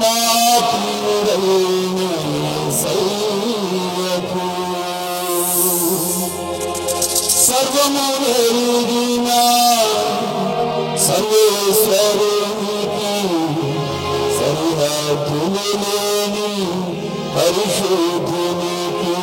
నా ప్రియుడైన యేసయ్యకు సర్వము ఎరిగిన సర్వేశ్వరునికి సరిహద్దులు లేని పరిశుద్ధునికి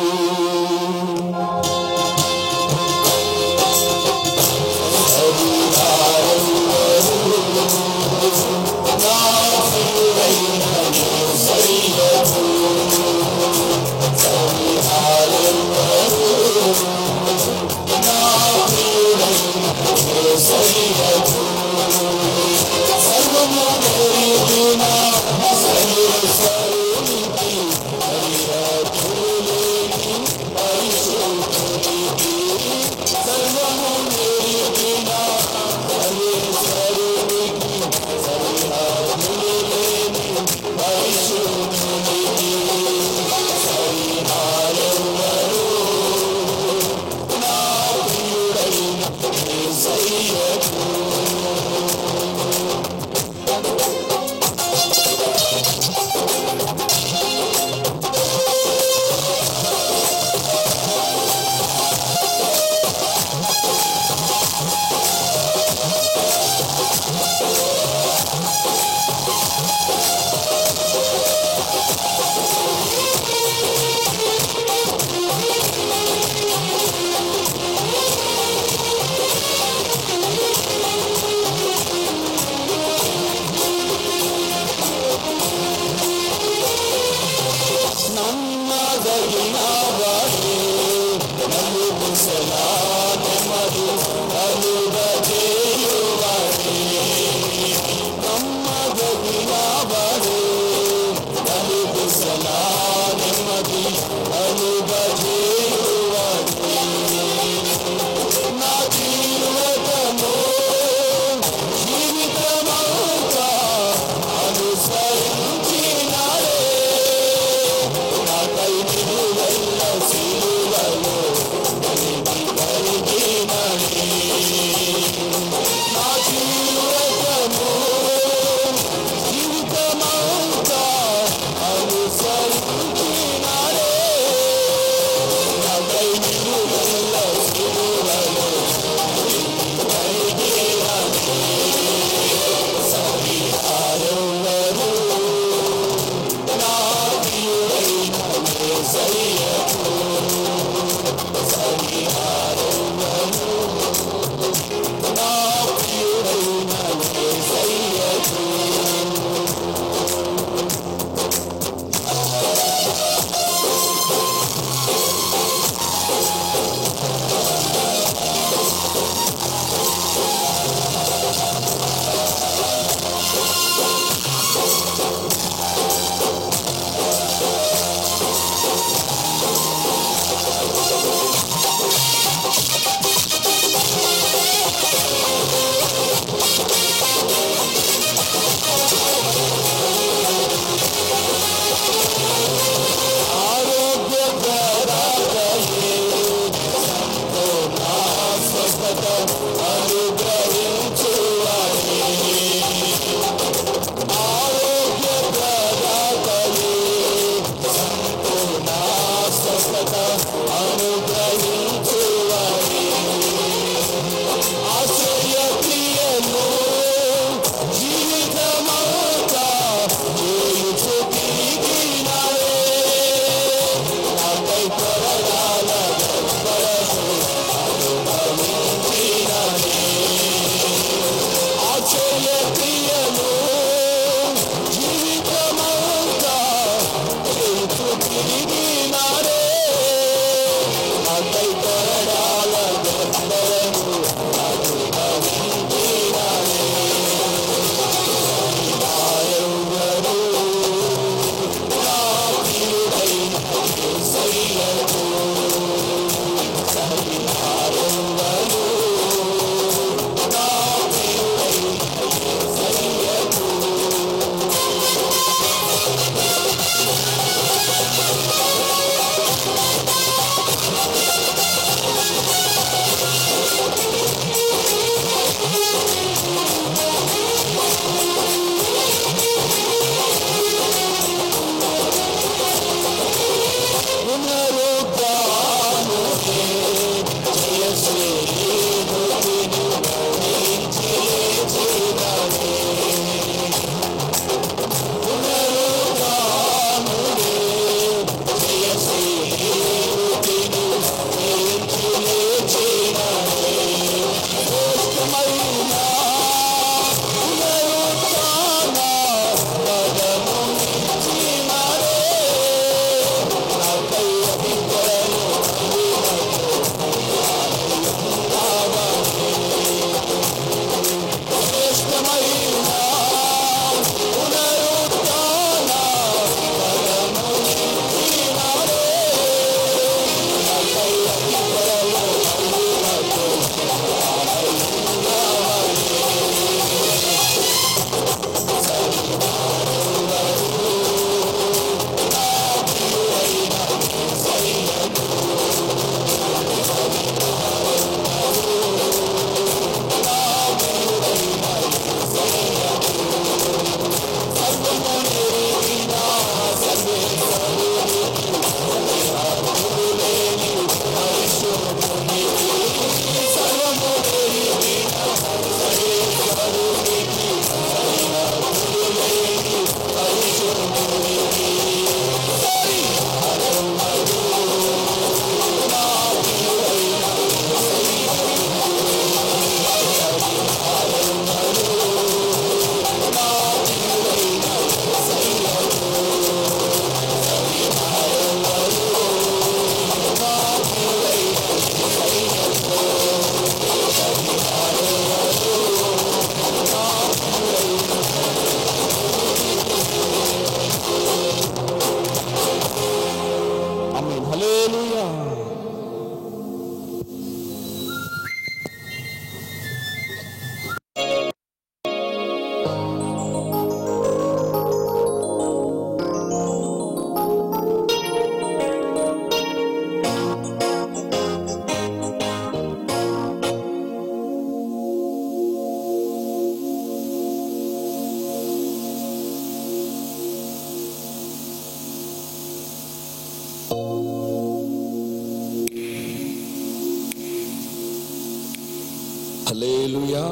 హల్లెలూయా,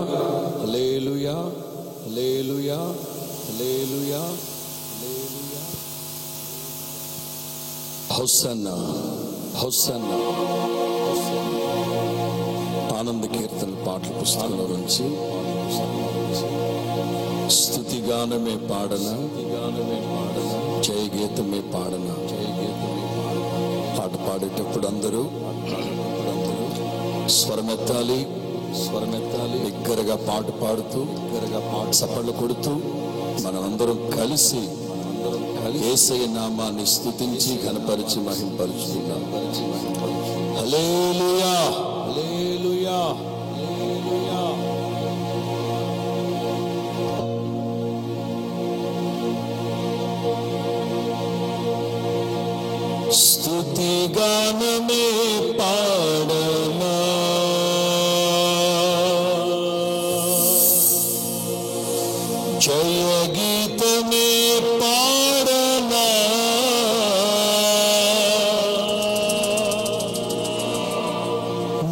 హల్లెలూయా, హల్లెలూయా, హల్లెలూయా, హల్లెలూయా. Hosanna, hosanna. ఆనంద కీర్తన పాటల పుస్తకంలో నుంచి స్తుతిగానమే పాడన, జయ గీతమే పాడన. పాట పాడేటప్పుడు అందరూ స్వరమెత్తాలి, బిగ్గరగా పాట పాడుతూ, చప్పట్లు కొడుతూ మనమందరం కలిసి యేసయ్య నామాన్ని స్తుతించి ఘనపరిచి మహింపరుచుకుందాం. హల్లెలూయా, హల్లెలూయా, హల్లెలూయా. స్తుతిగానమే పాడనా, జయ గీతమే పాడనా,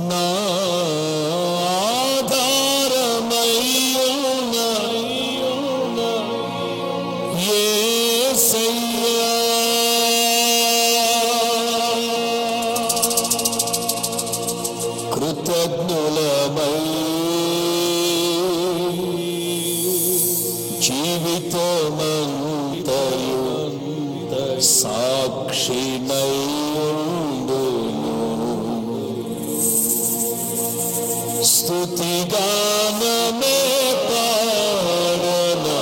నా ఆధారమయ్యున్న యేసయ్యా. కృతజ్ఞులమై జీవితమంతయు సాక్షినై ఉండును, స్తుతిగానమే పాడనా.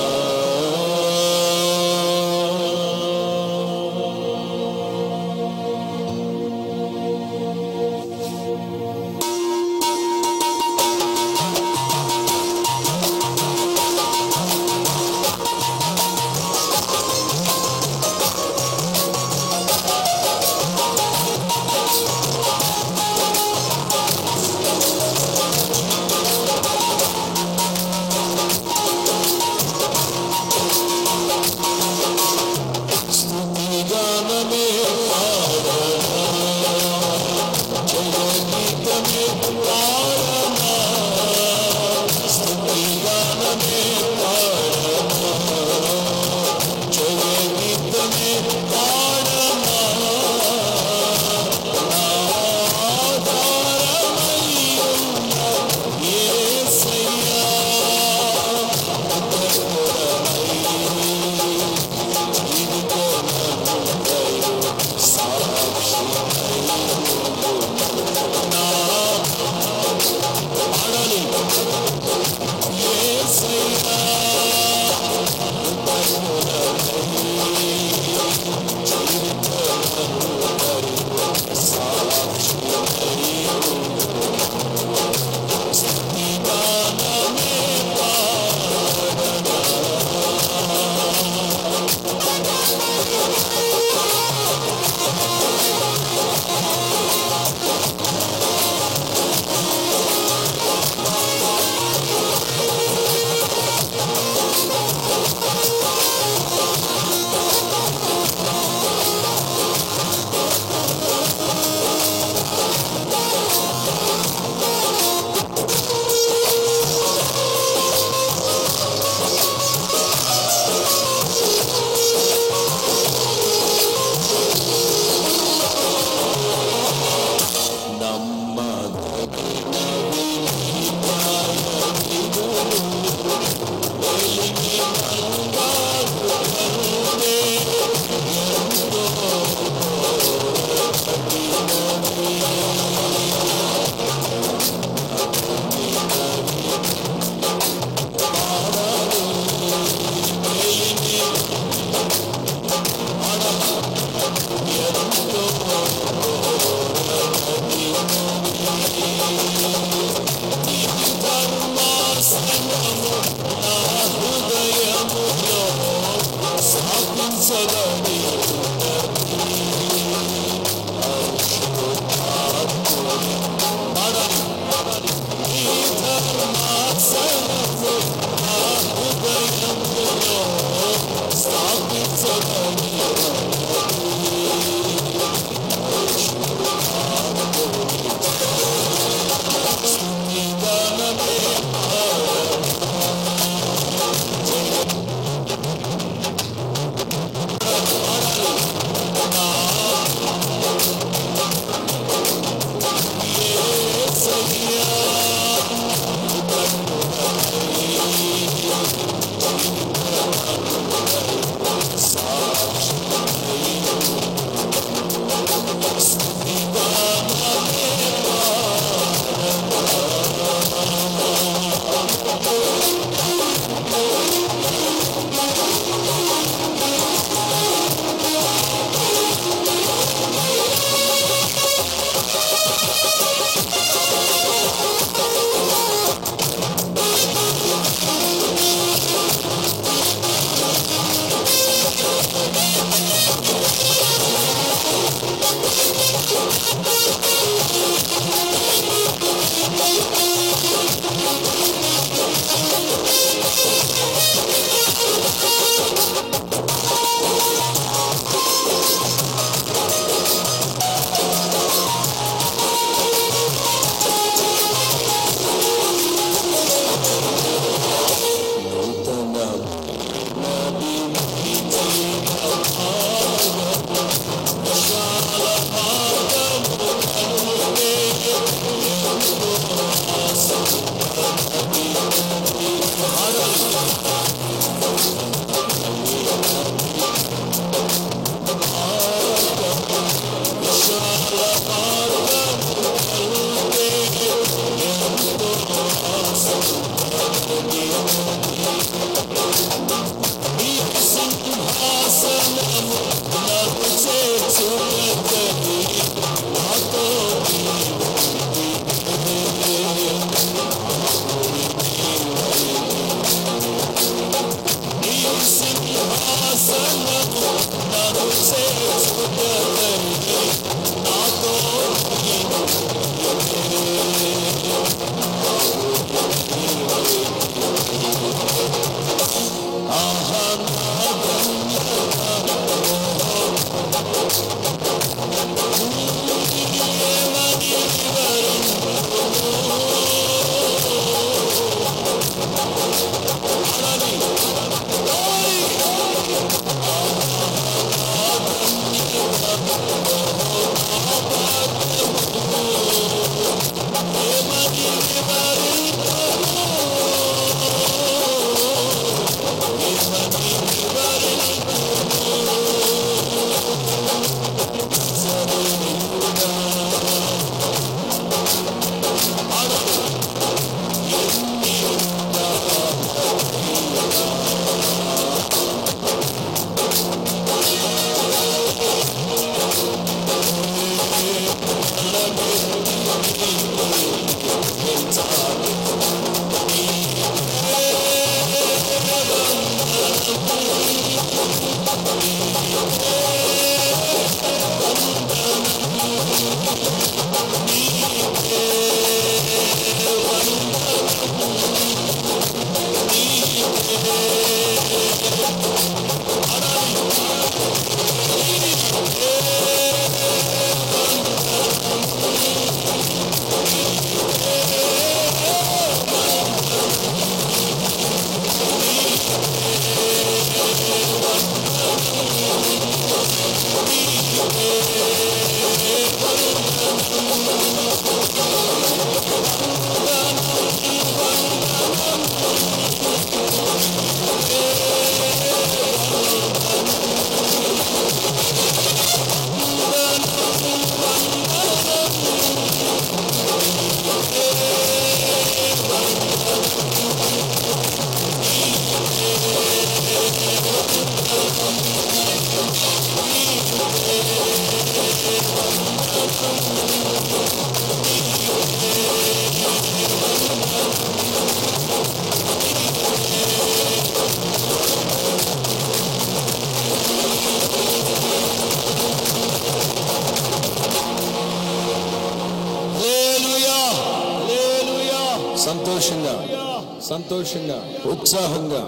సంతోషంగా ఉత్సాహంగా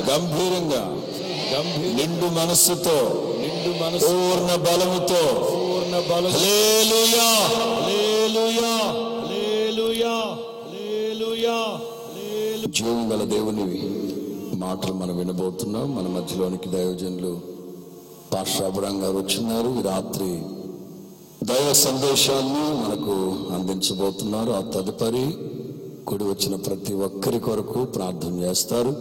గంభీరంగా నిండు మనస్సుతో పూర్ణ బలముతో హల్లెలూయా హల్లెలూయా హల్లెలూయా హల్లెలూయా. జీవం గల దేవుని మాటలు మనం వినబోతున్నాం. మన మధ్యలోనికి దైవజనులు పాస్టర్ అబ్రహాం గారు వచ్చినారు. ఈ రాత్రి దైవ సందేశాన్ని మనకు అందించబోతున్నారు. ఆ తదుపరి కూడి వచ్చిన ప్రతి ఒక్కరి కొరకు ప్రార్థన చేస్తారు.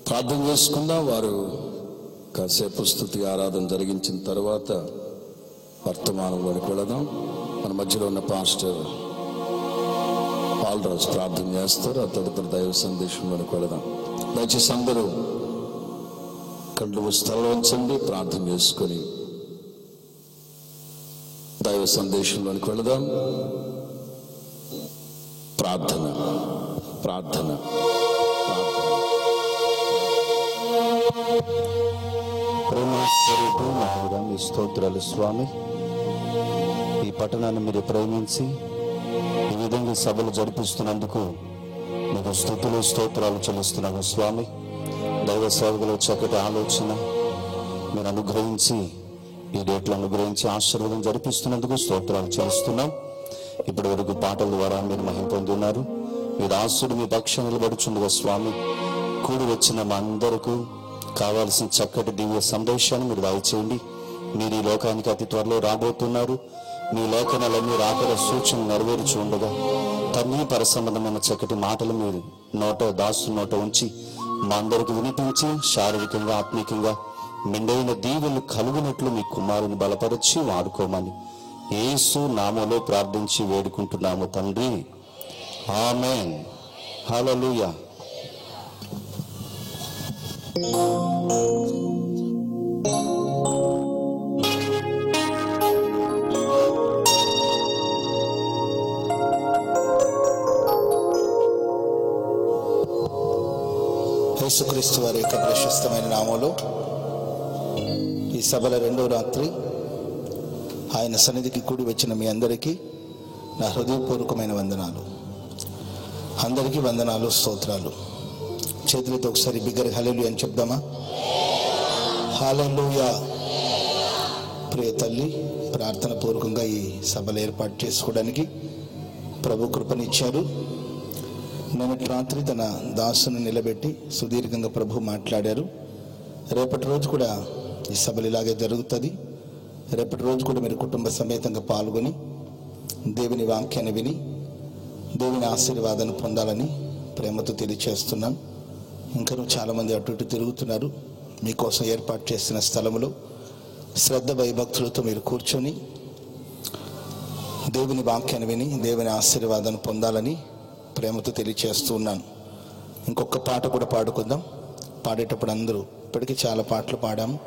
ప్రార్థన చేసుకుందాం. వారు కాసేపు స్తుతి ఆరాధన జరిగించిన తర్వాత వర్తమానంలోకి వెళదాం. మన మధ్యలో ఉన్న పాస్టర్ పాలరాజు ప్రార్థన చేస్తారు. ఆ తదుపరి దైవ సందేశంలోకి వెళదాం. దయచేసి అందరూ కళ్ళు స్థలంలో ఉంచండి. ప్రార్థన చేసుకొని దైవ సందేశంలోకి వెళదాం. ప్రార్థన ప్రార్థన ప్రేమస్వరూపు మహోదా మీ స్తోత్రాలు స్వామి. ఈ పట్టణాన్ని మీరు ప్రేమించి ఈ విధంగా సభలు జరిపిస్తున్నందుకు మీకు స్తుతులు స్తోత్రాలు చెల్లిస్తున్నాము స్వామి. దైవ సేవకులు చక్కటి ఆలోచన మీరు అనుగ్రహించి ఈ డేట్లు అనుగ్రహించి ఆశీర్వాదం జరిపిస్తున్నందుకు స్తోత్రాలు చెల్లిస్తున్నాం. ఇప్పటి వరకు పాటల ద్వారా మీరు మహిమ పొందున్నారు. మీ దాసుడు మీ పక్షం నిలబడుచుండగా స్వామి, కూడి వచ్చిన మా అందరికీ కావాల్సిన చక్కటి దివ్య సందేశాన్ని మీరు దయచేయండి. మీరు ఈ లోకానికి అతి త్వరలో రాబోతున్నారు. మీ లేఖనాలన్నీ రాకడ సూచనలు నెరవేర్చి ఉండగా తన్ని పరసంబంధమైన చక్కటి మాటలు మీరు దాసు నోట ఉంచి మా అందరికి వినిపించి శారీరకంగా ఆత్మీకంగా మెండైన దీవెలు కలుగునట్లు మీ కుమారుని బలపరిచి వాడుకోమని యేసు నామములో ప్రార్థించి వేడుకుంటున్నాము తండ్రి, ఆమేన్. హల్లెలూయా. యేసుక్రీస్తు వారి యొక్క ప్రశస్తమైన నామములో ఈ సభల రెండో రాత్రి ఆయన సన్నిధికి కూడి వచ్చిన మీ అందరికీ నా హృదయపూర్వకమైన వందనాలు. అందరికీ వందనాలు, స్తోత్రాలు. చేతులతో ఒకసారి బిగ్గర హల్లెలూయా అని చెప్దామా? హల్లెలూయా. ప్రియ తల్లి, ప్రార్థన పూర్వకంగా ఈ సభలు ఏర్పాటు చేసుకోవడానికి ప్రభు కృపనిచ్చారు. నిన్నటి రాత్రి తన దాసును నిలబెట్టి సుదీర్ఘంగా ప్రభు మాట్లాడారు. రేపటి రోజు కూడా ఈ సభలు ఇలాగే జరుగుతుంది. రేపటి రోజు కూడా మీరు కుటుంబ సమేతంగా పాల్గొని దేవుని వాక్యాన్ని విని దేవుని ఆశీర్వాదాన్ని పొందాలని ప్రేమతో తెలియచేస్తున్నాం. ఇంకా చాలామంది అటు ఇటు తిరుగుతున్నారు. మీకోసం ఏర్పాటు చేసిన స్థలంలో శ్రద్ధ భయభక్తులతో మీరు కూర్చొని దేవుని వాక్యాన్ని విని దేవుని ఆశీర్వాదాన్ని పొందాలని ప్రేమతో తెలియచేస్తూ ఉన్నాను. ఇంకొక పాట కూడా పాడుకుందాం. పాడేటప్పుడు అందరూ, ఇప్పటికీ చాలా పాటలు పాడాము,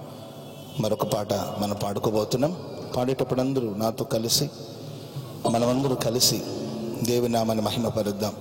మరొక పాట మనం పాడుకోబోతున్నాం. పాడేటప్పుడు అందరూ నాతో కలిసి, మనమందరూ కలిసి దేవుని నామాన్ని మహిమపరుద్దాం.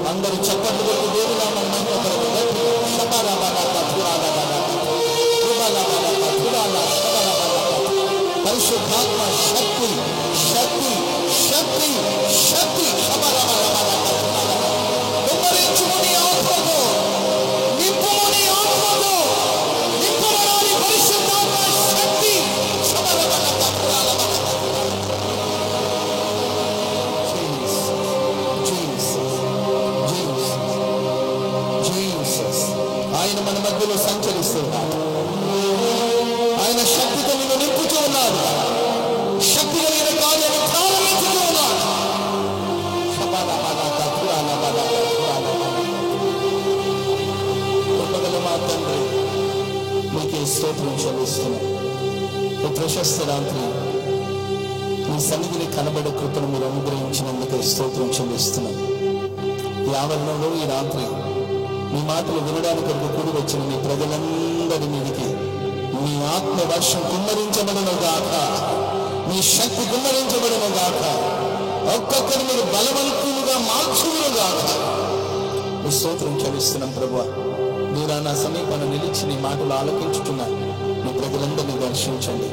అందరూ చప్పట్లు కొట్టి దేవుని నామమున మహిమపరచండి. పరిశుద్ధాత్మ శక్తి శక్తి శక్తి శక్తి కుమ్మరించుముని ఆత్మతో నింపుముని ఆత్మతో నింపబడాలి. పరిశుద్ధాత్మ శక్తి ఆయన మన మధ్యలో సంచరిస్తున్నాడు. ఆయన శక్తితో నిన్ను నింపుతూ ఉన్నాడు. శక్తి కలిగిన కార్యాన్ని ప్రారంభించుతూ ఉన్నాడు. మా తండ్రి మీకే స్తోత్రం చెల్లిస్తున్నాం. ఈ ప్రశస్త రాత్రి మీ సన్నిధిని కనబడే కృపను మీరు అనుగ్రహించినందుకే స్తోత్రం చెల్లిస్తున్నాం. ఈ ఆవరణలో ఈ రాత్రి మీ మాటలు వినడానికి కొరకు కూడి వచ్చిన మీ ప్రజలందరి మీదకి మీ ఆత్మ వర్షం కుమ్మరించబడను గాక, మీ శక్తి కుమ్మరించబడను గాక, ఒక్కొక్కరు మీరు బలవంతులుగా మార్చును గాక. మీ స్తోత్రం చెల్లిస్తున్నాం ప్రభువా. దూరాన సమీపన నిలిచి నీ మాటలు ఆలకించుతున్న మీ ప్రజలందరినీ దర్శించండి.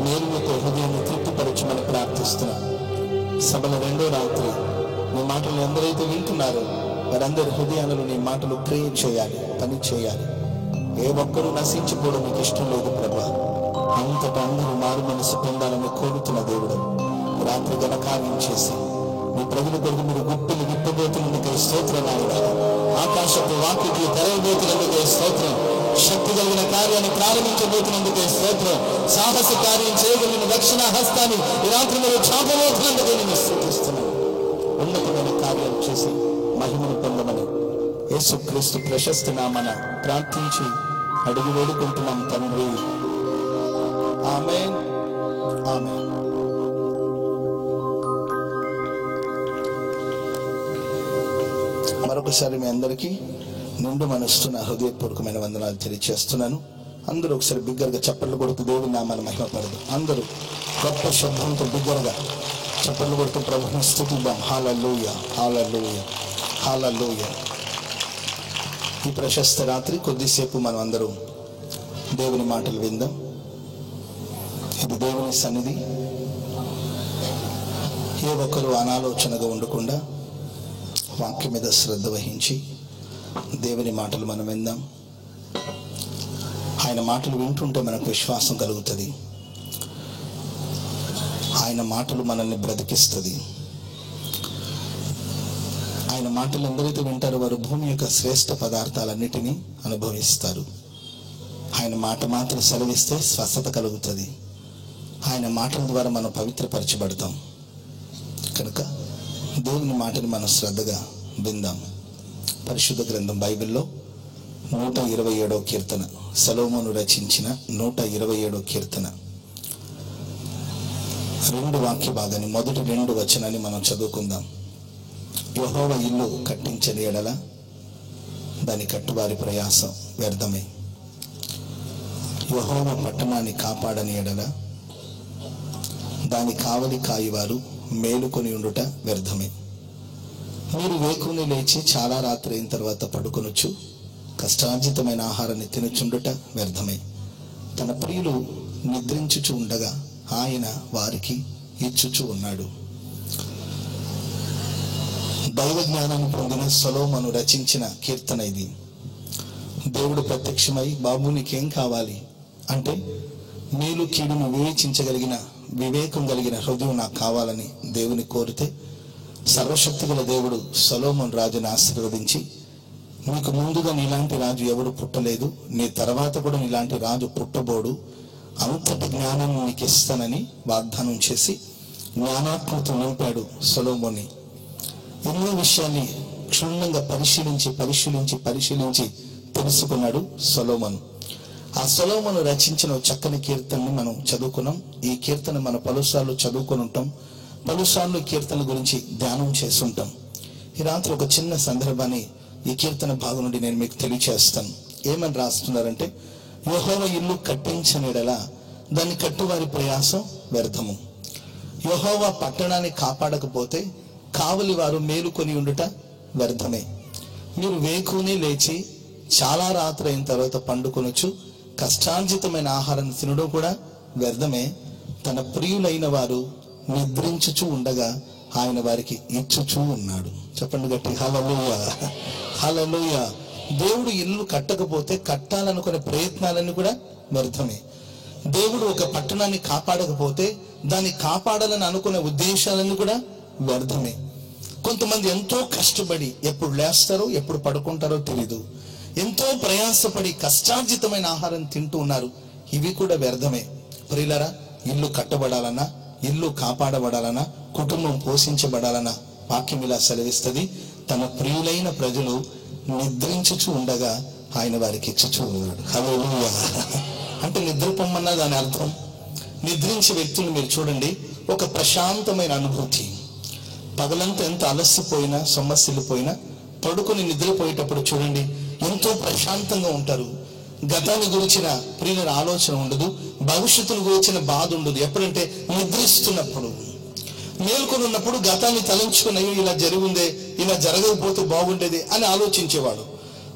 మీరు మీకు హృదయాన్ని తృప్తిపరచమని ప్రార్థిస్తున్నా. సభల రెండో రాత్రి మీ మాటలు ఎందరైతే వింటున్నారో వారందరి హృదయాలను నీ మాటలు క్రియ చేయాలి, పని చేయాలి. ఏ ఒక్కరూ నశించిపోవడం మీకు ఇష్టం లేదు ప్రభా. అంతటా అందరూ మారు మనసు పొందాలని కోరుతున్న దేవుడు రాత్రి ఘనకార్యం చేసి మీ ప్రజల కొరకు మీరు గుప్పిలు విప్పబోతున్నందుకే స్తోత్రం. ఆకాశపు వాక్యకి తెరవబోతున్నందుకే స్తోత్రం. శక్తి కలిగిన కార్యాన్ని ప్రారంభించబోతున్నందుకే స్తోత్రం. సాహస కార్యం చేయగలిగిన దక్షిణ హస్తాన్ని ఈ రాత్రి మీరు చాపబోతున్నందుకే నేను స్తుతిస్తున్నాను. ఉన్నతమైన కార్యాలు చేసి మహిమను పొందమని యేసుక్రీస్తు ప్రశస్తి నామన ప్రార్థించి అడిగి వేడుకుంటున్నాం తండ్రి. ఆమేన్, ఆమేన్. మరొకసారి మీ అందరికీ నిండు మనస్తున్న హృదయపూర్వకమైన వందనాలు తెలియజేస్తున్నాను. అందరూ ఒకసారి బిగ్గరగా చప్పట్లు కొడుతూ దేవుని నామాన్ని మహిమపడదు. అందరూ గొప్ప శబ్దంతో బిగ్గరగా చప్పట్లు కొడుతూ ప్రభువుని స్తుతిద్దాం. హల్లెలూయా, హల్లెలూయా, హల్లెలూయా. ఈ ప్రశస్త రాత్రి కొద్దిసేపు మనం అందరం దేవుని మాటలు విందాం. ఇది దేవుని సన్నిధి. ఏ ఒక్కరు అనాలోచనగా ఉండకుండా వాక్యం మీద శ్రద్ధ వహించి దేవుని మాటలు మనం విందాం. ఆయన మాటలు వింటుంటే మనకు విశ్వాసం కలుగుతుంది. ఆయన మాటలు మనల్ని బ్రతికిస్తుంది. ఆయన మాటలు ఎందరైతే వింటారో వారు భూమి యొక్క శ్రేష్ఠ పదార్థాలన్నిటినీ అనుభవిస్తారు. ఆయన మాట మాత్రం సెలవిస్తే స్వస్థత కలుగుతుంది. ఆయన మాటల ద్వారా మనం పవిత్రపరచబడతాం. కనుక దేవుని మాటని మనం శ్రద్ధగా విందాం. పరిశుద్ధ గ్రంథం బైబిల్లో 127వ కీర్తన, సొలొమోను రచించిన 127వ కీర్తన 2 వాక్య భాగాన్ని, మొదటి 2 వచనాన్ని మనం చదువుకుందాం. యెహోవా ఇల్లు కట్టించని ఎడల దాని కట్టువారి ప్రయాసం వ్యర్థమే. యెహోవా పట్టణాన్ని కాపాడని ఎడల దాని కావలి కాయువారు మేలుకొని ఉండుట వ్యర్థమే. మీరు వేకుని లేచి చాలా రాత్రి అయిన తర్వాత పడుకొనొచ్చు, కష్టార్జితమైన ఆహారాన్ని తినుచుండుట వ్యర్థమే. తన ప్రియులు నిద్రించుచు ఉండగా ఆయన వారికి ఇచ్చుచు ఉన్నాడు. దైవ జ్ఞానాన్ని పొందిన సొలొమోను రచించిన కీర్తన ఇది. దేవుడు ప్రత్యక్షమై, బాబు నీకేం కావాలి అంటే, మేలు కీడును వివేచించగలిగిన వివేకం కలిగిన హృదయం నాకు కావాలని దేవుని కోరితే, సర్వశక్తి గల దేవుడు సొలొమోను రాజుని ఆశీర్వదించి, నీకు ముందుగా నీలాంటి రాజు ఎవడు పుట్టలేదు, నీ తర్వాత కూడా నీలాంటి రాజు పుట్టబోడు, అంతటి జ్ఞానాన్ని నీకు ఇస్తానని వాగ్దానం చేసి జ్ఞానాత్మతో నింపాడు సొలొమోని. ఎన్నో విషయాన్ని క్షుణ్ణంగా పరిశీలించి తెలుసుకున్నాడు సొలొమోను. ఆ సొలొమోను రచించిన చక్కని కీర్తనని మనం చదువుకున్నాం. ఈ కీర్తన మనం పలుసార్లు చదువుకొని ఉంటాం, పలుసార్లు కీర్తన గురించి ధ్యానం చేస్తుంటాం. ఈ రాత్రి ఒక చిన్న సందర్భాన్ని ఈ కీర్తన భాగం నుండి నేను మీకు తెలియచేస్తాను. ఏమని రాస్తున్నారంటే, యెహోవా ఇల్లు కట్టించనిడలా దాన్ని కట్టువారి ప్రయాసం వ్యర్థము. యెహోవా పట్టణాన్ని కాపాడకపోతే కావలి వారు మేలుకొని ఉండుట వ్యర్థమే. మీరు వేకునే లేచి చాలా రాత్రి అయిన తర్వాత పండుకొనొచ్చు కష్టార్జితమైన ఆహారం తినడం కూడా వ్యర్థమే. తన ప్రియులైన వారు నిద్రించుచు ఉండగా ఆయన వారికి ఇచ్చుచూ ఉన్నాడు. చెప్పండి గట్టి హల్లెలూయా, హల్లెలూయా. దేవుడు ఇల్లు కట్టకపోతే కట్టాలనుకునే ప్రయత్నాలన్నీ కూడా వ్యర్థమే. దేవుడు ఒక పట్టణాన్ని కాపాడకపోతే దాన్ని కాపాడాలని అనుకునే ఉద్దేశాలన్నీ కూడా వ్యర్థమే. కొంతమంది ఎంతో కష్టపడి ఎప్పుడు లేస్తారో ఎప్పుడు పడుకుంటారో తెలీదు, ఎంతో ప్రయాసపడి కష్టార్జితమైన ఆహారం తింటూ ఉన్నారు. ఇవి కూడా వ్యర్థమే. ప్రియులారా, ఇల్లు కట్టబడాలన్నా, ఇల్లు కాపాడబడాలన్నా, కుటుంబం పోషించబడాలన్నా వాక్యం ఇలా సెలవిస్తుంది, తన ప్రియులైన ప్రజలు నిద్రించుచు ఉండగా ఆయన వారికి ఇచ్చుచూ ఉన్నాడు. హల్లెలూయా. అంటే నిద్రపోమన్నా దాని అర్థం, నిద్రించే వ్యక్తులు మీరు చూడండి, ఒక ప్రశాంతమైన అనుభూతి. పగలంతా ఎంత అలసిపోయినా సొమ్మసిల్లిపోయినా పడుకొని నిద్రపోయేటప్పుడు చూడండి ఎంతో ప్రశాంతంగా ఉంటారు. గతాన్ని గురించిన ప్రియుల ఆలోచన ఉండదు, భవిష్యత్తును గురించిన బాధ ఉండదు. ఎప్పుడంటే నిద్రిస్తున్నప్పుడు. మేల్కొని ఉన్నప్పుడు గతాన్ని తలంచుకుని అయ్యో ఇలా జరిగిందే, ఇలా జరగకపోతే బాగుండేది అని ఆలోచించేవాడు.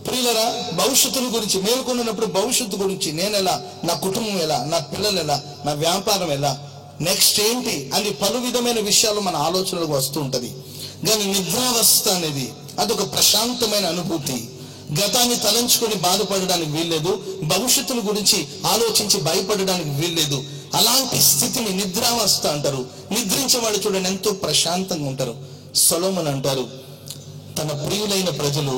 ప్రియులరా, భవిష్యత్తును గురించి మేల్కొన్నప్పుడు భవిష్యత్తు గురించి నేను ఎలా, నా కుటుంబం ఎలా, నా పిల్లలు ఎలా, నా వ్యాపారం ఎలా, నెక్స్ట్ ఏంటి అని పలు విధమైన విషయాలు మన ఆలోచనలకు వస్తూ ఉంటది. కానీ నిద్రావస్థ అనేది అదొక ప్రశాంతమైన అనుభూతి. గతాన్ని తలంచుకొని బాధపడడానికి వీల్లేదు, భవిష్యత్తుల గురించి ఆలోచించి భయపడడానికి వీల్లేదు. అలాంటి స్థితిని నిద్రావస్థ అంటారు. నిద్రించేవాడు చూడండి ఎంతో ప్రశాంతంగా ఉంటారు. సొలొమోను అంటారు, తన ప్రియులైన ప్రజలు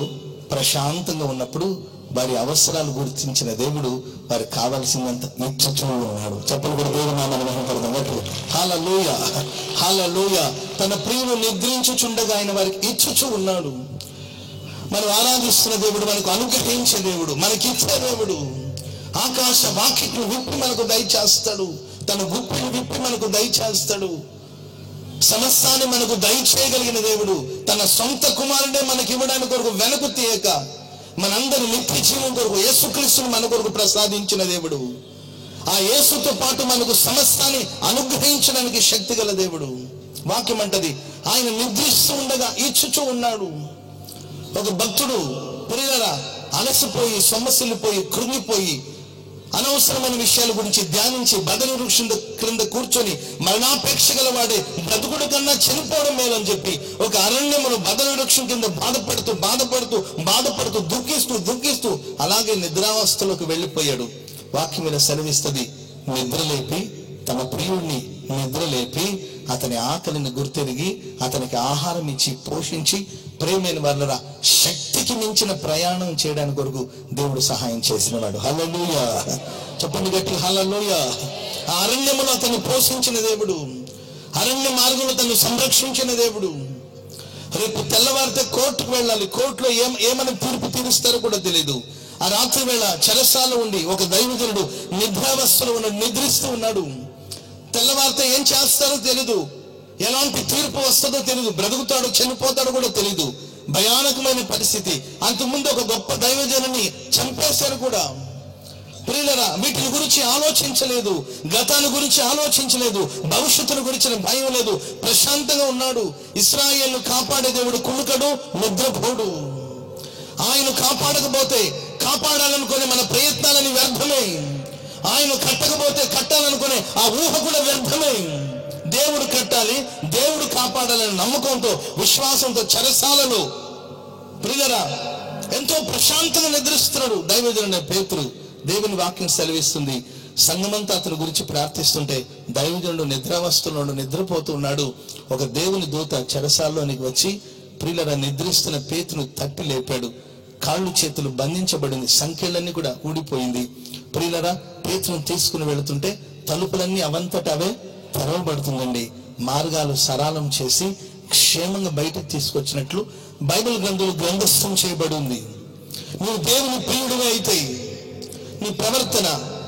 ప్రశాంతంగా ఉన్నప్పుడు వారి అవసరాలు గుర్తించిన దేవుడు వారికి కావాల్సిందంత ఇచ్చుచూ ఉన్నాడు. చెప్పలు కూడా దేవుడు నామమున మహిమపడదాం. హల్లెలూయా, హల్లెలూయా. తన ప్రియులు నిద్రించుచుండగా ఆయన వారికి ఇచ్చుచూ ఉన్నాడు. మనం ఆరాధిస్తున్న దేవుడు మనకు అనుగ్రహించే దేవుడు, మనకిచ్చే దేవుడు. ఆకాశ వాకిట్ను విప్పి మనకు దయచేస్తాడు, తన గుప్పిని విప్పి మనకు దయచేస్తాడు. సమస్తాన్ని మనకు దయచేయగలిగిన దేవుడు తన సొంత కుమారుడే మనకి ఇవ్వడానికి కొరకు వెనక్కు తీయక మనందరి నిత్య జీవం కొరకు యేసుక్రీస్తుని మన కొరకు ప్రసాదించిన దేవుడు. ఆ యేసుతో పాటు మనకు సమస్తాన్ని అనుగ్రహించడానికి శక్తి గల దేవుడు. వాక్యం అంటది, ఆయన నిద్రిస్తూ ఉండగా ఇచ్చుచూ ఉన్నాడు. ఒక భక్తుడు ప్రియులారా అలసిపోయి సొమ్మసిల్లిపోయి కృంగిపోయి అనవసరమైన విషయాల గురించి ధ్యానించి బదరి వృక్షం క్రింద కూర్చొని మరణాపేక్ష గల వాడే బ్రతుకుడు కన్నా చనిపోవడం మేలని చెప్పి ఒక అరణ్యమును బదరి వృక్షం కింద బాధపడుతూ దుఃఖిస్తూ అలాగే నిద్రావస్థలోకి వెళ్ళిపోయాడు. వాక్యం మీద సెలవిస్తుంది, నిద్రలేపి తన ప్రియుడిని నిద్రలేపి అతని ఆకలిని గుర్తెరిగి అతనికి ఆహారం ఇచ్చి పోషించి ప్రేమైన వాళ్ళ శక్తికి మించిన ప్రయాణం చేయడానికి కొరకు దేవుడు సహాయం చేసినవాడు. హల్లెలూయా. చెప్పండి గట్టి హల్లెలూయా. ఆ అరణ్యములో అతన్ని పోషించిన దేవుడు, అరణ్య మార్గంలో తను సంరక్షించిన దేవుడు. రేపు తెల్లవారితే కోర్టుకు వెళ్ళాలి, కోర్టులో ఏమని తీర్పు తీరుస్తారో కూడా తెలియదు. ఆ రాత్రి వేళ చెరసాల ఉండి ఒక దైవజనుడు నిద్రావస్థలో నిద్రిస్తూ ఉన్నాడు. తెల్లవారితే ఏం చేస్తారో తెలీదు, ఎలాంటి తీర్పు వస్తుందో తెలీదు, బ్రతుకుతాడో చనిపోతాడో కూడా తెలీదు. భయానకమైన పరిస్థితి. అంతకుముందు ఒక గొప్ప దైవజనుని చంపేశారు కూడా. ప్రియులరా, వీటిని గురించి ఆలోచించలేదు, గతాన్ని గురించి ఆలోచించలేదు, భవిష్యత్తును గురించిన భయం లేదు, ప్రశాంతంగా ఉన్నాడు. ఇశ్రాయేలును కాపాడే దేవుడు కునుకడు, నిద్రపోడు. ఆయన కాపాడకపోతే కాపాడాలనుకునే మన ప్రయత్నాలని వ్యర్థమే. ఆయన కట్టకపోతే కట్టాలనుకునే ఆ ఊహ కూడా వ్యర్థమే. దేవుడు కట్టాలి, దేవుడు కాపాడాలని నమ్మకంతో విశ్వాసంతో చెరసాలలో ప్రియులరా ఎంతో ప్రశాంతంగా నిద్రిస్తున్నాడు దైవజనుడు పేతురు. దేవుని వాక్యం సెలవిస్తుంది, సంఘమంతా అతని గురించి ప్రార్థిస్తుంటే దైవజనుడు నిద్రావస్థలో నిద్రపోతూ ఉన్నాడు. ఒక దేవుని దూత చెరసాల్లోనికి వచ్చి ప్రియులరా నిద్రిస్తున్న పేతును తట్టి లేపాడు. కాళ్ళు చేతులు బంధించబడింది, సంఖ్యలన్నీ కూడా ఊడిపోయింది. ప్రియులరా పేతును తీసుకుని వెళుతుంటే తలుపులన్నీ అవంతట అవే తెరవబడుతుందండి. మార్గాలు సరళం చేసి క్షేమంగా బయటకు తీసుకొచ్చినట్లు బైబిల్ గ్రంథస్థం చేయబడి ఉంది. నువ్వు దేవుని ప్రియుడివే అయితే నీ ప్రవర్తన,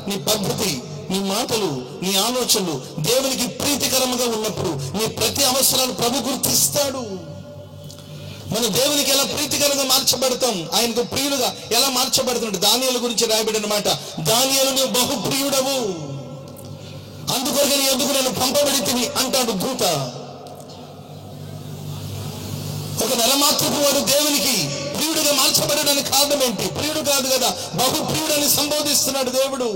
నీ పద్ధతి, నీ మాటలు, నీ ఆలోచనలు దేవునికి ప్రీతికరంగా ఉన్నప్పుడు నీ ప్రతి అవసరాలు ప్రభు గుర్తిస్తాడు. మనం దేవునికి ఎలా ప్రీతికరంగా మార్చబడతాం, ఆయనకు ప్రియులుగా ఎలా మార్చబడుతున్నాడు. దానియేలు గురించి రాయబడిన మాట, దానియేలు నువ్వు బహు ప్రియుడవు, అందుకొరకు ఎందుకు నేను పంపబడితిని అంటాడు దూత. ఒక నరమాత్రపు వాడు దేవునికి ప్రియుడిగా మార్చబడడానికి కారణం ఏంటి? ప్రియుడు కాదు కదా, బహు ప్రియుడని సంబోధిస్తున్నాడు దేవుడు.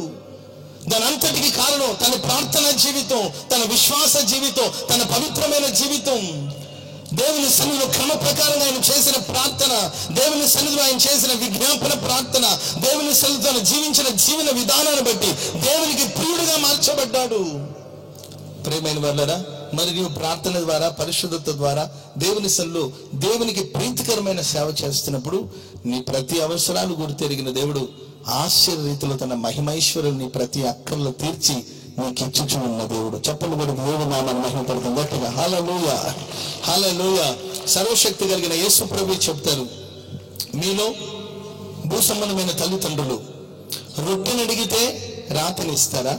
దాని అంతటికి కారణం తన ప్రార్థన జీవితం, తన విశ్వాస జీవితం, తన పవిత్రమైన జీవితం. దేవుని సన్నిధిలో క్రమ ప్రకారంగా ఆయన చేసిన ప్రార్థన, దేవుని సన్నిధిలో ఆయన చేసిన విజ్ఞాపన ప్రార్థన, దేవుని సన్నిధిలో జీవించిన జీవన విధానాన్ని బట్టి దేవునికి ప్రియుడిగా మార్చబడ్డాడు. ప్రియమైన వాళ్ళరా, మరి నీవు ప్రార్థన ద్వారా, పరిశుద్ధత ద్వారా దేవుని సన్నిధిలో దేవునికి ప్రీతికరమైన సేవ చేస్తున్నప్పుడు నీ ప్రతి అవసరాలు గుర్తెరిగిన దేవుడు ఆశ్చర్య రీతిలో తన మహిమైశ్వరుని ప్రతి అక్కర్లు తీర్చి నీకు ఇచ్చుచు ఉన్న దేవుడు. చెప్పలు కూడా దేవుడు నామని మహిమ పడుతుంది గట్టిగా. హల్లెలూయా, హల్లెలూయా. సర్వశక్తి కలిగిన యేసు ప్రభువు చెప్తారు, మీలో భూ సంబంధమైన తల్లిదండ్రులు రొట్టెని అడిగితే రాతిని ఇస్తారా,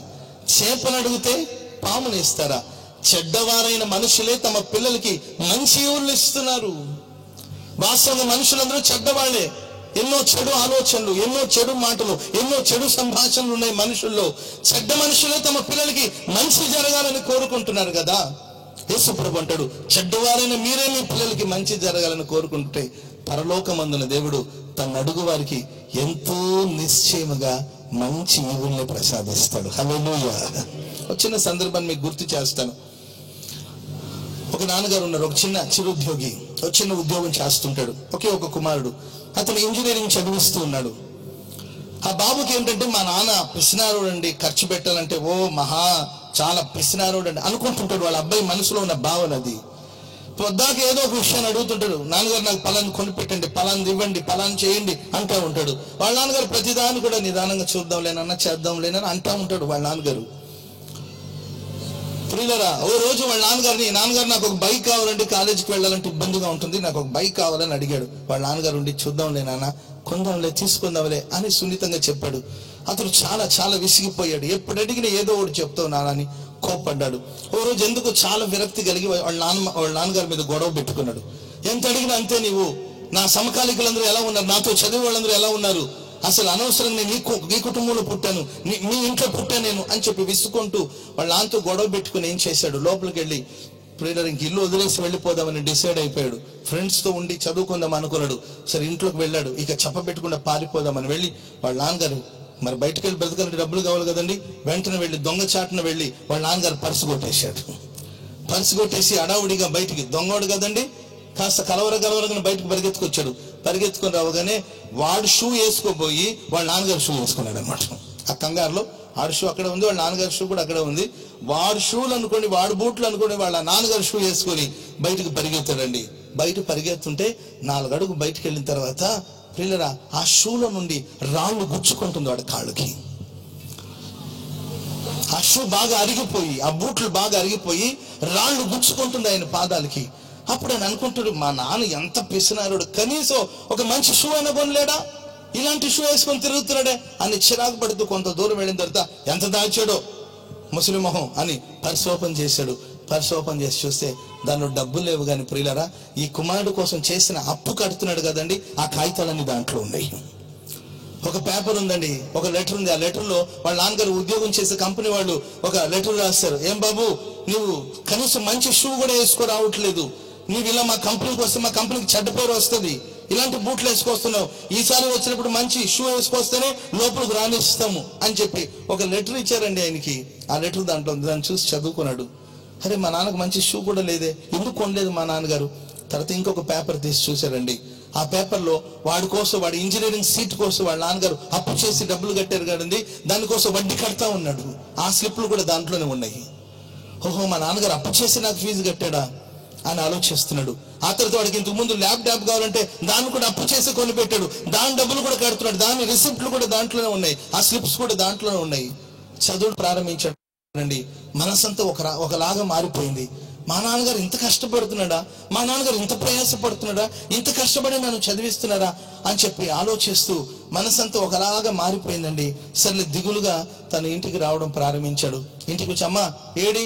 చేపను అడిగితే పాముని ఇస్తారా? చెడ్డవారైన మనుషులే తమ పిల్లలకి మంచి ఊళ్ళు ఇస్తున్నారు. వాస్తవంగా మనుషులందరూ చెడ్డవాళ్లే. ఎన్నో చెడు ఆలోచనలు, ఎన్నో చెడు మాటలు, ఎన్నో చెడు సంభాషణలు ఉన్నాయి మనుషుల్లో. చెడ్డ మనుషులే తమ పిల్లలకి మంచి జరగాలని కోరుకుంటున్నారు కదా. యేసు ప్రభు అంటాడు, చెడ్డవారైన మీరే మీ పిల్లలకి మంచి జరగాలని కోరుకుంటే పరలోకమందున దేవుడు తన అడుగు వారికి ఎంతో నిశ్చయముగా మంచి ఈవుల్ని ప్రసాదిస్తాడు. హల్లెలూయా. వచ్చిన సందర్భాన్ని మీకు గుర్తు చేస్తాను. ఒక నాన్నగారు ఉన్నారు, ఒక చిన్న చిరుద్యోగి, ఒక చిన్న ఉద్యోగం చేస్తుంటాడు. ఒకే ఒక కుమారుడు, అతను ఇంజనీరింగ్ చదివిస్తూ ఉన్నాడు. ఆ బాబుకి ఏంటంటే, మా నాన్న పిసినారోడు అండి, ఖర్చు పెట్టాలంటే ఓ మహా చాలా పిసినారోడు అండి అనుకుంటుంటాడు. వాళ్ళ అబ్బాయి మనసులో ఉన్న భావన అది. పొద్దాక ఏదో ఒక విషయాన్ని అడుగుతుంటాడు, నాన్నగారు నాకు పలాన్ని కొనిపెట్టండి, పలాన్ని ఇవ్వండి, పలాన్ని చేయండి అంటూ ఉంటాడు. వాళ్ళ నాన్నగారు ప్రతిదాన్ని కూడా నిదానంగా చూద్దాంలేనన్నా చేద్దాంలేనని అంటూ ఉంటాడు వాళ్ళ నాన్నగారు. ప్రియులరా, ఓ రోజు వాళ్ళ నాన్నగారు నాకు ఒక బైక్ కావాలండి, కాలేజీకి వెళ్ళాలంటే ఇబ్బందిగా ఉంటుంది, నాకు ఒక బైక్ కావాలని అడిగాడు. వాళ్ళ నాన్నగారు ఉండి, చూద్దాంలే నాన్న, కొందాంలే, తీసుకుందాంలే అని సున్నితంగా చెప్పాడు. అతను చాలా చాలా విసిగిపోయాడు. ఎప్పుడు అడిగినా ఏదో ఒకటి చెప్తావు నాన్న అని కోప్పడ్డాడు. ఓ రోజు ఎందుకు చాలా విరక్తి కలిగి వాళ్ళ నాన్నగారి మీద గొడవ పెట్టుకున్నాడు. ఎంత అడిగినా అంతే, నీవు నా సమకాలికులందరూ ఎలా ఉన్నారు, నాతో చదివే వాళ్ళందరూ ఎలా ఉన్నారు, అసలు అనవసరంగా నీ కుటుంబంలో పుట్టాను, మీ ఇంట్లో పుట్టాను నేను అని చెప్పి విసుకుంటూ వాళ్ళ నాన్నతో గొడవ పెట్టుకుని ఏం చేశాడు, లోపలికి వెళ్ళి ప్రియులర్ ఇంక ఇల్లు వదిలేసి వెళ్ళిపోదామని డిసైడ్ అయిపోయాడు. ఫ్రెండ్స్తో ఉండి చదువుకుందాం అనుకున్నాడు. సరే ఇంట్లోకి వెళ్ళాడు. ఇక చెప్పబెట్టకుండా పారిపోదామని వెళ్ళి వాళ్ళ నాన్నగారు, మరి బయటకు వెళ్ళి బ్రతకాలంటే డబ్బులు కావాలి కదండి, వెంటనే వెళ్ళి దొంగచాటున వెళ్ళి వాళ్ళ నాన్నగారు పర్సు కొట్టేశాడు. పర్సు కొట్టేసి అడావుడిగా బయటికి, దొంగోడు కదండి, కాస్త కలవరగా బయటకు పరిగెత్తుకొచ్చాడు. పరిగెత్తుకొని రావగానే వాడు షూ వేసుకోబోయి వాళ్ళ నాన్నగారు షూ వేసుకున్నాడు అనమాట. ఆ కంగారులో ఆడు షూ అక్కడ ఉంది, వాళ్ళ నాన్నగారి షూ కూడా అక్కడ ఉంది. వాడు షూలు అనుకోండి, వాడు బూట్లు అనుకోండి, వాళ్ళ నాన్నగారు షూ వేసుకొని బయటకు పరిగెత్తాడండి. బయట పరిగెత్తుంటే 4 అడుగు బయటకు వెళ్ళిన తర్వాత ప్రియులరా, ఆ షూలో నుండి రాళ్ళు గుచ్చుకుంటుంది వాడి కాళ్ళకి. ఆ షూ బాగా అరిగిపోయి, ఆ బూట్లు బాగా అరిగిపోయి రాళ్ళు గుచ్చుకుంటుంది ఆయన పాదాలకి. అప్పుడు ఆయన అనుకుంటాడు, మా నాన్న ఎంత పిసినారుడు, కనీసం ఒక మంచి షూ అయినా కొనలేడా, ఇలాంటి షూ వేసుకొని తిరుగుతున్నాడే అని చిరాకు పడుతూ కొంత దూరం వెళ్ళిన తర్వాత ఎంత దాచాడో ముసలి మొహం అని పర్స్ ఓపెన్ చేశాడు. పర్స్ ఓపెన్ చేసి చూస్తే దానిలో డబ్బులు లేవు. కానీ ప్రియులరా, ఈ కుమారుడు కోసం చేసిన అప్పు కడుతున్నాడు కదండి, ఆ కాగితాలన్నీ దాంట్లో ఉన్నాయి. ఒక పేపర్ ఉందండి, ఒక లెటర్ ఉంది. ఆ లెటర్లో వాళ్ళ నాన్నగారు ఉద్యోగం చేసే కంపెనీ వాళ్ళు ఒక లెటర్ రాస్తారు. ఏం బాబు, నువ్వు కనీసం మంచి షూ కూడా వేసుకో రావట్లేదు, నీవు ఇలా మా కంపెనీకి వస్తే మా కంపెనీకి చెడ్డ పేరు వస్తుంది, ఇలాంటి బూట్లు వేసుకొస్తున్నావు, ఈసారి వచ్చినప్పుడు మంచి షూ వేసుకొస్తేనే లోపలికి రానిస్తాము అని చెప్పి ఒక లెటర్ ఇచ్చారండి ఆయనకి. ఆ లెటర్ దాంట్లో దాన్ని చూసి చదువుకున్నాడు. అరే, మా నాన్నకు మంచి షూ కూడా లేదే, ఎందుకు కొనలేదు మా నాన్నగారు. తర్వాత ఇంకొక పేపర్ తీసి చూశారండి. ఆ పేపర్లో వాడి ఇంజనీరింగ్ సీట్ కోసం వాళ్ళ నాన్నగారు అప్పు చేసి డబ్బులు కట్టారు కదండి, దానికోసం వడ్డీ కడతా ఉన్నాడు. ఆ స్లిప్లు కూడా దాంట్లోనే ఉన్నాయి. ఓహో, మా నాన్నగారు అప్పు చేసి నాకు ఫీజు కట్టాడా అని ఆలోచిస్తున్నాడు. ఆ తర్వాత వాడికి ఇంతకు ముందు ల్యాప్టాప్ కావాలంటే దాన్ని కూడా అప్పు చేసి కొనిపెట్టాడు, దాని డబ్బులు కూడా కడుతున్నాడు, దాని రిసిప్ట్లు కూడా దాంట్లోనే ఉన్నాయి, ఆ స్లిప్స్ కూడా దాంట్లోనే ఉన్నాయి. చదువు ప్రారంభించాడు అండి. మనసంతా ఒకలాగా మారిపోయింది. మా నాన్నగారు ఇంత కష్టపడుతున్నాడా, మా నాన్నగారు ఇంత ప్రయాసపడుతున్నాడా, ఇంత కష్టపడి నన్ను చదివిస్తున్నారా అని చెప్పి ఆలోచిస్తూ మనసంతా ఒకలాగా మారిపోయిందండి. సర్లే దిగులుగా తన ఇంటికి రావడం ప్రారంభించాడు. ఇంటికి వచ్చి, అమ్మ ఏడి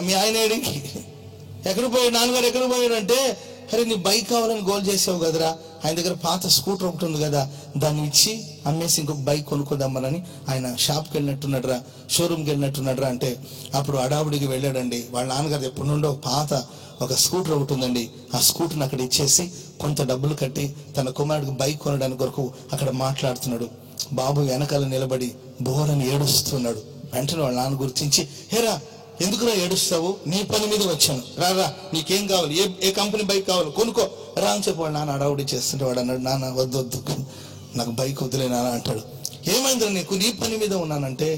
మీ ఆయన ఏడి, ఎక్కడ పోయాడు నాన్నగారు, ఎక్కడ పోయాడు అంటే అరే నీ బైక్ కావాలని గోల్ చేసావు కదరా, ఆయన దగ్గర పాత స్కూటర్ ఒకటి ఉంది కదా, దాన్ని ఇచ్చి అమ్మేసి ఇంకొక బైక్ కొనుక్కోదమ్మని ఆయన షాప్కి వెళ్ళినట్టున్నాడురా, షోరూమ్కి వెళ్ళినట్టున్నాడురా అంటే అప్పుడు అడావుడికి వెళ్ళాడండి. వాళ్ళ నాన్నగారు ఎప్పటి నుండో పాత ఒక స్కూటర్ ఒకటి ఉందండి, ఆ స్కూటర్ని అక్కడ ఇచ్చేసి కొంత డబ్బులు కట్టి తన కుమారుడికి బైక్ కొనడానికి కొరకు అక్కడ మాట్లాడుతున్నాడు. బాబు వెనకాల నిలబడి బోరని ఏడుస్తున్నాడు. వెంటనే వాళ్ళ నాన్న గుర్తించి, హేరా ఎందుకురా ఏడుస్తావు, నీ పని మీద వచ్చాను, రా నీకేం కావాలి, ఏ కంపెనీ బైక్ కావాలి కొనుక్కో రా అని చెప్పి వాళ్ళ నాన్న అడావుడి చేస్తుంటే వాడు అన్నాడు, నాన్న వద్దు నాకు బైక్ వద్దులే నాన్న అంటాడు. ఏమైందిరా నీకు, నీ పని మీద ఉన్నానంటే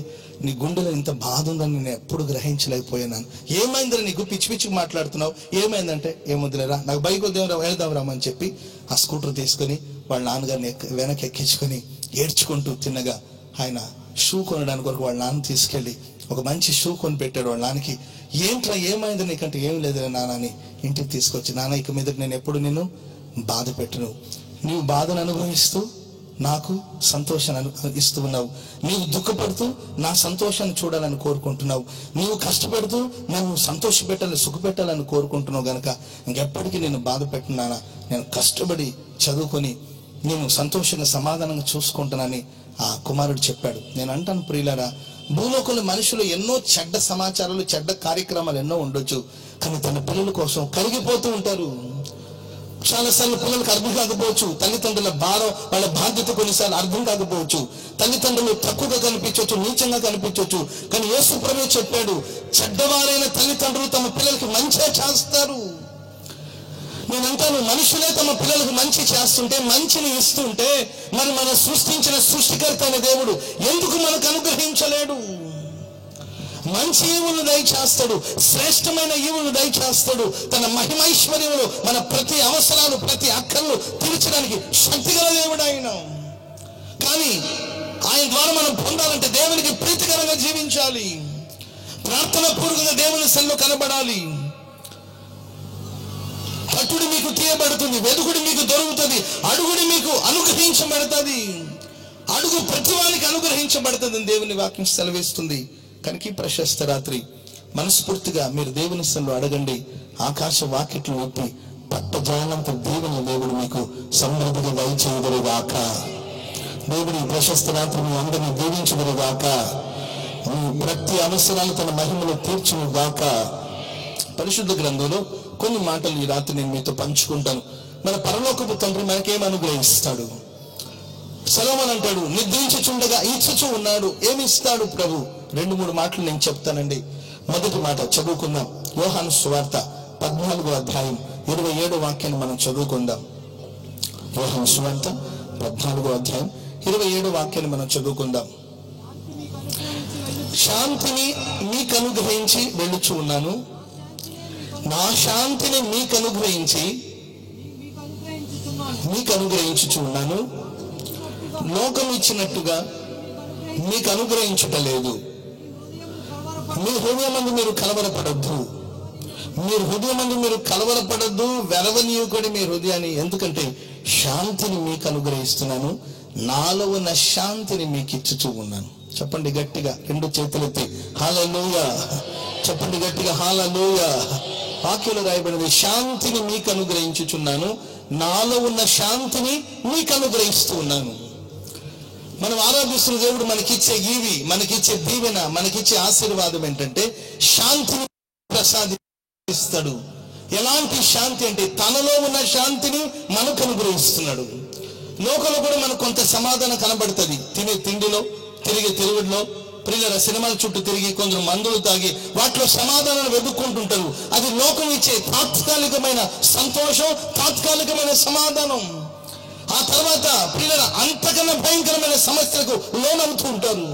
నీ గుండెలో ఇంత బాధ ఉందని నేను ఎప్పుడు గ్రహించలేకపోయాను. ఏమైందిరా నీకు, పిచ్చి పిచ్చికి మాట్లాడుతున్నావు, ఏమైందంటే ఏమొద్దులేరా నాకు బైక్ వద్దేమరా వెళ్దాం రామని చెప్పి ఆ స్కూటర్ తీసుకొని వాళ్ళ నాన్నగారిని వెనక్కి ఎక్కించుకొని ఏడ్చుకుంటూ తిన్నగా ఆయన షూ కొనడానికి వరకు వాళ్ళ నాన్న తీసుకెళ్ళి ఒక మంచి షూ కొని పెట్టాడు. వాళ్ళ నాన్నకి ఏంట్రా ఏమైంది నీకంటే ఏం లేదురా నాన్న అని ఇంటికి తీసుకొచ్చి, నాన్న ఇక మీద నేను ఎప్పుడు నిన్ను బాధ పెట్టను, నీవు బాధను అనుభవిస్తూ నాకు సంతోషాన్ని ఇస్తూ ఉన్నావు, నీవు దుఃఖపడుతూ నా సంతోషాన్ని చూడాలని కోరుకుంటున్నావు, నీవు కష్టపడుతూ నన్ను సంతోష పెట్టాలని సుఖపెట్టాలని కోరుకుంటున్నావు గనక ఇంకెప్పటికీ నేను బాధ పెట్టినానా, నేను కష్టపడి చదువుకొని నేను సంతోషంగా సమాధానంగా చూసుకుంటానని ఆ కుమారుడు చెప్పాడు. నేను అంటాను ప్రియులారా, భూలోకంలో మనుషులు ఎన్నో చెడ్డ సమాచారాలు చెడ్డ కార్యక్రమాలు ఎన్నో ఉండొచ్చు, కానీ తన పిల్లల కోసం కరిగిపోతూ ఉంటారు. చాలాసార్లు పిల్లలకు అర్థం కాకపోవచ్చు, తల్లిదండ్రుల భారం వాళ్ళ బాధ్యత కొన్నిసార్లు అర్థం కాకపోవచ్చు, తల్లిదండ్రులు తక్కువగా కనిపించవచ్చు, నీచంగా కనిపించవచ్చు, కానీ యేసు ప్రభువు చెప్పాడు, చెడ్డవారైన తల్లిదండ్రులు తమ పిల్లలకి మంచిగా చేస్తారు. నేనంటాను, మనుషులే తమ పిల్లలకు మంచి చేస్తుంటే, మంచిని ఇస్తుంటే, మరి మన సృష్టించిన సృష్టికర్త అనే దేవుడు ఎందుకు మనకు అనుగ్రహించలేడు? మంచి ఈవులను దయచేస్తాడు, శ్రేష్టమైన ఈవులను దయచేస్తాడు. తన మహిమైశ్వర్యములు మన ప్రతి అవసరాలు ప్రతి అక్కర్లు తీర్చడానికి శక్తిగల దేవుడు ఆయన. కానీ ఆయన ద్వారా మనం పొందాలంటే దేవునికి ప్రీతికరంగా జీవించాలి, ప్రార్థనా పూర్వకంగా దేవుని సన్నిధిలో కనబడాలి. తట్టుడి మీకు తీయబడుతుంది, వెదుకుడి మీకు దొరుకుతుంది, అడుగుడి మీకు అనుగ్రహించబడుతుంది, అడుగు ప్రతివానికి అనుగ్రహించబడుతుంది దేవుని వాక్యం సెలవిస్తుంది. కనుక ఈ ప్రశస్త రాత్రి మనస్ఫూర్తిగా మీరు దేవుని సన్నిధిలో అడగండి. ఆకాశ వాకిట్లు ఒప్పి పట్టజాలంత దేవుని దేవుడు మీకు సమృద్ధిగా దయచేయుదురుగాక. దేవుని ప్రశస్త రాత్రి మీ అందరినీ దీవించుదురుగాక. మీ ప్రతి అవసరాలు తన మహిమలో తీర్చునుగాక. పరిశుద్ధ గ్రంథంలో కొన్ని మాటలు ఈ రాత్రి నేను మీతో పంచుకుంటాను. మన పరలోకపు తండ్రి మనకేం అనుగ్రహిస్తాడు? సొలొమోను అంటాడు, నిద్రించుచుండగా ఇచ్చుచూ ఉన్నాడు, ఏమి ఇస్తాడు ప్రభు? 2-3 మాటలు నేను చెప్తానండి. మొదటి మాట చదువుకుందాం. యోహాను సువార్త 14వ అధ్యాయం 27వ వాక్యాన్ని మనం చదువుకుందాం. యోహాను సువార్త 14వ అధ్యాయం 27వ వాక్యాన్ని మనం చదువుకుందాం. శాంతిని మీకు అనుగ్రహించి వెళ్ళుచూ ఉన్నాను, నా శాంతిని మీకు అనుగ్రహించుచూ ఉన్నాను, లోకం ఇచ్చినట్టుగా మీకు అనుగ్రహించుటలేదు. మీ హృదయమందు మీరు కలవరపడద్దు, వెరవనీయుకుడి మీ హృదయాన్ని. ఎందుకంటే శాంతిని మీకు అనుగ్రహిస్తున్నాను, నాలో ఉన్న శాంతిని మీకు ఇచ్చుచూ ఉన్నాను. చెప్పండి గట్టిగా, 2 చేతులెత్తి హల్లెలూయా చెప్పండి గట్టిగా, హల్లెలూయా. వాక్యంలో రాయబడినది, శాంతిని మీకు అనుగ్రహించుచున్నాను, నాలో ఉన్న శాంతిని మీకు అనుగ్రహిస్తూ ఉన్నాను. మనం ఆరాధిస్తున్న దేవుడు మనకిచ్చే ఈవి, మనకిచ్చే దీవెన, మనకిచ్చే ఆశీర్వాదం ఏంటంటే శాంతిని ప్రసాదిస్తాడు. ఎలాంటి శాంతి అంటే తనలో ఉన్న శాంతిని మనకు అనుగ్రహిస్తున్నాడు. లోకంలో కూడా మనకు కొంత సమాధానం కనబడుతుంది. తినే తిండిలో, తిరిగే తిరుగుడులో, పిల్లల సినిమాల చుట్టూ తిరిగి కొందరు మందులు తాగి వాటిలో సమాధానాన్ని వెతుక్కుంటుంటారు. అది లోకం ఇచ్చే తాత్కాలికమైన సంతోషం, తాత్కాలికమైన సమాధానం. ఆ తర్వాత పిల్లల అంతకన్నా భయంకరమైన సమస్యలకు లోనవుతూ ఉంటారు.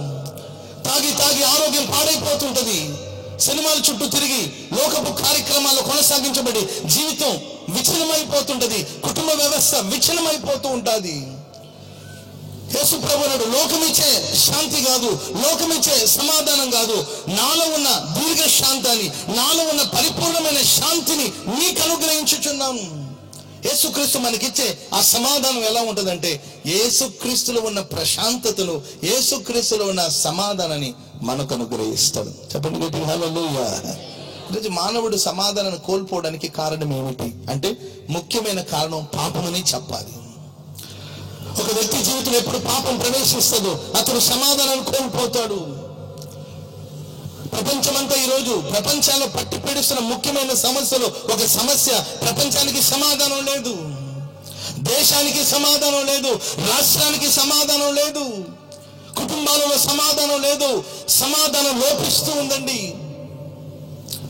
తాగి తాగి ఆరోగ్యం పాడైపోతుంటది. సినిమాల చుట్టూ తిరిగి లోకపు కార్యక్రమాల్లో కొనసాగించబడి జీవితం విచ్ఛిన్నమైపోతుంటది, కుటుంబ వ్యవస్థ విచ్ఛిన్నమైపోతూ ఉంటుంది. యేసు ప్రభువు అన్నాడు, లోకమిచ్చే శాంతి కాదు, లోకమిచ్చే సమాధానం కాదు, నాలో ఉన్న దీర్ఘ శాంతాన్ని, నాలో ఉన్న పరిపూర్ణమైన శాంతిని మీకు అనుగ్రహించుచున్నాను. యేసుక్రీస్తు మనకిచ్చే ఆ సమాధానం ఎలా ఉంటుందంటే, యేసుక్రీస్తులో ఉన్న ప్రశాంతతను, యేసుక్రీస్తులో ఉన్న సమాధానాన్ని మనకు అనుగ్రహిస్తాడు. చెప్పండి గట్టిగా హల్లెలూయా. ఈరోజు మానవుడు సమాధానాన్ని కోల్పోవడానికి కారణం ఏమిటి అంటే ముఖ్యమైన కారణం పాపమని చెప్పాలి. ఒక వ్యక్తి జీవితంలో ఎప్పుడు పాపం ప్రవేశిస్తుందో అతను సమాధానాన్ని కోల్పోతాడు. ప్రపంచమంతా ఈరోజు ప్రపంచాల్లో పట్టి పీడిస్తున్న ముఖ్యమైన సమస్యలు ఒక సమస్య, ప్రపంచానికి సమాధానం లేదు, దేశానికి సమాధానం లేదు, రాష్ట్రానికి సమాధానం లేదు, కుటుంబాలలో సమాధానం లేదు, సమాధానం లోపిస్తూ ఉందండి.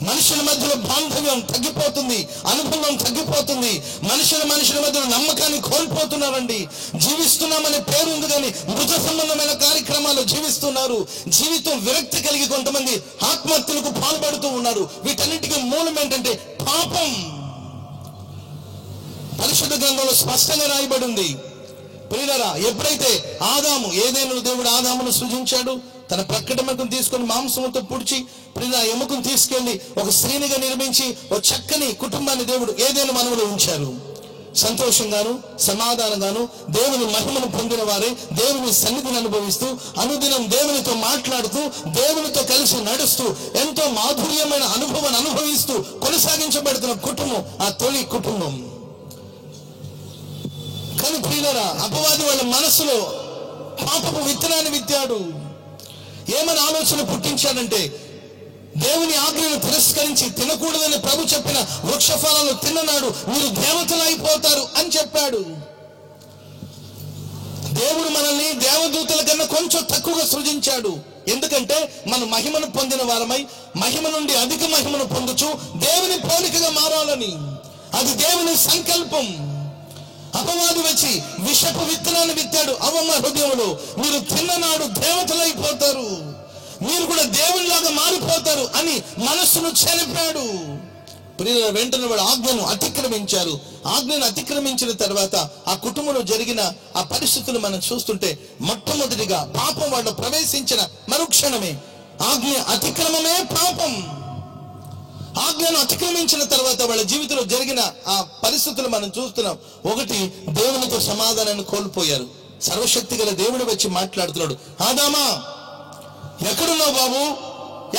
మనుషుల మధ్యలో బాంధవ్యం తగ్గిపోతుంది, అనుబంధం తగ్గిపోతుంది, మనుషుల మధ్యలో నమ్మకాన్ని కోల్పోతున్నారండి. జీవిస్తున్నామనే పేరు ఉంది కానీ మృత సంబంధమైన కార్యక్రమాలు జీవిస్తున్నారు. జీవితం విరక్తి కలిగి కొంతమంది ఆత్మహత్యలకు పాల్పడుతూ ఉన్నారు. వీటన్నిటికీ మూలం ఏంటంటే పాపం. పరిశుద్ధ గ్రంథంలో స్పష్టంగా రాయబడి ఉంది. ప్రియులారా, ఎప్పుడైతే ఆదాము, ఏదైనా దేవుడు ఆదామును సృజించాడు, తన ప్రక్కటెముకను తీసుకొని మాంసంతో పుడిచి ప్రియుల ఎముకను తీసుకెళ్లి ఒక స్త్రీనిగా నిర్మించి ఒక చక్కని కుటుంబాన్ని దేవుడు ఏదైనా మనవులో ఉంచారు. సంతోషంగాను సమాధానంగాను దేవుని మహిమను పొందిన వారే దేవుని సన్నిధిని అనుభవిస్తూ అనుదినం దేవునితో మాట్లాడుతూ దేవునితో కలిసి నడుస్తూ ఎంతో మాధుర్యమైన అనుభవాన్ని అనుభవిస్తూ కొనసాగించబడుతున్న కుటుంబం ఆ తొలి కుటుంబం. కానీ ప్రియులారా, అపవాది వాళ్ళ మనసులో పాపపు విత్తనాన్ని విత్తాడు. ఏమని ఆలోచన పుట్టించాడంటే దేవుని ఆజ్ఞను తిరస్కరించి తినకూడదని ప్రభు చెప్పిన వృక్ష ఫలాలను తిన్ననాడు మీరు దేవతలు అయిపోతారు అని చెప్పాడు. దేవుడు మనల్ని దేవదూతల కన్నా కొంచెం తక్కువగా సృజించాడు. ఎందుకంటే మనం మహిమను పొందిన వారమై మహిమ నుండి అధిక మహిమను పొందుచు దేవుని పోలికగా మారాలని. అది దేవుని సంకల్పం. అపవాది వచ్చి విషపు విత్తనాన్ని విత్తాడు అవమ్మ హృదయంలో. మీరు తిన్ననాడు దేవతలైపోతారు, మీరు కూడా దేవునిలాగా మారిపోతారు అని మనస్సును చెరిపాడు. ప్రియుల వెంటనే వాడు ఆజ్ఞను అతిక్రమించారు. ఆజ్ఞను అతిక్రమించిన తర్వాత ఆ కుటుంబంలో జరిగిన ఆ పరిస్థితులు మనం చూస్తుంటే మొట్టమొదటిగా పాపం వాళ్ళు ప్రవేశించిన మరుక్షణమే ఆజ్ఞ అతిక్రమమే పాపం. ఆజ్ఞను అతిక్రమించిన తర్వాత వాళ్ళ జీవితంలో జరిగిన ఆ పరిస్థితులు మనం చూస్తున్నాం. ఒకటి, దేవునితో సమాధానాన్ని కోల్పోయారు. సర్వశక్తి గల దేవుడు వచ్చి మాట్లాడుతున్నాడు, ఆదామా ఎక్కడున్నావు బాబు,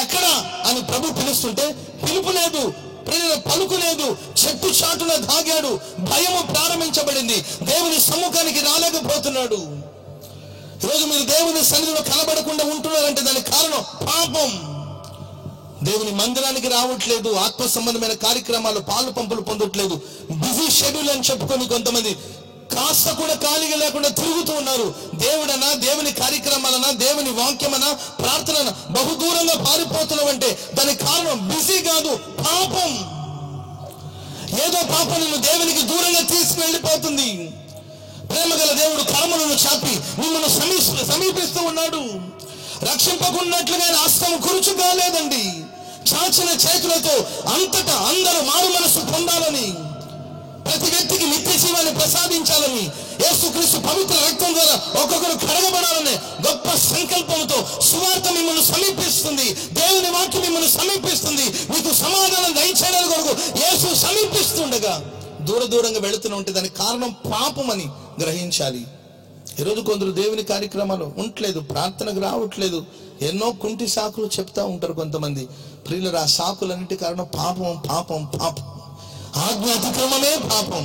ఎక్కడా అని ప్రభు పిలుస్తుంటే పిలుపు లేదు, పలుకు లేదు, చెట్టు చాటున దాగాడు. భయము ప్రారంభించబడింది, దేవుని సమ్ముఖానికి రాలేకపోతున్నాడు. ఈరోజు మీరు దేవుని సన్నిధిలో కనబడకుండా ఉంటున్నారంటే దానికి కారణం పాపం. దేవుని మందిరానికి రావట్లేదు, ఆత్మ సంబంధమైన కార్యక్రమాలు పాలు పంపులు పొందట్లేదు, బిజీ షెడ్యూల్ అని చెప్పుకొని కొంతమంది కాస్త కూడా ఖాళీగా లేకుండా తిరుగుతూ ఉన్నారు. దేవుడనా, దేవుని కార్యక్రమాలనా, దేవుని వాక్యమనా, ప్రార్థన బహుదూరంగా పారిపోతున్నావంటే దానికి కారణం బిజీ కాదు, పాపం. ఏదో పాపం నిన్ను దేవునికి దూరంగా తీసుకువెళ్ళిపోతుంది. ప్రేమగల దేవుడు కర్మలను చాపి మిమ్మల్ని సమీపిస్తూ ఉన్నాడు. రక్షింపకున్నట్లుగా హస్తం కురుచు కాలేదండి. చాచిన చేతులతో అంతటా అందరూ మారు మనసు పొందాలని, ప్రతి వ్యక్తికి నిత్య జీవాన్ని ప్రసాదించాలని, యేసుక్రీస్తు పవిత్ర రక్తం ద్వారా ఒక్కొక్కరు కడగబడాలనే గొప్ప సంకల్పంతో సువార్త మిమ్మల్ని సమీపిస్తుంది. దేవుని వాక్యం మిమ్మల్ని సమీపిస్తుంది. మీకు సమాధానం దయచేయడానికి కొరకు యేసు సమీపిస్తుండగా దూరంగా వెళుతూనే ఉంటే దానికి కారణం పాపం అని గ్రహించాలి. ఈరోజు కొందరు దేవుని కార్యక్రమాలు ఉండట్లేదు, ప్రార్థనకు రావట్లేదు, ఎన్నో కుంటి సాకులు చెప్తా ఉంటారు కొంతమంది. ప్రియులు, ఆ సాకులన్నిటి కారణం పాపం, పాపం, పాపం. ఆజ్ఞ అతిక్రమమే పాపం.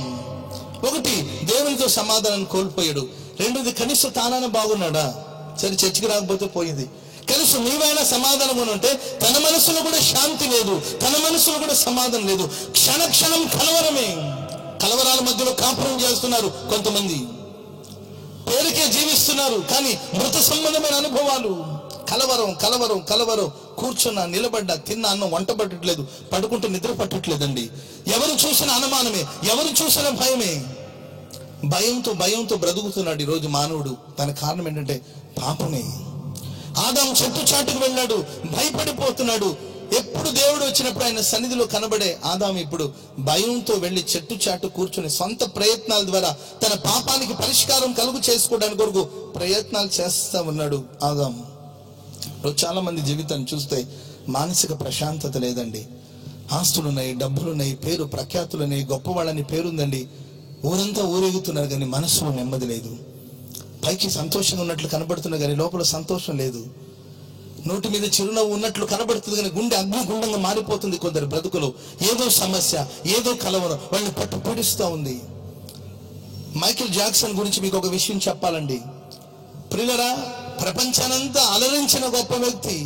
ఒకటి, దేవునితో సమాధానం కోల్పోయాడు. రెండోది, కనీసం తానాన బాగున్నాడా, సరే చర్చికి రాకపోతే పోయింది, కనీసం నీవైనా సమాధానం ఉంటే తన మనసులో కూడా శాంతి లేదు, తన మనసులో కూడా సమాధానం లేదు. క్షణం కలవరమే. కలవరాల మధ్యలో కాపురం చేస్తున్నారు కొంతమంది, పేరుకే జీవిస్తున్నారు కానీ మృత సంబంధమైన అనుభవాలు. కలవరం. కూర్చున్నా, నిలబడ్డా, తిన్నా అన్నం వంట పట్టట్లేదు, పడుకుంటే నిద్ర పట్టట్లేదండి. ఎవరు చూసినా అనుమానమే, ఎవరు చూసినా భయమే. భయంతో బ్రతుకుతున్నాడు ఈరోజు మానవుడు. దానికి కారణం ఏంటంటే పాపమే. ఆదాము చెట్టు చాటుకు వెళ్ళాడు, భయపడిపోతున్నాడు. ఎప్పుడు దేవుడు వచ్చినప్పుడు ఆయన సన్నిధిలో కనబడే ఆదాము ఇప్పుడు భయంతో వెళ్లి చెట్టు చాటు కూర్చుని సొంత ప్రయత్నాల ద్వారా తన పాపానికి పరిష్కారం కలుగు చేసుకోవడానికి కొరకు ప్రయత్నాలు చేస్తా ఉన్నాడు ఆదాము. చాలా మంది జీవితాన్ని చూస్తే మానసిక ప్రశాంతత లేదండి. ఆస్తులున్నాయి, డబ్బులున్నాయి, పేరు ప్రఖ్యాతులున్నాయి, గొప్పవాళ్ళని పేరుందండి, ఊరంతా ఊరేగుతున్నారు కానీ మనసులో నెమ్మది లేదు. పైకి సంతోషంగా ఉన్నట్లు కనబడుతున్నా కానీ లోపల సంతోషం లేదు. నోటి మీద చిరునవ్వు ఉన్నట్లు కనబడుతుంది, కానీ గుండె అగ్నిగుండంగా మారిపోతుంది. కొందరు బ్రతుకులు ఏదో సమస్య, ఏదో కలవరం వాళ్ళని పట్టు పీడిస్తూ ఉంది. మైకేల్ జాక్సన్ గురించి మీకు ఒక విషయం చెప్పాలండి. ప్రియులరా, ప్రపంచానంతా అలరించిన గొప్ప వ్యక్తి.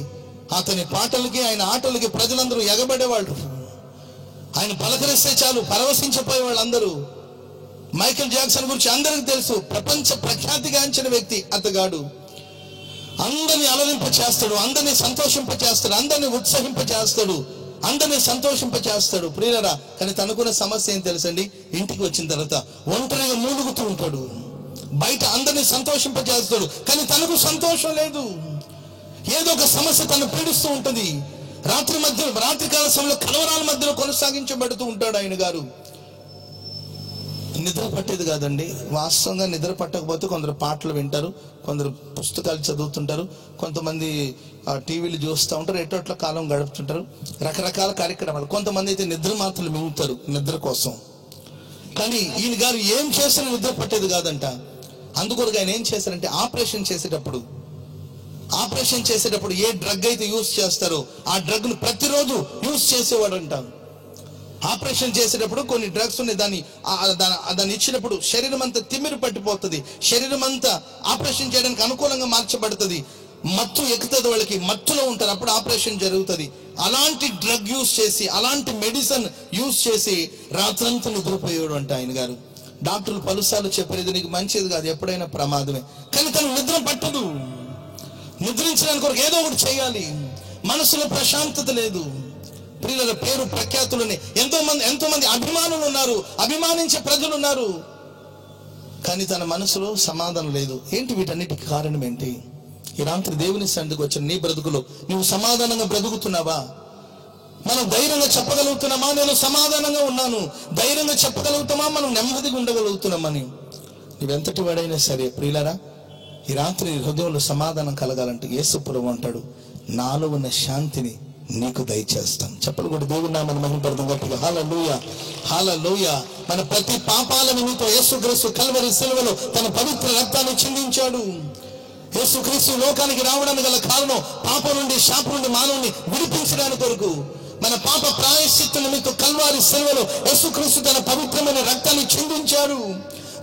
అతని పాటలకి, ఆయన ఆటలకి ప్రజలందరూ ఎగబడేవాళ్ళు. ఆయన పలకరిస్తే చాలు పరవశించిపోయే వాళ్ళందరూ. మైకేల్ జాక్సన్ గురించి అందరికీ తెలుసు. ప్రపంచ ప్రఖ్యాతిగాంచిన వ్యక్తి అతగాడు. అందరిని అలరింప చేస్తాడు, అందరినీ సంతోషింప చేస్తాడు, అందరినీ ఉత్సహింప చేస్తాడు, అందరినీ సంతోషింప చేస్తాడు. ప్రియులరా, కానీ తనకున్న సమస్య ఏం తెలుసండి? ఇంటికి వచ్చిన తర్వాత ఒంటరిగా మూలుగుతూ ఉంటాడు. బయట అందరినీ సంతోషింప చేస్తాడు, కానీ తనకు సంతోషం లేదు. ఏదో ఒక సమస్య తను పీడిస్తూ ఉంటుంది. రాత్రికాల సమయంలో కలవరాల మధ్యలో కొనసాగించబడుతూ ఉంటాడు ఆయన గారు. నిద్ర పట్టేది కాదండి. వాస్తవంగా నిద్ర పట్టకపోతే కొందరు పాటలు వింటారు, కొందరు పుస్తకాలు చదువుతుంటారు, కొంతమంది టీవీలు చూస్తూ ఉంటారు, ఎటోట్ల కాలం గడుపుతుంటారు, రకరకాల కార్యక్రమాలు. కొంతమంది అయితే నిద్ర మాత్రలు మింగుతారు నిద్ర కోసం. కానీ ఈయన గారు ఏం చేసినా నిద్ర పట్టేది కాదంట. అందుకొరకు ఆయన ఏం చేశారంటే, ఆపరేషన్ చేసేటప్పుడు ఏ డ్రగ్ అయితే యూజ్ చేస్తారో ఆ డ్రగ్ ను ప్రతిరోజు యూజ్ చేసేవాడు అంట. ఆపరేషన్ చేసేటప్పుడు కొన్ని డ్రగ్స్ ఉన్నాయి, దాన్ని ఇచ్చినప్పుడు శరీరం అంతా తిమ్మిరి పట్టిపోతుంది, శరీరం అంతా ఆపరేషన్ చేయడానికి అనుకూలంగా మార్చబడుతుంది, మత్తు ఎక్కుతుంది, వాళ్ళకి మత్తులో ఉంటారు, అప్పుడు ఆపరేషన్ జరుగుతుంది. అలాంటి డ్రగ్ యూజ్ చేసి, అలాంటి మెడిసిన్ యూజ్ చేసి రాత్రంతా నిద్రపోయాడు అంట ఆయన గారు. డాక్టర్లు పలుసార్లు చెప్పారు, ఇది నీకు మంచిది కాదు, ఎప్పుడైనా ప్రమాదమే. కానీ తను నిద్ర పట్టదు. నిద్రించడానికి కొరకు ఏదో ఒకటి చేయాలి. మనసులో ప్రశాంతత లేదు. ప్రియుల పేరు ప్రఖ్యాతులని ఎంతో మంది అభిమానులు ఉన్నారు, అభిమానించే ప్రజలు ఉన్నారు, కానీ తన మనసులో సమాధానం లేదు. ఏంటి వీటన్నిటికి కారణం ఏంటి? ఈ రాత్రి దేవుని సన్నిధికి వచ్చిన నీ బ్రతుకులో నువ్వు సమాధానంగా బ్రతుకుతున్నావా? మనం ధైర్యంగా చెప్పగలుగుతున్నామా, నేను సమాధానంగా ఉన్నాను, ధైర్యంగా చెప్పగలుగుతామా, మనం నెమ్మదిగా ఉండగలుగుతున్నామని? నువ్వెంతటి వాడైనా సరే ప్రియులారా, ఈ రాత్రి హృదయంలో సమాధానం కలగాలంటే యేసు ప్రభువు అంటాడు, నాలో ఉన్న శాంతిని నీకు దయచేస్తాను. చెప్పలు కూడా దేవుని నామమున మహిమపడదాం గట్టిగా. హల్లెలూయా, హల్లెలూయా. మన ప్రతి పాపాల నిమిత్తం యేసుక్రీస్తు కల్వరి సిలువలో తన పవిత్ర రక్తాన్ని చిందించాడు. యేసుక్రీస్తు లోకానికి రావడానికి గల కారణం పాపం నుండి, శాపం నుండి మానవుని విడిపించడానికి కొరకు. మన పాప ప్రాయశ్చిత్త నిమిత్తం కల్వారి సిలువలో యేసుక్రీస్తు తన పవిత్రమైన రక్తాన్ని చిందించాడు.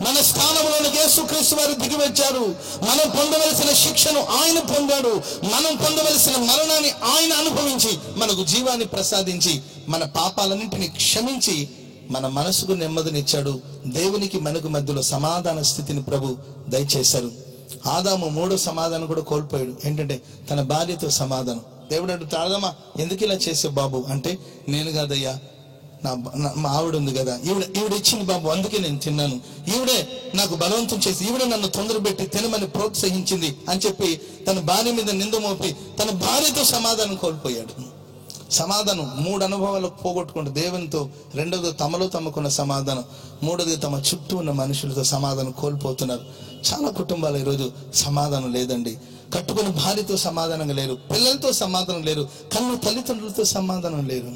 మన స్థానంలోనికి యేసుక్రీస్తు వారు దిగి వచ్చారు. మనం పొందవలసిన శిక్షను ఆయన పొందాడు. మనం పొందవలసిన మరణాన్ని ఆయన అనుభవించి మనకు జీవాన్ని ప్రసాదించి మన పాపాలన్నింటినీ క్షమించి మన మనసుకు నెమ్మదినిచ్చాడు. దేవునికి మనకు మధ్యలో సమాధాన స్థితిని ప్రభు దయచేశారు. ఆదాము మూడో సమాధానం కూడా కోల్పోయాడు. ఏంటంటే తన భార్యతో సమాధానం. దేవుడు అడుగుతాడు, ఆదామా ఎందుకు ఇలా చేసావు బాబు అంటే, నేను కాదయ్యా, మా ఆవిడ ఉంది కదా, ఈవిడ ఇచ్చింది బాబు, అందుకే నేను తిన్నాను, ఈవిడే నాకు బలవంతం చేసి, ఈవిడే నన్ను తొందరపెట్టి తినమని ప్రోత్సహించింది అని చెప్పి తన భార్య మీద నింద మోపి తన భార్యతో సమాధానం కోల్పోయాడు. సమాధానం 3 అనుభవాలు పోగొట్టుకుంటూ దేవునితో, రెండవది తమలో తమకున్న సమాధానం, మూడవది తమ చుట్టూ ఉన్న మనుషులతో సమాధానం కోల్పోతున్నారు. చాలా కుటుంబాలు ఈరోజు సమాధానం లేదండి. కట్టుకున్న భార్యతో సమాధానంగా లేరు, పిల్లలతో సమాధానం లేరు, కన్ను తల్లిదండ్రులతో సమాధానం లేరు.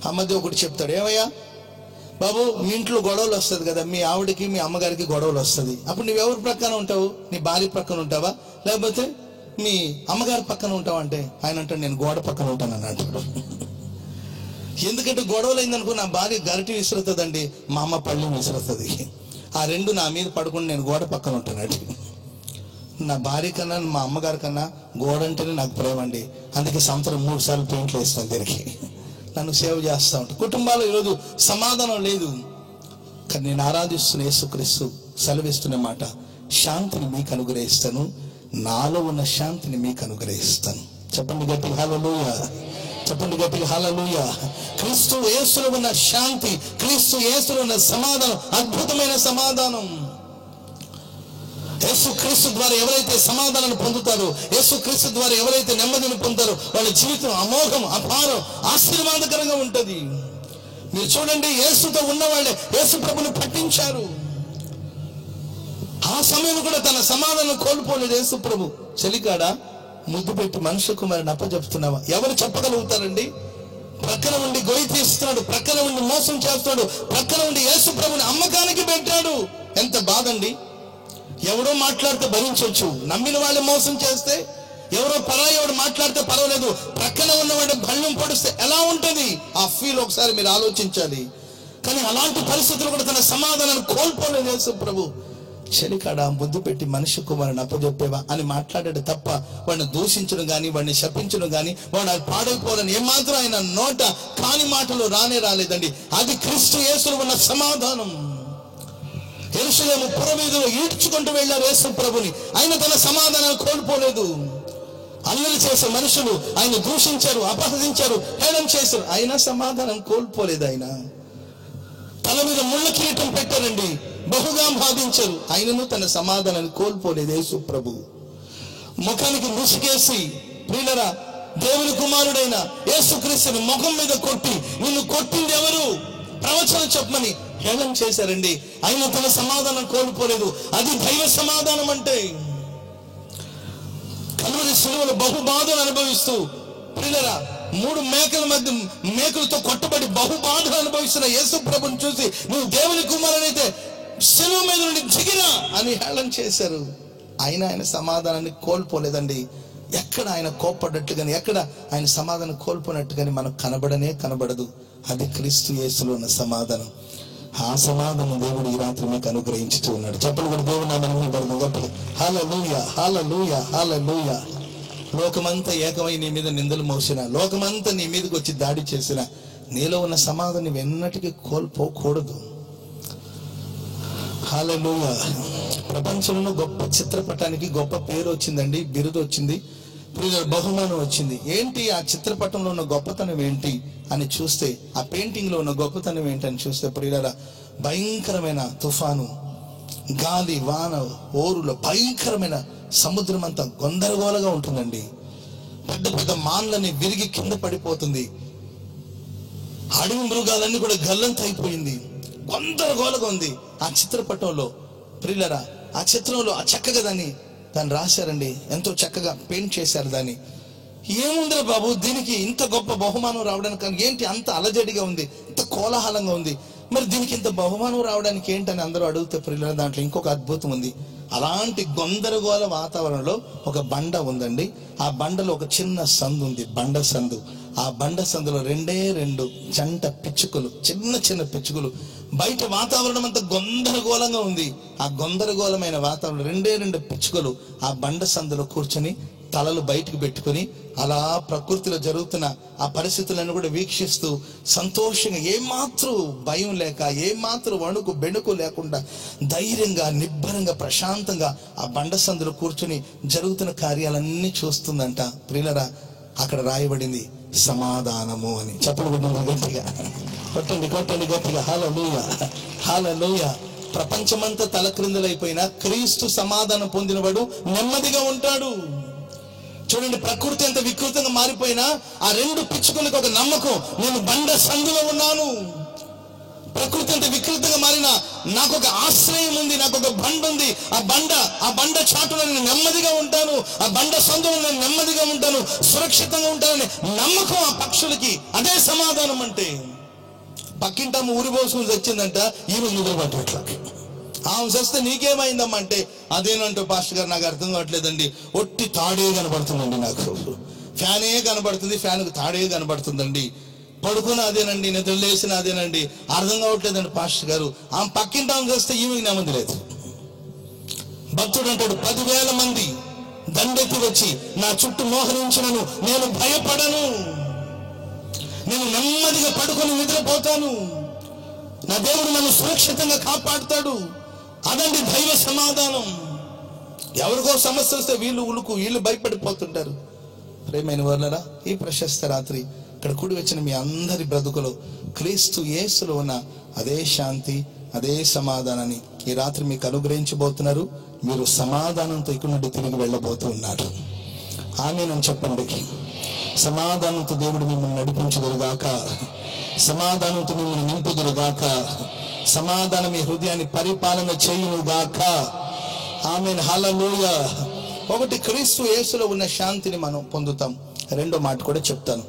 ఆ మధ్య ఒకటి చెప్తాడు, ఏమయ్యా బాబు మీ ఇంట్లో గొడవలు వస్తుంది కదా, మీ ఆవిడకి మీ అమ్మగారికి గొడవలు వస్తుంది, అప్పుడు నువ్వెవరి ప్రక్కన ఉంటావు? నీ భార్య పక్కన ఉంటావా, లేకపోతే మీ అమ్మగారి పక్కన ఉంటావా అంటే ఆయన అంటాడు, నేను గోడ పక్కన ఉంటాను అని అంటాడు. ఎందుకంటే గొడవలు అయిందనుకో నా భార్య గరిటి విసురుతుందండి, మా అమ్మ పళ్ళు విసురుతుంది, ఆ రెండు నా మీద పడుకుని నేను గోడ పక్కన ఉంటానండి. నా భార్య కన్నా మా అమ్మగారి కన్నా గోడ అంటేనే నాకు ప్రేమ అండి, అందుకే సంవత్సరం 3 సార్లు పెయింట్లు వేస్తాను దీనికి, నన్ను సేవ చేస్తూ ఉంటాను. కుటుంబాలు ఈరోజు సమాధానం లేదు. కానీ నేను ఆరాధిస్తున్న యేసుక్రీస్తు సెలవిస్తున్న మాట, శాంతిని మీకు అనుగ్రహిస్తాను, నాలో ఉన్న శాంతిని మీకు అనుగ్రహిస్తాను. చెప్పండి గట్టిగా హల్లెలూయా, చెప్పండి గట్టిగా హల్లెలూయా. క్రీస్తు యేసులో ఉన్న శాంతి, క్రీస్తు యేసులో ఉన్న సమాధానం అద్భుతమైన సమాధానం. యేసుక్రీస్తు ద్వారా ఎవరైతే సమాధానాన్ని పొందుతారో, యేసుక్రీస్తు ద్వారా ఎవరైతే నెమ్మదిని పొందుతారో వాళ్ళ జీవితం అమోఘం, అపారం, ఆశీర్వాదకరంగా ఉంటుంది. మీరు చూడండి, యేసుతో ఉన్నవాళ్ళే యేసు ప్రభుని పట్టించారు. ఆ సమయం కూడా తన సమాధానం కోల్పోలేదు యేసు ప్రభు. చెలికాడ ముద్దు పెట్టి మనుష్య కుమారుని అప్పచెప్తున్నావా? ఎవరు చెప్పగలుగుతారండి? ప్రక్కన ఉండి గొయ్యి తీస్తున్నాడు, ప్రక్కన ఉండి మోసం చేస్తాడు, ప్రక్కన ఉండి యేసు ప్రభుని అమ్మకానికి పెట్టాడు. ఎంత బాధండి. ఎవడో మాట్లాడితే భరించవచ్చు, నమ్మిన వాళ్ళే మోసం చేస్తే, ఎవరో పరాయోడు మాట్లాడితే పర్వాలేదు, ప్రక్కన ఉన్నవాడు భళ్ళం పొడిస్తే ఎలా ఉంటుంది ఆ ఫీల్ ఒకసారి మీరు ఆలోచించాలి. కానీ అలాంటి పరిస్థితులు కూడా తన సమాధానాన్ని కోల్పోలేదు యేసు ప్రభు. చెలికాడ ముద్దు పెట్టి మనిషి కుమారుని అప్పచెప్పేవా అని మాట్లాడాడు తప్ప వాడిని దూషించడం కానీ, వాడిని శపించడం కానీ, వాడు పాడైపోవాలని ఏమాత్రం ఆయన నోట కాని మాటలు రాలేదండి. అది క్రీస్తు యేసులో ఉన్న సమాధానం. యెరూషలేము పురవీధులు ఈడ్చుకుంటూ వెళ్ళారు యేసు ప్రభుని. ఆయన తన సమాధానాన్ని కోల్పోలేదు. అల్లరి చేసే మనుషులు ఆయన దూషించారు, అపహసించారు, హేళన చేశారు, అయినా సమాధానం కోల్పోలేదు. ఆయన తల మీద ముళ్ళ కిరీటం పెట్టారండి, బహుగా బాధించారు, ఆయనను తన సమాధానాన్ని కోల్పోలేదు యేసు ప్రభు. ముఖానికి ముసుగేసి ప్రియులరా దేవుని కుమారుడైన యేసుక్రీస్తుని ముఖం మీద కొట్టి నిన్ను కొట్టింది ఎవరు ప్రవచనం చెప్పమని హేళన చేశారండి. ఆయన తన సమాధానం కోల్పోలేదు. అది దైవ సమాధానం అంటే. కల్వరి శిలువలో బహుబాధలు అనుభవిస్తూ ప్రియులరా 3 మేకల మధ్య మేకలతో కొట్టబడి బహుబాధలు అనుభవిస్తున్న యేసు ప్రభుని చూసి నువ్వు దేవుని కుమారుడైతే శిలువ మీద నుండి దిగిరా అని హేళన చేశారు. ఆయన సమాధానాన్ని కోల్పోలేదండి. ఎక్కడ ఆయన కోప్పడ్డట్టు కానీ, ఎక్కడ ఆయన సమాధానం కోల్పోనట్టు కానీ మనకు కనబడదు. అది క్రీస్తు యేసులో ఉన్న సమాధానం. ఆ సమాధానం దేవుడు ఈ రాత్రి మీకు అనుగ్రహించుతూ ఉన్నాడు. చెప్పలు కూడా దేవుడు నా మనకు గొప్ప హల్లెలూయా, హల్లెలూయా, హల్లెలూయా. లోకమంతా ఏకమై నీ మీద నిందలు మోసిన, లోకమంతా నీ మీదకి వచ్చి దాడి చేసిన, నీలో ఉన్న సమాధానం ఎన్నటికీ కోల్పోకూడదు. హల్లెలూయా. ప్రపంచంలో గొప్ప చిత్రపటానికి గొప్ప పేరు వచ్చిందండి, బిరుదు వచ్చింది, బహుమానం వచ్చింది. ఏంటి ఆ చిత్రపటంలో ఉన్న గొప్పతనం ఏంటి అని చూస్తే, ఆ పెయింటింగ్ లో ఉన్న గొప్పతనం ఏంటని చూస్తే ప్రియులారా, భయంకరమైన తుఫాను, గాలి, వాన, ఓరులో భయంకరమైన సముద్రం అంతా గందరగోళంగా ఉంటుందండి. పెద్ద పెద్ద మాన్లని విరిగి కింద పడిపోతుంది. అడవి మృగాలన్నీ కూడా గల్లంత అయిపోయింది, గందరగోళంగా ఉంది ఆ చిత్రపటంలో. ప్రియులారా, ఆ చిత్రంలో ఆ చక్కగా దాన్ని రాశారండి, ఎంతో చక్కగా పెయింట్ చేశారు దాన్ని. ఏముందిరా బాబు దీనికి ఇంత గొప్ప బహుమానం రావడానికి ఏంటి, అంత అలజడిగా ఉంది, ఇంత కోలాహలంగా ఉంది, మరి దీనికి ఇంత బహుమానం రావడానికి ఏంటని అందరూ అడిగితే ప్రియులారా, దాంట్లో ఇంకొక అద్భుతం ఉంది. అలాంటి గందరగోళ వాతావరణంలో ఒక బండ ఉందండి. ఆ బండలో ఒక చిన్న సందు ఉంది, బండ సందు. ఆ బండ సందులో 2 జంట పిచ్చుకలు, చిన్న పిచ్చుకలు. బయట వాతావరణం అంతా గందరగోళంగా ఉంది. ఆ గందరగోళమైన వాతావరణం 2 పిచ్చుకలు ఆ బండ సందులో కూర్చొని తలలు బయటకు పెట్టుకుని అలా ప్రకృతిలో జరుగుతున్న ఆ పరిస్థితులను కూడా వీక్షిస్తూ సంతోషంగా, ఏమాత్రం భయం లేక, ఏమాత్రం వణుకు బెణుకు లేకుండా ధైర్యంగా, నిబ్బరంగా, ప్రశాంతంగా ఆ బండ సందులో కూర్చొని జరుగుతున్న కార్యాలన్నీ చూస్తుందంట. ప్రియులరా, అక్కడ రాయబడింది సమాధానము అని. చెప్పబడింది గట్టిగా, కొట్టండి గట్టిగా. హల్లెలూయా, హల్లెలూయా. ప్రపంచమంతా తలక్రిందులైపోయినా క్రీస్తు సమాధానం పొందినవాడు నెమ్మదిగా ఉంటాడు. చూడండి, ప్రకృతి ఎంత వికృతంగా మారిపోయినా ఆ 2 పిచ్చుకలకు ఒక నమ్మకం, నేను బండ సందులో ఉన్నాను. ప్రకృతి ఎంత వికృతంగా మారినా నాకు ఒక ఆశ్రయం ఉంది, నాకు ఒక బండ ఉంది. ఆ బండ చాటులో నేను నెమ్మదిగా ఉంటాను, ఆ బండ సందులో నేను నెమ్మదిగా ఉంటాను, సురక్షితంగా ఉంటానని నమ్మకం ఆ పక్షులకి. అదే సమాధానం అంటే. పక్కింటమ్మ ఊరి పోసుకుని తెచ్చిందంట, ఈరోజు నిద్రపట్టట్లా. ఆమె చేస్తే నీకేమైందమ్మా అంటే, అదేనంటూ పాస్టర్ గారు నాకు అర్థం కావట్లేదండి, ఒట్టి తాడే కనబడుతుందండి, నాకు ఫ్యానే కనబడుతుంది, ఫ్యాన్కు తాడే కనబడుతుందండి, పడుకున్న అదేనండి, నిద్ర లేచిన అదేనండి, అర్థం కావట్లేదండి పాస్టర్ గారు. ఆమె పక్కింటి ఆమె చేస్తే ఈమెకి నెమ్మది లేదు. భక్తుడు అంటాడు, 10,000 మంది దండెత్తి వచ్చి నా చుట్టూ మోహరించినను నేను భయపడను, నేను నెమ్మదిగా పడుకొని నిద్రపోతాను, నా దేవుడు నన్ను సురక్షితంగా కాపాడుతాడు. అదండి దైవ సమాధానం. ఎవరికో సమస్య వస్తే వీళ్ళు భయపడిపోతుంటారు. ప్రేమైన వర్లరా, ఈ ప్రశస్త రాత్రి ఇక్కడ కూడి వచ్చిన మీ అందరి బ్రతుకులో క్రీస్తు యేసులో ఉన్న అదే శాంతి, అదే సమాధానాన్ని ఈ రాత్రి మీకు అనుగ్రహించబోతున్నారు. మీరు సమాధానంతో ఇక్కడ నుండి తిరిగి వెళ్ళబోతున్నారు. ఆమేన్ చెప్పండి. సమాధానంతో దేవుడు మిమ్మల్ని నడిపించుదురుగాక, సమాధానంతో మిమ్మల్ని నింపుదురుగాక, సమాధానం మీ హృదయాన్ని పరిపాలన చేయునుగాక. ఆమేన్, హల్లెలూయా. ఒకటి, క్రీస్తు యేసులో ఉన్న శాంతిని మనం పొందుతాం. 2వ మాట కూడా చెప్తాను.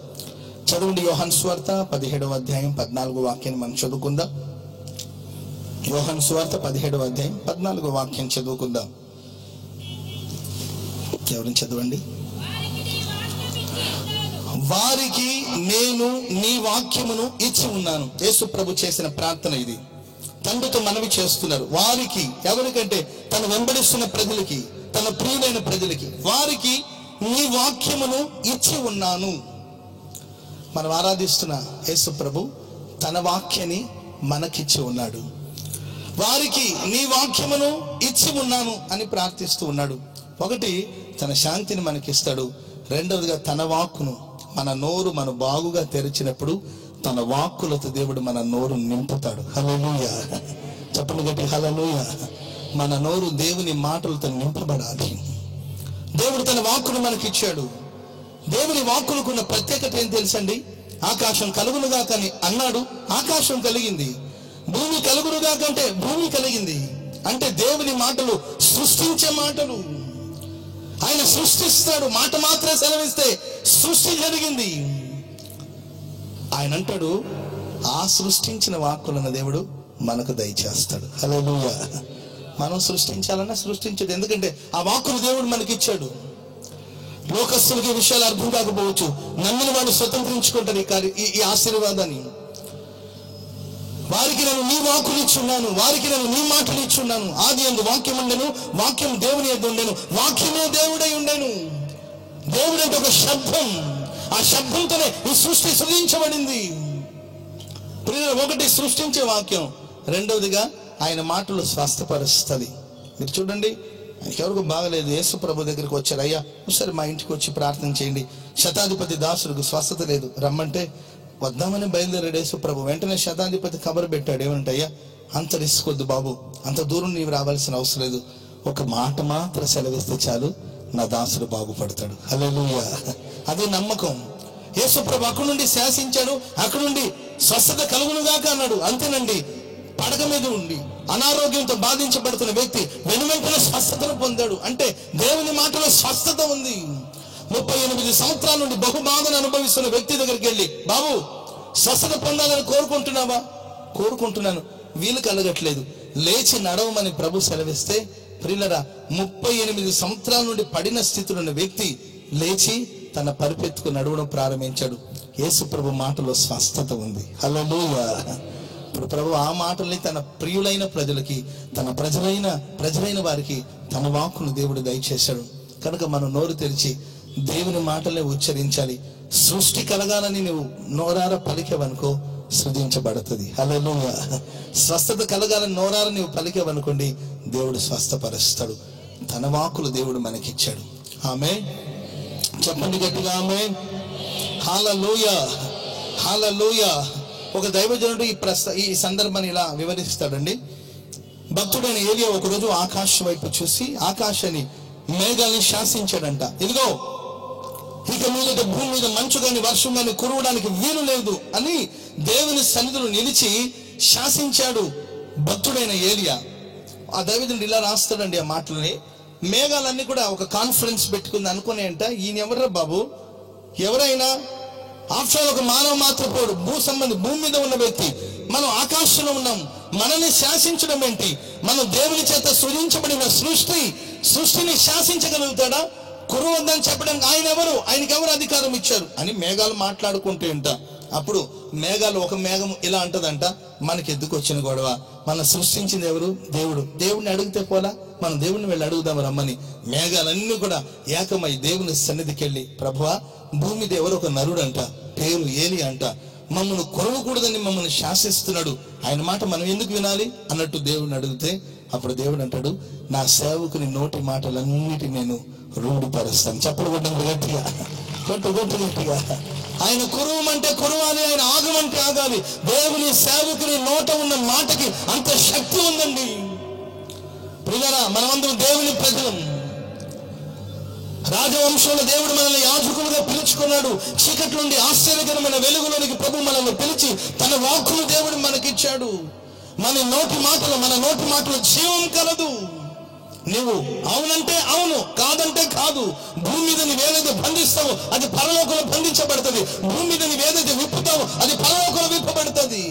చదవండి, యోహాను సువార్త 17వ అధ్యాయం 14వ వాక్యాన్ని మనం చదువుకుందాం. యోహాను సువార్త 17వ అధ్యాయం 14వ వాక్యం చదువుకుందాం. ఎవరిని చదవండి? వారికి నేను నీ వాక్యమును ఇచ్చి ఉన్నాను. యేసు ప్రభు చేసిన ప్రార్థన ఇది. తండ్రితో మనవి చేస్తున్నారు. వారికి, ఎవరికంటే తను వెంబడిస్తున్న ప్రజలకి, తన ప్రియులైన ప్రజలకి, వారికి నీ వాక్యమును ఇచ్చి ఉన్నాను. మనం ఆరాధిస్తున్న యేసు ప్రభు తన వాక్యాన్ని మనకిచ్చి ఉన్నాడు. వారికి నీ వాక్యమును ఇచ్చి ఉన్నాను అని ప్రార్థిస్తూ ఉన్నాడు. ఒకటి, తన శాంతిని మనకిస్తాడు. రెండవదిగా తన వాక్కును, మన నోరు మనం బాగుగా తెరిచినప్పుడు తన వాక్కులతో దేవుడు మన నోరు నింపుతాడు. హల్లెలూయా, చెప్పండి గట్టి హల్లెలూయా. మన నోరు దేవుని మాటలతో నింపబడాలి. దేవుడు తన వాక్కును మనకిచ్చాడు. దేవుని వాక్కులకున్న ప్రత్యేకత ఏం తెలుసండి? ఆకాశం కలుగునుగా కానీ అన్నాడు, ఆకాశం కలిగింది. భూమి కలుగునుగా కంటే భూమి కలిగింది. అంటే దేవుని మాటలు సృష్టించే మాటలు. ఆయన సృష్టిస్తాడు, మాట మాత్రం సెలవిస్తే సృష్టి జరిగింది. ఆయన అంటాడు, ఆ సృష్టించిన వాక్కులను దేవుడు మనకు దయచేస్తాడు. హల్లెలూయా. మనం సృష్టించాలన్నా సృష్టించదు. ఎందుకంటే ఆ వాక్కును దేవుడు మనకి ఇచ్చాడు. లోకస్తులకి ఈ విషయాలు అర్థం కాకపోవచ్చు. నమ్మిన వాడు స్వతంత్రించుకుంటారు ఈ ఆశీర్వాదాన్ని. వారికి నేను నీ వాక్కులు ఇచ్చున్నాను, వారికి నేను నీ మాటలు ఇచ్చున్నాను. ఆది యందు వాక్యం ఉండెను, వాక్యం దేవుని యొద్ద ఉండెను, వాక్యమే దేవుడై ఉండెను. దేవుడు అంటే ఒక శబ్దం. ఆ శబ్దంతోనే ఈ సృష్టి సృజించబడింది. ఒకటి సృష్టించే వాక్యం, రెండవదిగా ఆయన మాటలు స్వస్థపరుస్తుంది. మీరు చూడండి, ఎవరికి బాగలేదు, యేసు ప్రభు దగ్గరికి వచ్చారు. అయ్యా ఒకసారి మా ఇంటికి వచ్చి ప్రార్థన చేయండి, శతాధిపతి దాసుడికి స్వస్థత లేదు, రమ్మంటే వద్దామని బయలుదేరాడు యేసు ప్రభు. వెంటనే శతాధిపతి కబరు పెట్టాడు. ఏమంటే, అయ్యా అంత రిస్క్ వద్దు బాబు, అంత దూరం నీవు రావాల్సిన అవసరం లేదు, ఒక మాట మాత్రం సెలవిస్తే చాలు, నా దాసుడు బాగుపడతాడు. హల్లెలూయా. అదే నమ్మకం. యేసు ప్రభు అక్కడి నుండి శాసించాడు, అక్కడి నుండి స్వస్థత కలుగునుగాక అన్నాడు. అంతేనండి, పడక మీద ఉండి అనారోగ్యంతో బాధించబడుతున్న వ్యక్తి వెనువెంటనే స్వస్థతను పొందాడు. అంటే దేవుని మాటలో స్వస్థత ఉంది. 38 సంవత్సరాల నుండి బహుబాధను అనుభవిస్తున్న వ్యక్తి దగ్గరికి వెళ్ళి, బాబు స్వస్థత పొందాలని కోరుకుంటున్నావా? కోరుకుంటున్నాను, వీలు కలగట్లేదు, లేచి నడవమని ప్రభు సెలవిస్తే, ప్రియులరా 38 సంవత్సరాల నుండి పడిన స్థితిలో ఉన్న వ్యక్తి లేచి తన పరిపెత్తుకు నడవడం ప్రారంభించాడు. యేసు ప్రభు మాటలో స్వస్థత ఉంది. హల్లెలూయా. ఇప్పుడు ప్రభు ఆ మాటల్ని తన ప్రియులైన ప్రజలకి, తన ప్రజలైన వారికి తన వాక్కును దేవుడు దయచేశాడు. కనుక మనం నోరు తెరిచి దేవుని మాటలే ఉచ్చరించాలి. సృష్టి కలగాలని నువ్వు నోరార పలికేవనుకో, సృజించబడుతుంది. హల్లెలూయా. స్వస్థత కలగాలని నోరార నువ్వు పలికేవనుకోండి, దేవుడు స్వస్థపరుస్తాడు. తన వాక్కులు దేవుడు మనకిచ్చాడు. ఆమేన్. చెప్పండి గట్టిగా ఆమేన్. హల్లెలూయా, హల్లెలూయా. ఒక దైవజనుడు ఈ సందర్భాన్ని ఇలా వివరిస్తాడండి. భక్తుడైన ఏలియా ఒకరోజు ఆకాశం వైపు చూసి ఆకాశాన్ని, మేఘాన్ని శాసించాడంట. ఇదిగో ఇక మీదట భూమి మీద మంచు గాని వర్షం గాని కురవడానికి వీలు లేదు అని దేవుని సన్నిధిలో నిలిచి శాసించాడు భక్తుడైన ఏలియా. ఆ దైవజనుడు ఇలా రాస్తాడండి ఆ మాటలని. మేఘాలన్నీ కూడా ఒక కాన్ఫరెన్స్ పెట్టుకుంది అనుకునే అంట, ఈయన ఎవరా బాబు, ఎవరైనా ఆఫ్టర్ ఒక మానవ మాత్రపోడు, భూమి మీద ఉన్న వ్యక్తి, మనం ఆకాశంలో ఉన్నాం, మనల్ని శాసించడం ఏంటి? మనం దేవుని చేత సృజించబడిన సృష్టిని శాసించగలుగుతాడా? కురవద్దని చెప్పడానికి ఆయన ఎవరు? ఆయనకి ఎవరు అధికారం ఇచ్చారు అని మేఘాలు మాట్లాడుకుంటూ ఉంటా. అప్పుడు మేఘాలు, ఒక మేఘం ఇలా అంటదంట, మనకి ఎందుకు వచ్చిన గొడవ, మనం సృష్టించింది ఎవరు? దేవుడు. దేవుడిని అడిగితే పోలా, మనం దేవుడిని వెళ్ళి అడుగుదాం రమ్మని మేఘాలన్నీ కూడా ఏకమై దేవుని సన్నిధికి వెళ్ళి, ప్రభువా భూమి మీద ఎవరు ఒక నరుడు అంట, పేరు ఏలి అంట, మమ్మల్ని కొరవకూడదని మమ్మల్ని శాసిస్తున్నాడు, ఆయన మాట మనం ఎందుకు వినాలి అన్నట్టు దేవుడిని అడిగితే, అప్పుడు దేవుడు అంటాడు, నా సేవకుని నోటి మాటలన్నిటి నేను రూఢిపరుస్తాను. చెప్పకూడదు గట్టిగా, గట్టిగా. ఆయన కురవమంటే కురవాలి, ఆయన ఆగమంటే ఆగాలి. దేవుని సేవకుని నోట ఉన్న మాటకి అంత శక్తి ఉందండి. ప్రియులారా, మనమందరం దేవుని ప్రజలం. రాజవంశంలో దేవుడు మనల్ని యాజకులుగా పిలుచుకున్నాడు. చీకటి నుండి ఆశ్చర్యకరమైన వెలుగులోనికి ప్రభు మనల్ని పిలిచి తన వాక్కును దేవుడు మనకిచ్చాడు. మన నోటి మాటలు జీవం కలదు. నువ్వు అవునంటే అవును, కాదంటే కాదు. భూమి మీద నీవేదైతే బంధిస్తావో అది పరలోకంలో బంధించబడుతుంది. భూమి మీద నీవేదైతే విప్పుతావో అది పరలోకంలో విప్పబడుతుంది.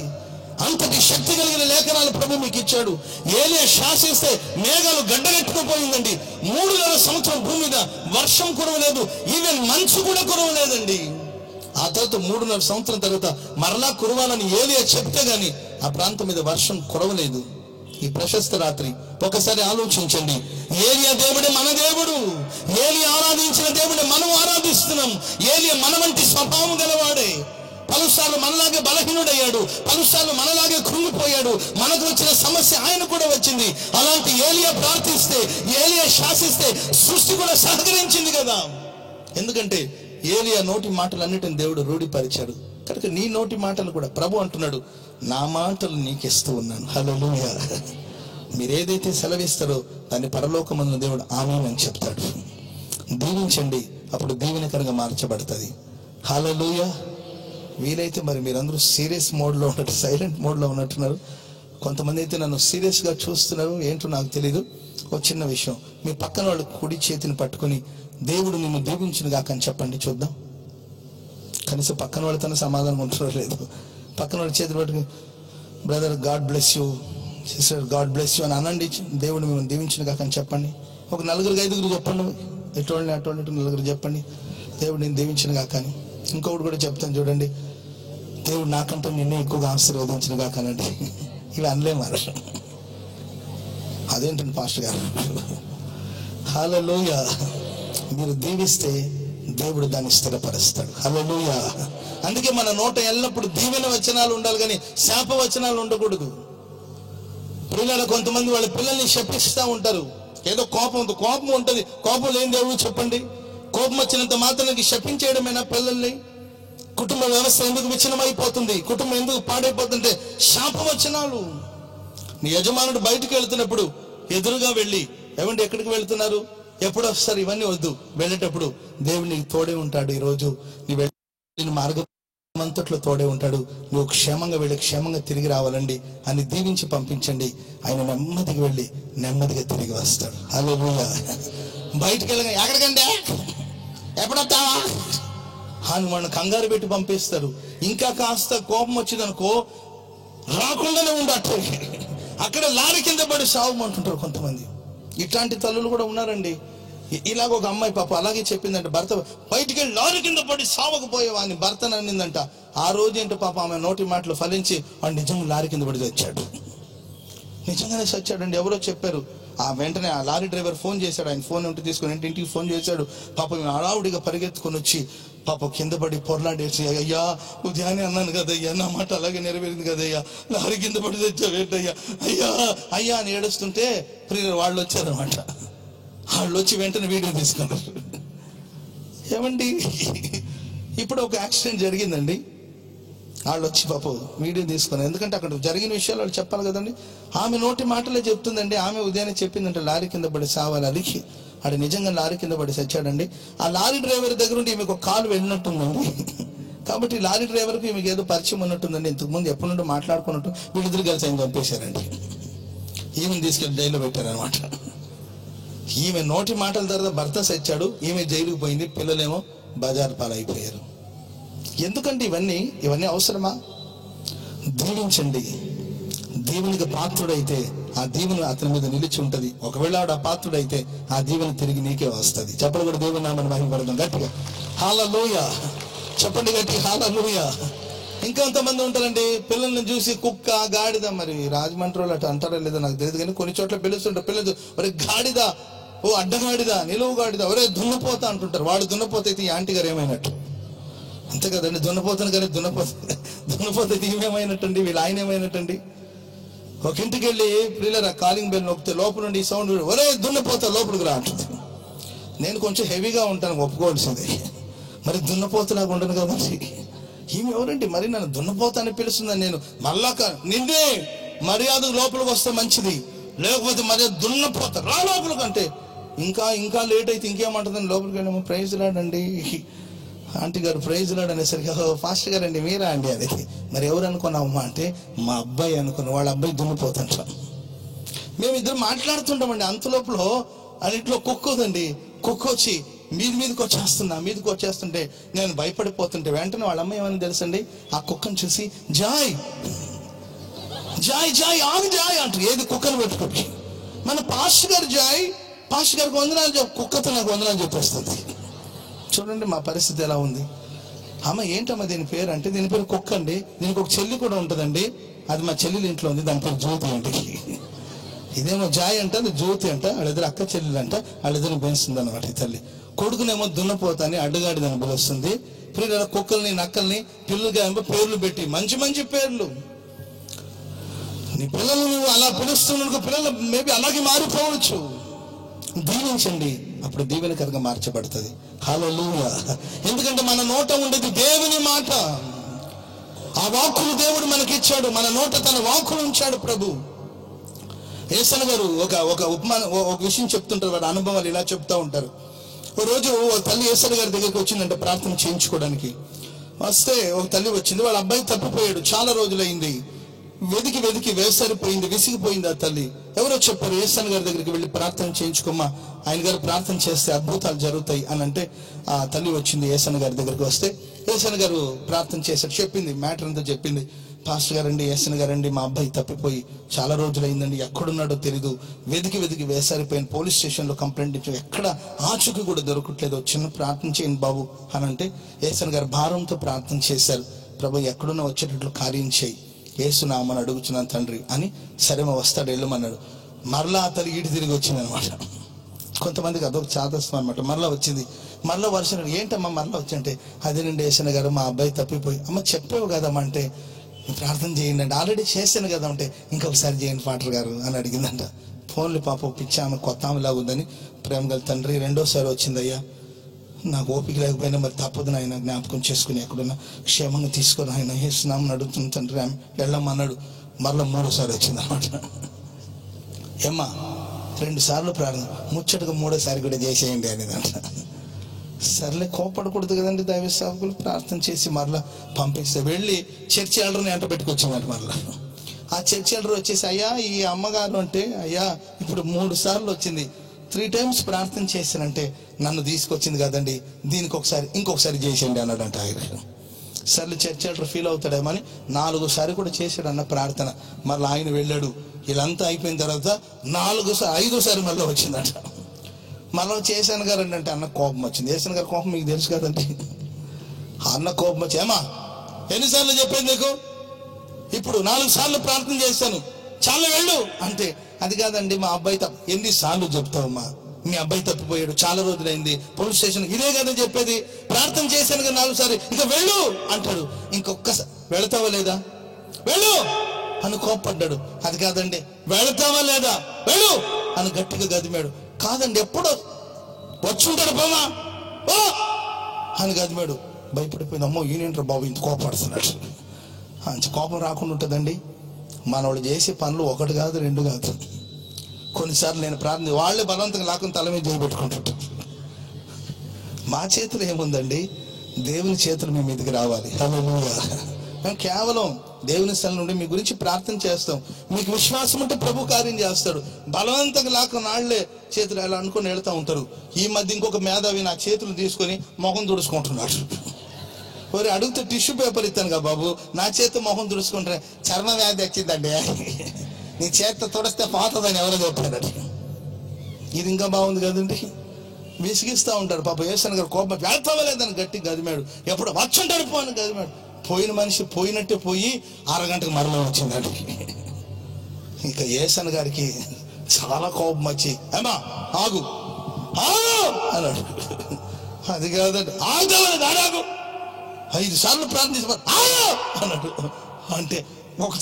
అంతటి శక్తి కలిగిన లేఖనాలు ప్రభు మీకు ఇచ్చాడు. ఏలియా శాసిస్తే మేఘాలు గడ్డగట్టుకుపోయిందండి. 3.5 సంవత్సరం భూమి మీద వర్షం కురవలేదు, ఈవెన్ మంచు కూడా కురవలేదండి. ఆ తర్వాత 3.5 సంవత్సరం తర్వాత మరలా కురవాలని ఏలియా చెప్తే గాని ఆ ప్రాంతం మీద వర్షం కురవలేదు. ఈ ప్రశస్త రాత్రి ఒకసారి ఆలోచించండి. ఏలియా దేవుడే మన దేవుడు. ఏలియా ఆరాధించిన దేవుడే మనం ఆరాధిస్తున్నాం. ఏలియా మన వంటి స్వభావం గలవాడే. పలుసార్లు మనలాగే బలహీనుడయ్యాడు, పలుసార్లు మనలాగే కృంగిపోయాడు. మనకు వచ్చిన సమస్య ఆయన కూడా వచ్చింది. అలాంటి ఏలియా ప్రార్థిస్తే, ఏలియా శాసిస్తే సృష్టి కూడా సహకరించింది కదా. ఎందుకంటే ఏలియా నోటి మాటలన్నిటిని దేవుడు రూఢిపరిచాడు కనుక నీ నోటి మాటలు కూడా ప్రభు అంటున్నాడు, నా మాటలు నీకిస్తూ ఉన్నాను. హల్లెలూయా. మీరు ఏదైతే సెలవిస్తారో దాన్ని పరలోకమందున దేవుడు ఆమేన్ అని చెప్తాడు. దీవించండి, అప్పుడు దీవెనకరంగా మార్చబడుతుంది. హల్లెలూయా. వీలైతే మరి మీరందరూ సీరియస్ మోడ్లో ఉన్నట్టు, సైలెంట్ మోడ్లో ఉన్నట్టున్నారు. కొంతమంది అయితే నన్ను సీరియస్గా చూస్తున్నారు, ఏంటో నాకు తెలీదు. ఒక చిన్న విషయం, మీ పక్కన వాళ్ళు కుడి చేతిని పట్టుకొని దేవుడు నిన్ను దీవించును గాక అని చెప్పండి చూద్దాం. కనీసం పక్కన వాళ్ళతో సమాధానం ఉంటున్నారు లేదు. పక్కన వాళ్ళ చేతిని పట్టుకుని brother God bless you, sister God bless you అని అనండి. దేవుడు మిమ్మల్ని దీవించును గాక అని చెప్పండి. ఒక 4-5 చెప్పండి, ఎటువంటి అటువంటి 4 చెప్పండి, దేవుడు నేను దీవించును గాక అని. ఇంకొకటి కూడా చెప్తాను చూడండి, దేవుడు నాకంటే నిన్నే ఎక్కువగా ఆశీర్వదించిన కాకనండి. ఇవి అనలేమారు. అదేంటండి పాస్టర్ గారు. హల్లెలూయా. మీరు దీవిస్తే దేవుడు దాన్ని స్థిరపరుస్తాడు. హల్లెలూయా. అందుకే మన నోట ఎల్లప్పుడు దీవెన వచనాలు ఉండాలి కానీ శాప వచనాలు ఉండకూడదు. పిల్లలు కొంతమంది వాళ్ళ పిల్లల్ని శపిస్తూ ఉంటారు. ఏదో కోపం ఉంటుంది. కోపం లేని దేవుడు చెప్పండి. కోపం వచ్చినంత మాత్రానికి శపించేయడమేనా పిల్లల్ని? కుటుంబ వ్యవస్థ ఎందుకు విచ్ఛిన్నమైపోతుంది? కుటుంబం ఎందుకు పాడైపోతుంటే శాపవచనాలు. నీ యజమానుడు బయటకు వెళ్తున్నప్పుడు ఎదురుగా వెళ్ళి, ఏమంటే ఎక్కడికి వెళ్తున్నారు, ఎప్పుడు వస్తారు, ఇవన్నీ వద్దు. వెళ్ళేటప్పుడు దేవుడు నీకు తోడే ఉంటాడు. ఈరోజు నీ వెళ్ళిన మార్గమంతట్లో తోడే ఉంటాడు. నువ్వు క్షేమంగా వెళ్ళి క్షేమంగా తిరిగి రావాలండి అని దీవించి పంపించండి. ఆయన నెమ్మదిగా వెళ్ళి నెమ్మదిగా తిరిగి వస్తాడు. హల్లెలూయా. బయటకు వెళ్ళగా ఎక్కడికంటే ఎప్పుడొస్తావా అని వాళ్ళని కంగారు పెట్టి పంపిస్తారు. ఇంకా కాస్త కోపం వచ్చిందనుకో రాకుండానే ఉండట్టు, అక్కడ లారీ కింద పడి సావమంటుంటారు కొంతమంది. ఇట్లాంటి తల్లులు కూడా ఉన్నారండి. ఇలాగ ఒక అమ్మాయి పాప అలాగే చెప్పిందంట, భర్త బయటికి వెళ్ళి లారీ కింద పడి సావకపోయేవా అని భర్తను అనిందంట. ఆ రోజు ఏంటో పాప ఆమె నోటి మాటలు ఫలించి వాడు నిజంగా లారీ కింద పడి చచ్చాడు. నిజంగానే చచ్చాడండి. ఎవరో చెప్పారు. ఆ వెంటనే ఆ లారీ డ్రైవర్ ఫోన్ చేశాడు. ఆయన ఫోన్ ఉంటే తీసుకొని ఇంటికి ఫోన్ చేశాడు. పాప హడావుడిగా పరిగెత్తుకొని వచ్చి పాప కింద పడి పొరలాడేసి, అయ్యా ఉదయాన్నే అన్నాను కదయ్యా, నా మాట అలాగే నెరవేరింది కదయ్యా, లారీ కింద పడి తెచ్చావేంటయ్యా, అయ్యా అయ్యా అని ఏడుస్తుంటే ప్రియులు వాళ్ళు వచ్చారనమాట. వాళ్ళు వచ్చి వెంటనే వీడియో తీసుకున్నారు. ఏమండి ఇప్పుడు ఒక యాక్సిడెంట్ జరిగిందండి. వాళ్ళు వచ్చి పాపం వీడియో తీసుకున్నారు. ఎందుకంటే అక్కడ జరిగిన విషయాలు వాళ్ళు చెప్పాలి కదండి. ఆమె నోటి మాటలే చెప్తుందండి. ఆమె ఉదయాన్నే చెప్పిందంటే లారీ కింద పడి సావాలి. అలికి ఆడ నిజంగా లారీ కింద పడి చచ్చాడండి. ఆ లారీ డ్రైవర్ దగ్గర ఉండి ఈమెకు ఒక కాలు వెళ్ళినట్టుందండి. కాబట్టి లారీ డ్రైవర్కి ఈమెకు ఏదో పరిచయం ఉన్నట్టుందండి. ఇంతకుముందు ఎప్పటి నుండి మాట్లాడుకున్నట్టు వీళ్ళిద్దరు కలిసి ఆయన చంపేశారండి. ఈమెను తీసుకెళ్ళి జైల్లో పెట్టారనమాట. ఈమె నోటి మాటల తర్వాత భర్త చచ్చాడు, ఈమె జైలుకు పోయింది, పిల్లలేమో బజార్ పాలైపోయారు. ఎందుకంటే ఇవన్నీ అవసరమా? దీవించండి. దీవునికి పాత్రుడైతే ఆ దీవెన అతని మీద నిలిచి ఉంటది. ఒకవేళ ఆవిడ పాత్రుడైతే ఆ దీవెన తిరిగి నీకే వస్తుంది. చెప్పండి కూడా దేవుని నామమున మహిమపడదాం గట్టిగా. హల్లెలూయా చెప్పండి గట్టి. హల్లెలూయా. ఇంకొంతమంది ఉంటారండి, పిల్లల్ని చూసి కుక్క గాడిద, మరి రాజమండ్రిలో అటు అంటారో లేదో నాకు తెలియదు కానీ కొన్ని చోట్ల పిలుస్తుంటారు. పిల్లలు ఒరే గాడిద, ఓ అడ్డగాడిద, నిలువు గాడిద, ఒరే దున్నపోత అంటుంటారు. వాడు దున్నపోత అయితే ఈ ఆంటీ గారు ఏమైనట్టు, అంతే కదండి. దున్నపోతాను కానీ దున్నపోత అయితే ఏమేమైనట్టండి, వీళ్ళు ఆయన ఏమైనట్టండి. ఒక ఇంటికి వెళ్ళి పిల్లల కాలింగ్ బెల్ నొక్కితే లోపల నుండి ఈ సౌండ్, ఒరే దున్నపోత లోపలికి రా అంటుంది. నేను కొంచెం హెవీగా ఉంటాను, ఒప్పుకోవాల్సిందే. మరి దున్నపోతలాగా ఉండను కదా. మరి ఈమె ఎవరండి, మరి నన్ను దున్నపోత అని పిలుస్తుందని. నేను మళ్ళా నిన్నే మర్యాద లోపలికి వస్తే మంచిది, లేకపోతే మర్యాద దున్నపోత రా లోపలికి అంటే ఇంకా లేట్ అయితే ఇంకేమంటుందని లోపలికి వెళ్ళాము. ప్రైజ్ లాడండి ఆంటీ గారు, ప్రైజ్ లాడ్ అనేసరికి ఫాస్ట్ గారు అండి మీరా అండి. అది మరి ఎవరు అనుకున్నామమ్మా అంటే మా అబ్బాయి అనుకున్నా. వాళ్ళ అబ్బాయి దున్నిపోతుంటాం. మేమిద్దరు మాట్లాడుతుంటామండి. అంతలోపల అన్నింటిలో కుక్కోదండి. కుక్క వచ్చి మీదకి వచ్చేస్తుంటే నేను భయపడిపోతుంటే వెంటనే వాళ్ళ అమ్మాయి ఏమని తెలుసండి, ఆ కుక్కను చూసి జాయ్ జాయ్ జాయ్ ఆగు జాయ్ అంటారు. ఏది కుక్కను పెట్టుకోండి. మన పాస్టర్ గారు జాయ్, పాస్టర్ గారికి వందనాలు కుక్కతో నాకు వందనాలు చెప్పేస్తుంది. చూడండి మా పరిస్థితి ఎలా ఉంది. అమ్మ ఏంటమ్మా దీని పేరు అంటే, దీని పేరు కుక్క అండి, దీనికి ఒక చెల్లి కూడా ఉంటుందండి, అది మా చెల్లెలు ఇంట్లో ఉంది, దాని పేరు జ్యోతి అండి. ఇదేమో జాయ్ అంట, అది జ్యోతి అంట, వాళ్ళిద్దరు అక్క చెల్లెలు అంట, వాళ్ళిద్దరిని పెంచుతుంది అనమాట ఈ తల్లి. కొడుకునేమో దున్నపోతాని అడ్డుగాడి దాన్ని పిలుస్తుంది. పిల్లల కుక్కల్ని నక్కల్ని పిల్లలుగా ఏమో పేర్లు పెట్టి మంచి మంచి పేర్లు. నీ పిల్లలు నువ్వు అలా పిలుస్తున్న పిల్లలు మేబీ అలాగే మారిపోవచ్చు. దీవించండి, అప్పుడు దీవెనకరంగా మార్చబడుతుంది. హల్లెలూయా. ఎందుకంటే మన నోట ఉండేది దేవుని మాట. ఆ వాక్కును దేవుడు మనకిచ్చాడు, మన నోట తన వాక్కును ఉంచాడు ప్రభు. యేసన్న గారు ఒక విషయం చెప్తుంటారు, వారి అనుభవాలు ఇలా చెప్తా ఉంటారు. ఒక రోజు ఒక తల్లి యేసన్న గారి దగ్గరికి వచ్చిందంటే ప్రార్థన చేయించుకోవడానికి. వస్తే ఒక తల్లి వచ్చింది, వాళ్ళ అబ్బాయి తప్పిపోయాడు, చాలా రోజులైంది. వెతికి వెతికి వేసరిపోయింది, విసిగిపోయింది ఆ తల్లి. ఎవరో చెప్పారు, యేసన్న గారి దగ్గరికి వెళ్ళి ప్రార్థన చేయించుకోమ్మా, ఆయన గారు ప్రార్థన చేస్తే అద్భుతాలు జరుగుతాయి అని అంటే ఆ తల్లి వచ్చింది యేసన్న గారి దగ్గరికి. వస్తే యేసన్న గారు ప్రార్థన చేశారు, చెప్పింది, మ్యాటర్ అంతా చెప్పింది. పాస్టర్ గారండి, యేసన్న గారండి, మా అబ్బాయి తప్పిపోయి చాలా రోజులైందండి, ఎక్కడున్నాడో తెలీదు, వెతికి వెతికి వేసారిపోయిన, పోలీస్ స్టేషన్లో కంప్లైంట్ ఇచ్చాం, ఎక్కడ ఆచూకీ కూడా దొరకట్లేదు, చిన్న ప్రార్థన చేయండి బాబు అని అంటే యేసన్న గారు భారంతో ప్రార్థన చేశారు. ప్రభు ఎక్కడున్నా వచ్చేటట్లు కార్యం చేయి, యేసునామని అడుగుతున్నాను తండ్రి అని. సరే మా వస్తాడు, వెళ్ళమన్నాడు. మరలా ఆ తల్లి ఈటి తిరిగి వచ్చింది అనమాట. కొంతమందికి అదొక చాదస్తం అనమాట. మరలా వచ్చింది, మరలా వర్షం. ఏంటమ్మా మరలా వచ్చింటే, అదేనండి యేసన్న గారు మా అబ్బాయి తప్పిపోయి. అమ్మ చెప్పావు కదమ్మా అంటే, ప్రార్థన చేయండి అంటే, ఆల్రెడీ చేశాను కదా అంటే, ఇంకొకసారి చేయండి పాటర్ గారు అని అడిగిందంట. ఫోన్లు పాప పిచ్చి ఆమె, కొత్త ఆమెలాగా ఉందని. ప్రేమ గల తండ్రి, రెండోసారి వచ్చిందయ్యా, నాకు ఓపిక లేకపోయినా మరి తప్పదు నాయన, జ్ఞాపకం చేసుకుని ఎక్కడున్నా క్షేమంగా తీసుకొని ఆయన యేసునామని అడుగుతున్న తండ్రి వెళ్ళమన్నాడు. మరలా మూడోసారి వచ్చింది అనమాట. ఏమ్మా 2 సార్లు ప్రార్థన, ముచ్చటగా 3ఓసారి కూడా చేసేయండి అనేదంట. సర్లే, కోపడకూడదు కదండి దైవ సేవకులు. ప్రార్థన చేసి మరలా పంపిస్తే వెళ్ళి చర్చి ఎల్డర్ని ఎంట పెట్టుకొచ్చామంట. మరలా ఆ చర్చి ఎల్డర్ వచ్చేసి, అయ్యా ఈ అమ్మగారు అంటే, అయ్యా ఇప్పుడు 3 సార్లు వచ్చింది, 3 times ప్రార్థన చేశానంటే నన్ను తీసుకొచ్చింది కదండి, దీనికి ఇంకొకసారి చేసేయండి అన్నాడంట ఆయన. సర్లే, చర్చి ఎల్డర్ ఫీల్ అవుతాడేమని 4సారి కూడా చేశాడన్న ప్రార్థన. మళ్ళీ ఆయన వెళ్ళాడు. వీళ్ళంతా అయిపోయిన తర్వాత 5సారి మళ్ళీ వచ్చిందంట. మళ్ళీ యేసన్న గారు అంటే అన్న కోపం వచ్చింది. యేసన్న గారి కోపం మీకు తెలుసు కదండి. అన్న కోపం వచ్చి, ఏమా ఎన్నిసార్లు చెప్పాను నీకు, ఇప్పుడు 4 సార్లు ప్రార్థన చేశాను, చాలా వెళ్ళు అంటే, అది కాదండి మా అబ్బాయి ఎన్నిసార్లు చెప్తావమ్మా, మీ అబ్బాయి తప్పిపోయాడు, చాలా రోజులైంది, పోలీస్ స్టేషన్, ఇదే కదా చెప్పేది, ప్రార్థన చేశాను కదా 4 సార్లు, ఇంకా వెళ్ళు అంటాడు. ఇంకొక్కసారి వెళతావా లేదా, వెళ్ళు అని కోప్పడ్డాడు. అది కాదండి, వెళతావా లేదా, వెళ్ళు అని గట్టిగా గదిమాడు. కాదండి, ఎప్పుడో వచ్చుంటాడు పోమా ఓ అని గదిమాడు. భయపడిపోయింది, అమ్మో ఈయనేంటారు బాబు ఇంత కోపడుతున్నాడు. అంత కోపం రాకుండా ఉంటుందండి. మనవాళ్ళు చేసే పనులు 1 కాదు 2 కాదు. కొన్నిసార్లు నేను ప్రార్థన వాళ్ళే బలవంతంగా లాక్కుని తల మీద చేయబెట్టుకుంటుంటాం. మా చేతులు ఏముందండి, దేవుని చేతులు మీ మీదకి రావాలి. హల్లెలూయా. మేము కేవలం దేవుని స్థలం నుండి మీ గురించి ప్రార్థన చేస్తాం. మీకు విశ్వాసం ఉంటే ప్రభు కార్యం చేస్తాడు. బలవంతంగా లాక్కుని వాళ్ళే చేతులు ఎలా అనుకుని వెళ్తూ ఉంటారు. ఈ మధ్య ఇంకొక మేధావి నా చేతులు తీసుకొని మొహం తుడుచుకుంటున్నాడు. మరి అడిగితే టిష్యూ పేపర్ ఇస్తాను కదా బాబు, నా చేతి మొహం తుడుచుకుంటే చర్మ వ్యాధి వచ్చిందండి, నీ చేత తుడిస్తే పోతుందని ఎవరో చెప్పారండి. ఇది ఇంకా బాగుంది కదండి. విసిగిస్తూ ఉంటాడు పాప. యేసన్న గారు కోపం వెళ్తావలేదని గట్టిగా గదిమాడు. ఎప్పుడు వచ్చుంటాడు పో అని గదిమాడు. పోయిన మనిషి పోయినట్టే పోయి 6 గంటలకు మరలా వచ్చిందండి. ఇంకా యేసన్న గారికి చాలా కోపం వచ్చి, ఏమా ఆగు అన్నాడు. అది కాదండి, ఆగు 5 సార్లు ప్రార్థించమని అన్నాడు. అంటే ఒక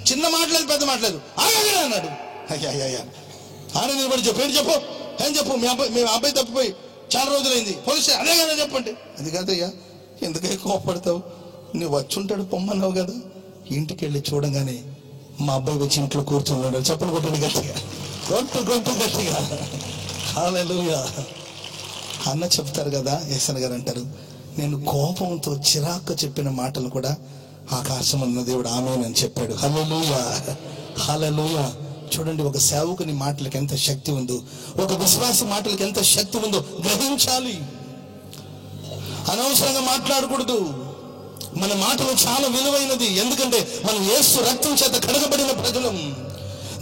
చిన్న మాట్లాడలేదు, పెద్ద మాట్లాడలేదు, ఆగగా అన్నాడు. అయ్యా ఆడ నిలబడి చెప్పు, ఏంటి చెప్పు, ఏం చెప్పు, మీ అబ్బాయి తప్పిపోయి చాలా రోజులైంది, పోలీసు అదే కదా చెప్పండి. అది కాదయ్యా, ఎందుకై కోపడతావు, నువ్వు వచ్చుంటాడు పొమ్మన్నావు కదా. ఇంటికి వెళ్ళి చూడగానే మా అబ్బాయి వచ్చి ఇంట్లో కూర్చున్నాడు. చెప్పలు కొట్టండి గట్టిగా, గొంతు గట్టిగా. హల్లెలూయా. అన్న చెప్తారు కదా, యేసన్న గారు అంటారు, నేను కోపంతో చిరాకు చెప్పిన మాటలు కూడా ఆకాశం ఉన్న దేవుడు ఆమేన్ అని చెప్పాడు. హల్లెలూయా, హల్లెలూయా. చూడండి, ఒక సేవకుని మాటలకు ఎంత శక్తి ఉందో, ఒక విశ్వాస మాటలకు ఎంత శక్తి ఉందో గ్రహించాలి. అనవసరంగా మాట్లాడకూడదు. మన మాటలు చాలా విలువైనది. ఎందుకంటే మనం యేసు రక్తం చేత కడగబడిన ప్రజలు,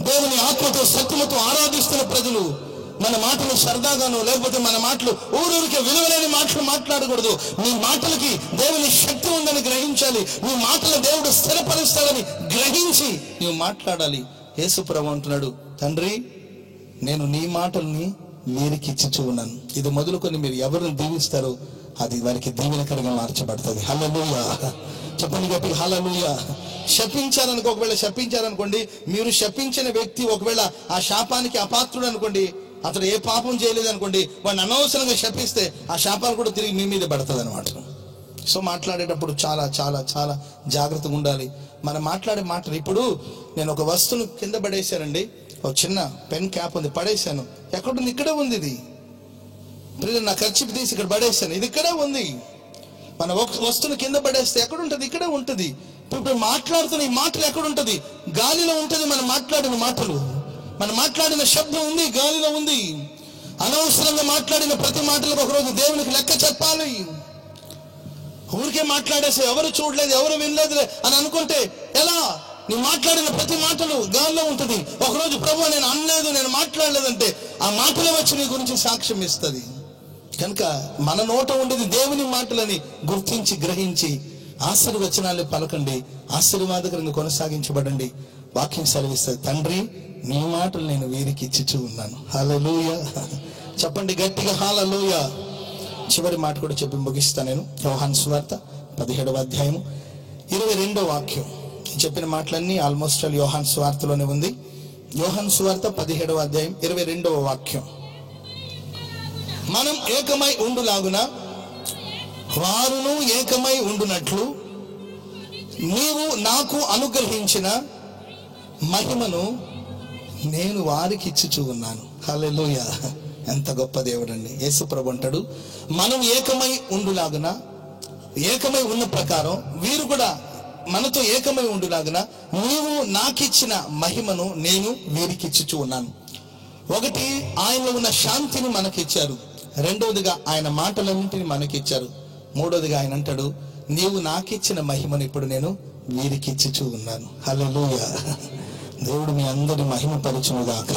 దేవుని ఆత్మతో సత్యముతో ఆరాధిస్తున్న ప్రజలు. మన మాటలు సరదాగాను, లేకపోతే మన మాటలు ఊరూరికే విలువలేని మాటలు మాట్లాడకూడదు. మీ మాటలకి దేవుని శక్తి ఉందని గ్రహించాలి. మీ మాటలు దేవుడు స్థిరపరుస్తాడని గ్రహించి నువ్వు మాట్లాడాలి. యేసు ప్రభువు అంటున్నాడు, తండ్రి నేను నీ మాటల్ని వీరికి ఇచ్చుచూ ఉన్నాను. ఇది మొదలుకొని మీరు ఎవరిని దీవిస్తారో అది వారికి దీవెనకరంగా మార్చబడుతుంది. హల్లెలూయా. చెప్పండి గట్టిగా హల్లెలూయా. శపించారనుకో, ఒకవేళ శపించారనుకోండి, మీరు శపించిన వ్యక్తి ఒకవేళ ఆ శాపానికి అపాత్రుడు అనుకోండి, అతడు ఏ పాపం చేయలేదు అనుకోండి, వాడిని అనవసరంగా శపిస్తే ఆ శాపాలు కూడా తిరిగి మీ మీద పడుతుంది అనమాట. సో మాట్లాడేటప్పుడు చాలా చాలా చాలా జాగ్రత్తగా ఉండాలి. మనం మాట్లాడే మాటలు. ఇప్పుడు నేను ఒక వస్తువును కింద పడేశానండి, ఒక చిన్న పెన్ క్యాప్ ఉంది, పడేశాను. ఎక్కడుంది? ఇక్కడే ఉంది. ఇది నా ఖర్చు తీసి ఇక్కడ పడేశాను, ఇది ఇక్కడే ఉంది. మన వస్తువును కింద పడేస్తే ఎక్కడుంటది? ఇక్కడే ఉంటుంది. ఇప్పుడు మాట్లాడుతున్న ఈ మాటలు ఎక్కడుంటది? గాలిలో ఉంటుంది. మనం మాట్లాడిన మాటలు, మనం మాట్లాడిన శబ్దం ఉంది, గాలిలో ఉంది. అనవసరంగా మాట్లాడిన ప్రతి మాటలకు ఒకరోజు దేవునికి లెక్క చెప్పాలి. ఊరికే మాట్లాడేసి ఎవరు చూడలేదు, ఎవరు వినలేదు అని అనుకుంటే ఎలా? నువ్వు మాట్లాడిన ప్రతి మాటలు గాల్లో ఉంటుంది. ఒకరోజు ప్రభువా నేను అనలేదు, నేను మాట్లాడలేదంటే ఆ మాటలే వచ్చి నీ గురించి సాక్ష్యం ఇస్తుంది. కనుక మన నోట ఉండేది దేవుని మాటలని గుర్తించి గ్రహించి ఆశీర్వచనాలు పలకండి, ఆశీర్వాదకరంగా కొనసాగించబడండి. వాక్యం సెలవిస్తుంది, తండ్రి నీ మాటలు నేను వీరికి ఇచ్చుచూ ఉన్నాను. హల్లెలూయా. చెప్పండి గట్టిగా హల్లెలూయా. చివరి మాట కూడా చెప్పి ముగిస్తా నేను. యోహాను సువార్త 17వ అధ్యాయం 22వ వాక్యం. చెప్పిన మాటలన్నీ ఆల్మోస్ట్ యోహాను సువార్తలోనే ఉంది. యోహాను సువార్త 17వ అధ్యాయం 22వ వాక్యం. మనం ఏకమై ఉండులాగున వారును ఏకమై ఉండునట్లు నీవు నాకు అనుగ్రహించిన మహిమను నేను వారికి ఇచ్చుచూ ఉన్నాను. హల్లెలూయా. ఎంత గొప్ప దేవుడు అండి. యేసు ప్రభు అంటాడు, మనం ఏకమై ఉండులాగున, ఏకమై ఉన్న ప్రకారం వీరు కూడా మనతో ఏకమై ఉండులాగున నీవు నాకిచ్చిన మహిమను నేను వీరికి ఇచ్చుచూ ఉన్నాను. ఒకటి, ఆయనలో ఉన్న శాంతిని మనకిచ్చారు. రెండవదిగా ఆయన మాటలన్నింటినీ మనకిచ్చారు. మూడవదిగా ఆయన అంటాడు, నీవు నాకిచ్చిన మహిమను ఇప్పుడు నేను వీరికి ఇచ్చుచూ ఉన్నాను. హల్లెలూయా. దేవుడు మీ అందరి మహిమ పరచును గాక.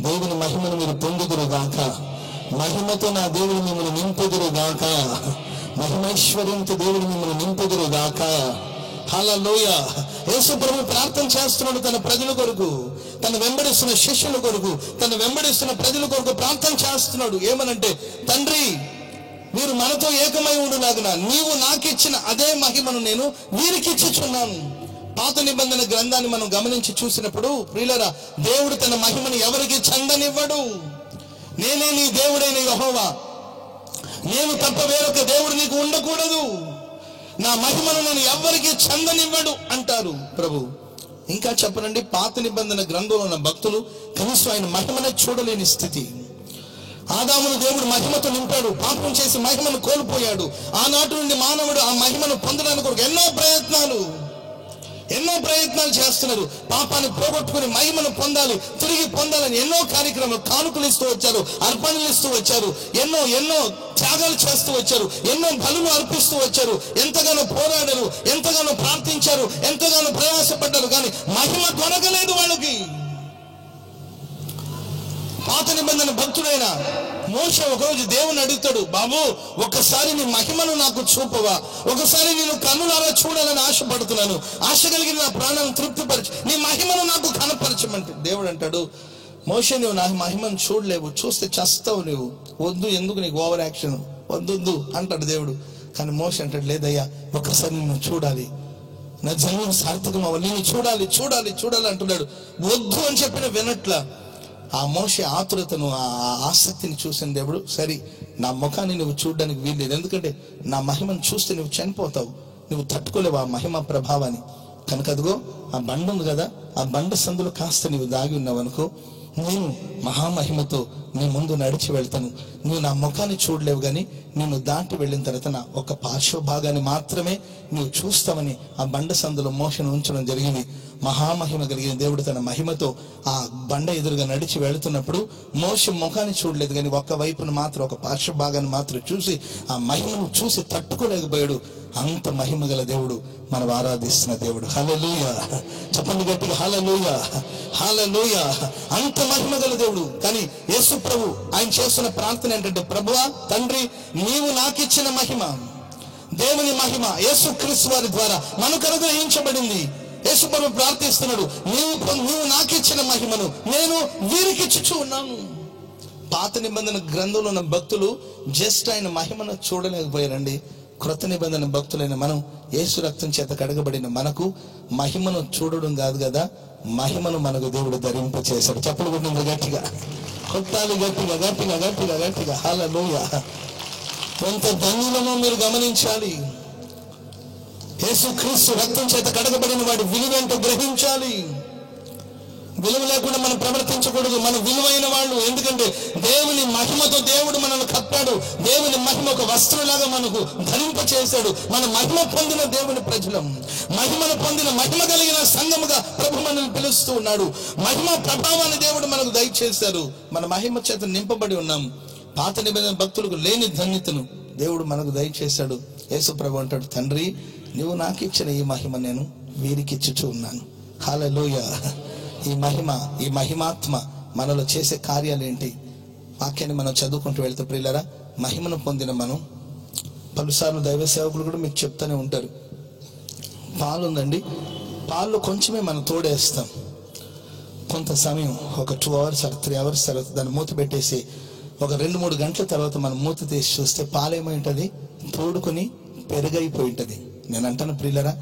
దేవుని మహిమను మీరు పొందుదురు గాక. మహిమతో నా దేవుడు మిమ్మల్ని నింపుదురు గాక. మహిమైశ్వర్యంతో దేవుడు మిమ్మల్ని నింపుదురు గాక. హల్లెలూయా. యేసు ప్రభు ప్రార్థన చేస్తున్నాడు తన ప్రజల కొరకు, తను వెంబడిస్తున్న శిష్యుల కొరకు, తను వెంబడిస్తున్న ప్రజల కొరకు ప్రార్థన చేస్తున్నాడు. ఏమనంటే, తండ్రి వీరు మనతో ఏకమై ఉండులాగున నీవు నాకిచ్చిన అదే మహిమను నేను వీరికి ఇచ్చుచున్నాను. పాత నిబంధన గ్రంథాన్ని మనం గమనించి చూసినప్పుడు ప్రియులారా, దేవుడు తన మహిమను ఎవరికి చెందనివ్వడు. నేనే నీ దేవుడైన యెహోవా, నేను తప్ప వేరొక దేవుడు నీకు ఉండకూడదు, నా మహిమను నేను ఎవరికి చెందనివ్వడు అంటారు ప్రభు. ఇంకా చెప్పనండి, పాత నిబంధన గ్రంథంలో ఉన్న భక్తులు కనీసం ఆయన మహిమను చూడలేని స్థితి. ఆదామును దేవుడు మహిమతో నింపాడు, పాపం చేసి మహిమను కోల్పోయాడు. ఆనాటి నుండి మానవుడు ఆ మహిమను పొందడానికి కొరకు ఎన్నో ప్రయత్నాలు చేస్తున్నారు. పాపాన్ని పోగొట్టుకుని మహిమను పొందాలి, తిరిగి పొందాలని ఎన్నో కార్యక్రమాలు, కానుకలు ఇస్తూ వచ్చారు, అర్పణలు ఇస్తూ వచ్చారు, ఎన్నో త్యాగాలు చేస్తూ వచ్చారు, ఎన్నో బలులు అర్పిస్తూ వచ్చారు, ఎంతగానో పోరాడారు, ఎంతగానో ప్రార్థించారు, ఎంతగానో ప్రయాసపడ్డారు, కానీ మహిమ దొరకలేదు వాళ్ళకి. పాత నిబంధన భక్తుడైన మోషే ఒకరోజు దేవుని అడుగుతాడు, బాబు ఒకసారి నీ మహిమను నాకు చూపవా, ఒకసారి నేను కన్నులారా చూడాలని ఆశపడుతున్నాను, ఆశ కలిగిన నా ప్రాణాలను తృప్తిపరచు, నీ మహిమను నాకు కనపరచమంటే దేవుడు అంటాడు, మోషే నువ్వు నా మహిమను చూడలేవు, చూస్తే చస్తావు నువ్వు, వద్దు, ఎందుకు నీకు ఓవర్ యాక్షన్, వద్దు అంటాడు దేవుడు. కానీ మోషే అంటాడు, లేదయ్యా ఒకసారి నిన్ను చూడాలి, నా జన్మం సార్థకం అవ్వాలి, నేను చూడాలి అంటున్నాడు. వద్దు అని చెప్పిన వినట్లా. ఆ మోషే ఆతురతను, ఆ ఆసక్తిని చూసిన దేవుడు, సరే నా ముఖాన్ని నువ్వు చూడడానికి వీల్లేదు, ఎందుకంటే నా మహిమను చూస్తే నువ్వు చనిపోతావు, నువ్వు తట్టుకోలేవు ఆ మహిమ ప్రభావాన్ని. కనుక అదిగో ఆ బండ ఉంది కదా, ఆ బండ సందులో కాస్త నువ్వు దాగి ఉన్నావు అనుకో, నేను మహామహిమతో నీ ముందు నడిచి వెళ్తాను, నువ్వు నా ముఖాన్ని చూడలేవు, కానీ నేను దాటి వెళ్ళిన తర్వాత నా ఒక పార్శ్వభాగాన్ని మాత్రమే నువ్వు చూస్తావని ఆ బండ సందులో మోషను ఉంచడం జరిగింది. మహామహిమ కలిగిన దేవుడు తన మహిమతో ఆ బండ ఎదురుగా నడిచి వెళుతున్నప్పుడు మోషే ముఖాన్ని చూడలేదు, కానీ ఒక్క వైపును మాత్రం, ఒక పార్శ్వభాగాన్ని మాత్రం చూసి ఆ మహిమను చూసి తట్టుకోలేకపోయాడు. అంత మహిమ గల దేవుడు మనం ఆరాధిస్తున్న దేవుడు. హల్లెలూయా. చెప్పండి గట్టిగా హల్లెలూయా, హల్లెలూయా. అంత మహిమ గల దేవుడు. కానీ యేసు ప్రభు ఆయన చేస్తున్న ప్రార్థన ఏంటంటే, ప్రభువా తండ్రి, నీవు నాకిచ్చిన మహిమ, దేవుని మహిమ యేసుక్రీస్తు వారి ద్వారా మనకు అనుగ్రహించబడింది. యేసు ప్రభు ప్రార్థిస్తున్నాడు, నీవు నాకిచ్చిన మహిమను నేను వీరికి ఇచ్చుచూ ఉన్నాను. పాత నిబంధన గ్రంథంలో ఉన్న భక్తులు జస్ట్ ఆయన మహిమను చూడలేకపోయారండి. క్రొత్త నిబంధన భక్తులైన మనం, యేసు రక్తం చేత కడగబడిన మనకు మహిమను చూడడం కాదు కదా, మహిమను మనకు దేవుడు ధరింప చేశాడు. చెప్పలు కొట్టింది గట్టిగా, కొట్టాలి గట్టిగా గట్టిగా గట్టిగా గట్టిగా. హల్లెలూయా. ఎంత ధన్యులమో మీరు గమనించాలి. యేసుక్రీస్తు రక్తం చేత కడగబడిన వాడి విలువేంటో గ్రహించాలి. విలువ లేకుండా మనం ప్రవర్తించకూడదు. మన విలువైన వాళ్ళు, ఎందుకంటే దేవుని మహిమతో దేవుడు మనల్ని కప్పాడు. దేవుని మహిమ ఒక వస్త్రంలాగా మనకు ధరింప చేశాడు. మన మహిమ పొందిన దేవుని ప్రజలం, మహిమను పొందిన మహిమ కలిగిన సంఘముగా ప్రభు మనల్ని పిలుస్తూ ఉన్నాడు. మహిమ ప్రభావాన్ని దేవుడు మనకు దయచేశారు. మన మహిమ చేత నింపబడి ఉన్నాం. పాత నిబంధన భక్తులకు లేని ధన్యతను దేవుడు మనకు దయచేశాడు. యేసు ప్రభు అంటాడు, తండ్రి, నీవు నాకు ఇచ్చిన ఈ మహిమ నేను వీరికి ఇచ్చుచూ ఉన్నాను. హల్లెలూయా. ఈ మహిమ, ఈ మహిమాత్మ మనలో చేసే కార్యాలు ఏంటి? వాక్యాన్ని మనం చదువుకుంటూ వెళ్తే ప్రియులారా, మహిమను పొందిన మనం, పలుసార్లు దైవ సేవకులు కూడా మీకు చెప్తూనే ఉంటారు, పాలు ఉందండి, పాలు కొంచెమే మనం తోడేస్తాం. కొంత సమయం, ఒక 2 hours or 3 hours తర్వాత దాన్ని మూత పెట్టేసి ఒక 2-3 గంటల తర్వాత మనం మూత తీసి చూస్తే పాలేమై ఉంటుంది, తోడుకొని పెరుగైపోయి ఉంటుంది. నేను అంటాను ప్రియులారా,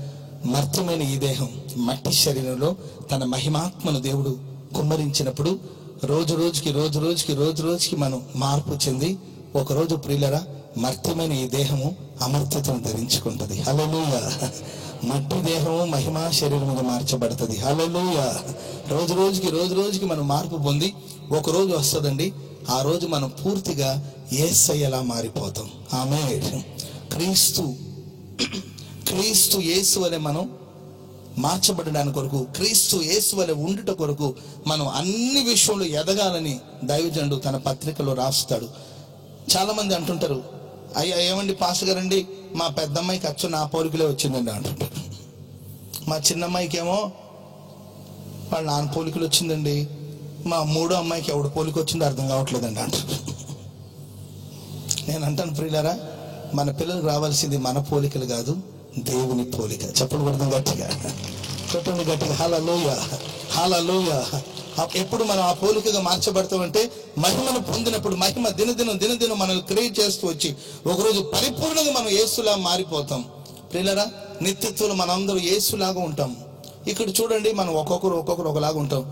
మర్త్యమైన ఈ దేహం, మట్టి శరీరంలో తన మహిమాత్మను దేవుడు కుమ్మరించినప్పుడు రోజు రోజుకి మనం మార్పు చెంది ఒకరోజు ప్రియులరా మర్త్యమైన ఈ దేహము అమర్త్యతను ధరించుకుంటది. హల్లెలూయా. మట్టి దేహము మహిమా శరీరముగా మార్చబడుతుంది. హల్లెలూయా. రోజు రోజుకి మనం మార్పు పొంది ఒక రోజు వస్తుందండి, ఆ రోజు మనం పూర్తిగా యేసయ్యలా మారిపోతాం. ఆమేన్. క్రీస్తు యేసు వలె మనం మార్చబడడానికి కొరకు, క్రీస్తు యేసు వలె ఉండుట కొరకు మనం అన్ని విషయంలో ఎదగాలని దైవజనుడు తన పత్రికలో రాస్తాడు. చాలా మంది అంటుంటారు, అయ్యా ఏమండి పాస్టర్ గారండి, మా పెద్దమ్మాయికి అచ్చు నా పోలికలే వచ్చిందండి అంటుంటారు. మా చిన్నమ్మాయికేమో వాళ్ళ నాన్న పోలికలు వచ్చిందండి, మా మూడో అమ్మాయికి ఎవడు పోలిక వచ్చిందో అర్థం కావట్లేదండి అంటారు. నేను అంటాను ప్రియులారా, మన పిల్లలకు రావాల్సింది మన పోలికలు కాదు, దేవుని పోలిక. చెప్పలు కొడదాం గట్టిగా, కొట్టండి గట్టిగా. హల్లెలూయా, హల్లెలూయా. ఎప్పుడు మనం ఆ పోలికగా మార్చబడతామంటే మహిమను పొందినప్పుడు, మహిమ దినదినం మనల్ని క్రియేట్ చేస్తూ వచ్చి ఒకరోజు పరిపూర్ణంగా మనం యేసులా మారిపోతాం. ప్రియులారా, నిత్యత్వంలో మనందరూ యేసులాగా ఉంటాం. ఇక్కడ చూడండి, మనం ఒక్కొక్కరు ఒకలాగా ఉంటాం.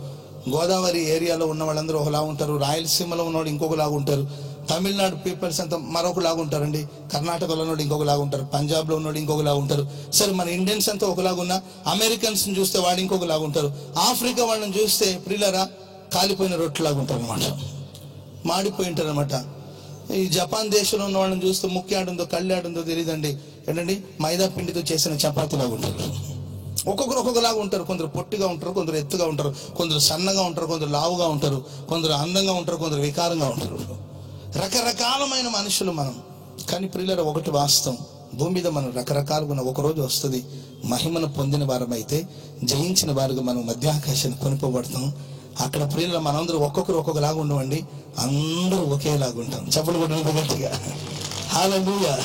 గోదావరి ఏరియాలో ఉన్న వాళ్ళందరూ ఒకలా ఉంటారు, రాయలసీమలో ఉన్నవాడు ఇంకొకలాగా ఉంటారు, తమిళనాడు పీపుల్స్ అంతా మరొకలాగా ఉంటారండి, కర్ణాటకలో ఉన్నోడు ఇంకొకలాగా ఉంటారు, పంజాబ్లో ఉన్నోడు ఇంకొకలాగా ఉంటారు. సరే, మన ఇండియన్స్ అంతా ఒకలాగా ఉన్నా అమెరికన్స్ని చూస్తే వాడు ఇంకొకలాగా ఉంటారు, ఆఫ్రికా వాళ్ళని చూస్తే ప్రియులరా కాలిపోయిన రొట్టెలాగా ఉంటారు అనమాట, మాడిపోయి ఉంటారు అనమాట. ఈ జపాన్ దేశంలో ఉన్న వాళ్ళని చూస్తే ముక్కి ఆడుందో కళ్ళు ఆడుందో తెలియదండి, ఏంటండి మైదా పిండితో చేసిన చపాతీలాగా ఉంటారు. ఒక్కొక్కలాగా ఉంటారు. కొందరు పొట్టిగా ఉంటారు, కొందరు ఎత్తుగా ఉంటారు, కొందరు సన్నగా ఉంటారు, కొందరు లావుగా ఉంటారు, కొందరు అందంగా ఉంటారు, కొందరు వికారంగా ఉంటారు. రకరకాలమైన మనుషులు మనం. కానీ ప్రియులారా, ఒకటి వాస్తవం, భూమి మీద మనం రకరకాలుగా ఒకరోజు వస్తుంది, మహిమను పొందిన వారమైతే జయించిన వారుగా మనం మధ్యాకాశాన్ని కొనిపోబడతాం. అక్కడ ప్రియుల మనందరూ ఒక్కొక్కలాగా ఉండవండి, అందరూ ఒకేలాగా ఉంటాం. చప్పలు కొట్టిన గట్టిగా హల్లెలూయా.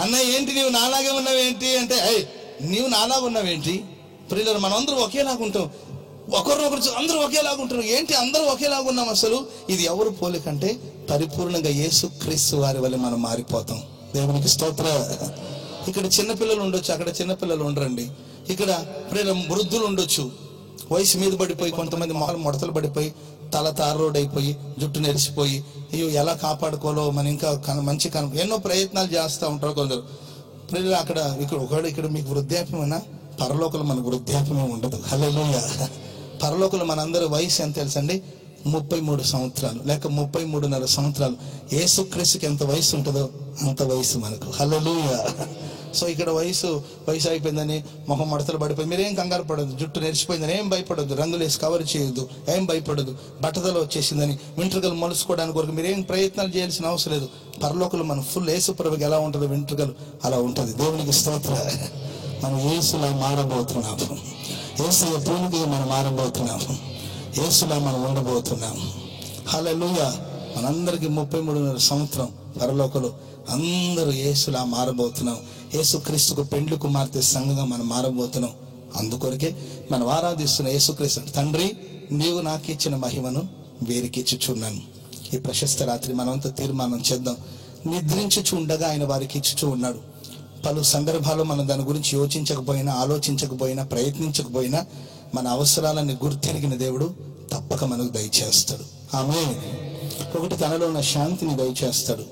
అన్నయ్య ఏంటి నీవు నాలాగే ఉన్నావేంటి అంటే, నీవు నాలాగా ఉన్నావేంటి? ప్రియుల మనందరూ ఒకేలాగా ఉంటాం, ఒకరినొకరు అందరూ ఒకేలాగా ఉంటారు. ఏంటి అందరూ ఒకేలాగా ఉన్నాం? అసలు ఇది ఎవరు పోలికంటే పరిపూర్ణంగా యేసుక్రీస్తు వారి వల్ల మనం మారిపోతాం. దేవునికి స్తోత్ర. ఇక్కడ చిన్నపిల్లలు ఉండొచ్చు, అక్కడ చిన్నపిల్లలు ఉండరండి. ఇక్కడ వృద్ధులు ఉండొచ్చు, వయసు మీద పడిపోయి, కొంతమంది మొహలు ముడతలు పడిపోయి, తల తారోడ్ అయిపోయి, జుట్టు నెరిసిపోయి, అయ్యో ఎలా కాపాడుకోవాలో మనం ఇంకా మంచి ఎన్నో ప్రయత్నాలు చేస్తూ ఉంటారు కొందరు. ప్రియులు అక్కడ ఇక్కడ మీకు వృద్ధాప్యమైనా, పరలోకలు మనకు వృద్ధాప్యమే ఉండదు. హల్లెలూయా. పరలోకలు మనందరి వయసు ఎంత తెలుసండి? 33 సంవత్సరాలు లేక 33.5 సంవత్సరాలు. యేసుక్రీస్తుకి ఎంత వయసు ఉంటుందో అంత వయసు మనకు. హల్లెలూయా. సో ఇక్కడ వయసు అయిపోయిందని మొహం మడతలు పడిపోయి మీరేం కంగారు పడద్దు, జుట్టు నెరిచిపోయిందని ఏం భయపడద్దు, రంగులు వేసి కవర్ చేయొద్దు, ఏం భయపడదు, బట్టతలు వచ్చేసిందని వెంట్రుకలు మొలుసుకోవడానికి కొరకు మీరేం ప్రయత్నాలు చేయాల్సిన అవసరం లేదు. పరలోకలు మనం ఫుల్ యేసుప్రభుకి ఎలా ఉంటుందో వెంట్రుకలు అలా ఉంటుంది. దేవునికి స్తోత్ర. మనం యేసులా మారబోతున్నాము, యేసు పూర్ణిగా మనం మారబోతున్నాము, యేసులా మనం ఉండబోతున్నాము. హల్లెలూయా. మనందరికీ 33 సంవత్సరం పరలోకలు అందరూ యేసులా మారబోతున్నాం. యేసు క్రీస్తుకు పెండ్లి కుమార్తె సంఘంగా మనం మారబోతున్నాం. అందుకొరకే మనం ఆరాధిస్తున్న యేసుక్రీస్తు, తండ్రి నీవు నాకు ఇచ్చిన మహిమను వీరికి ఇచ్చుచున్నాను. ఈ ప్రశస్త రాత్రి మనమంతా తీర్మానం చేద్దాం. నిద్రించుచు ఉండగా ఆయన వారికి ఇచ్చుచూ ఉన్నాడు. పలు సందర్భాల్లో మనం దాని గురించి యోచించకపోయినా, ఆలోచించకపోయినా, ప్రయత్నించకపోయినా మన అవసరాలని గుర్తెరిగిన దేవుడు తప్పక మనకు దయచేస్తాడు. ఆమేన్. ఒకటి, తనలో ఉన్న శాంతిని దయచేస్తాడు.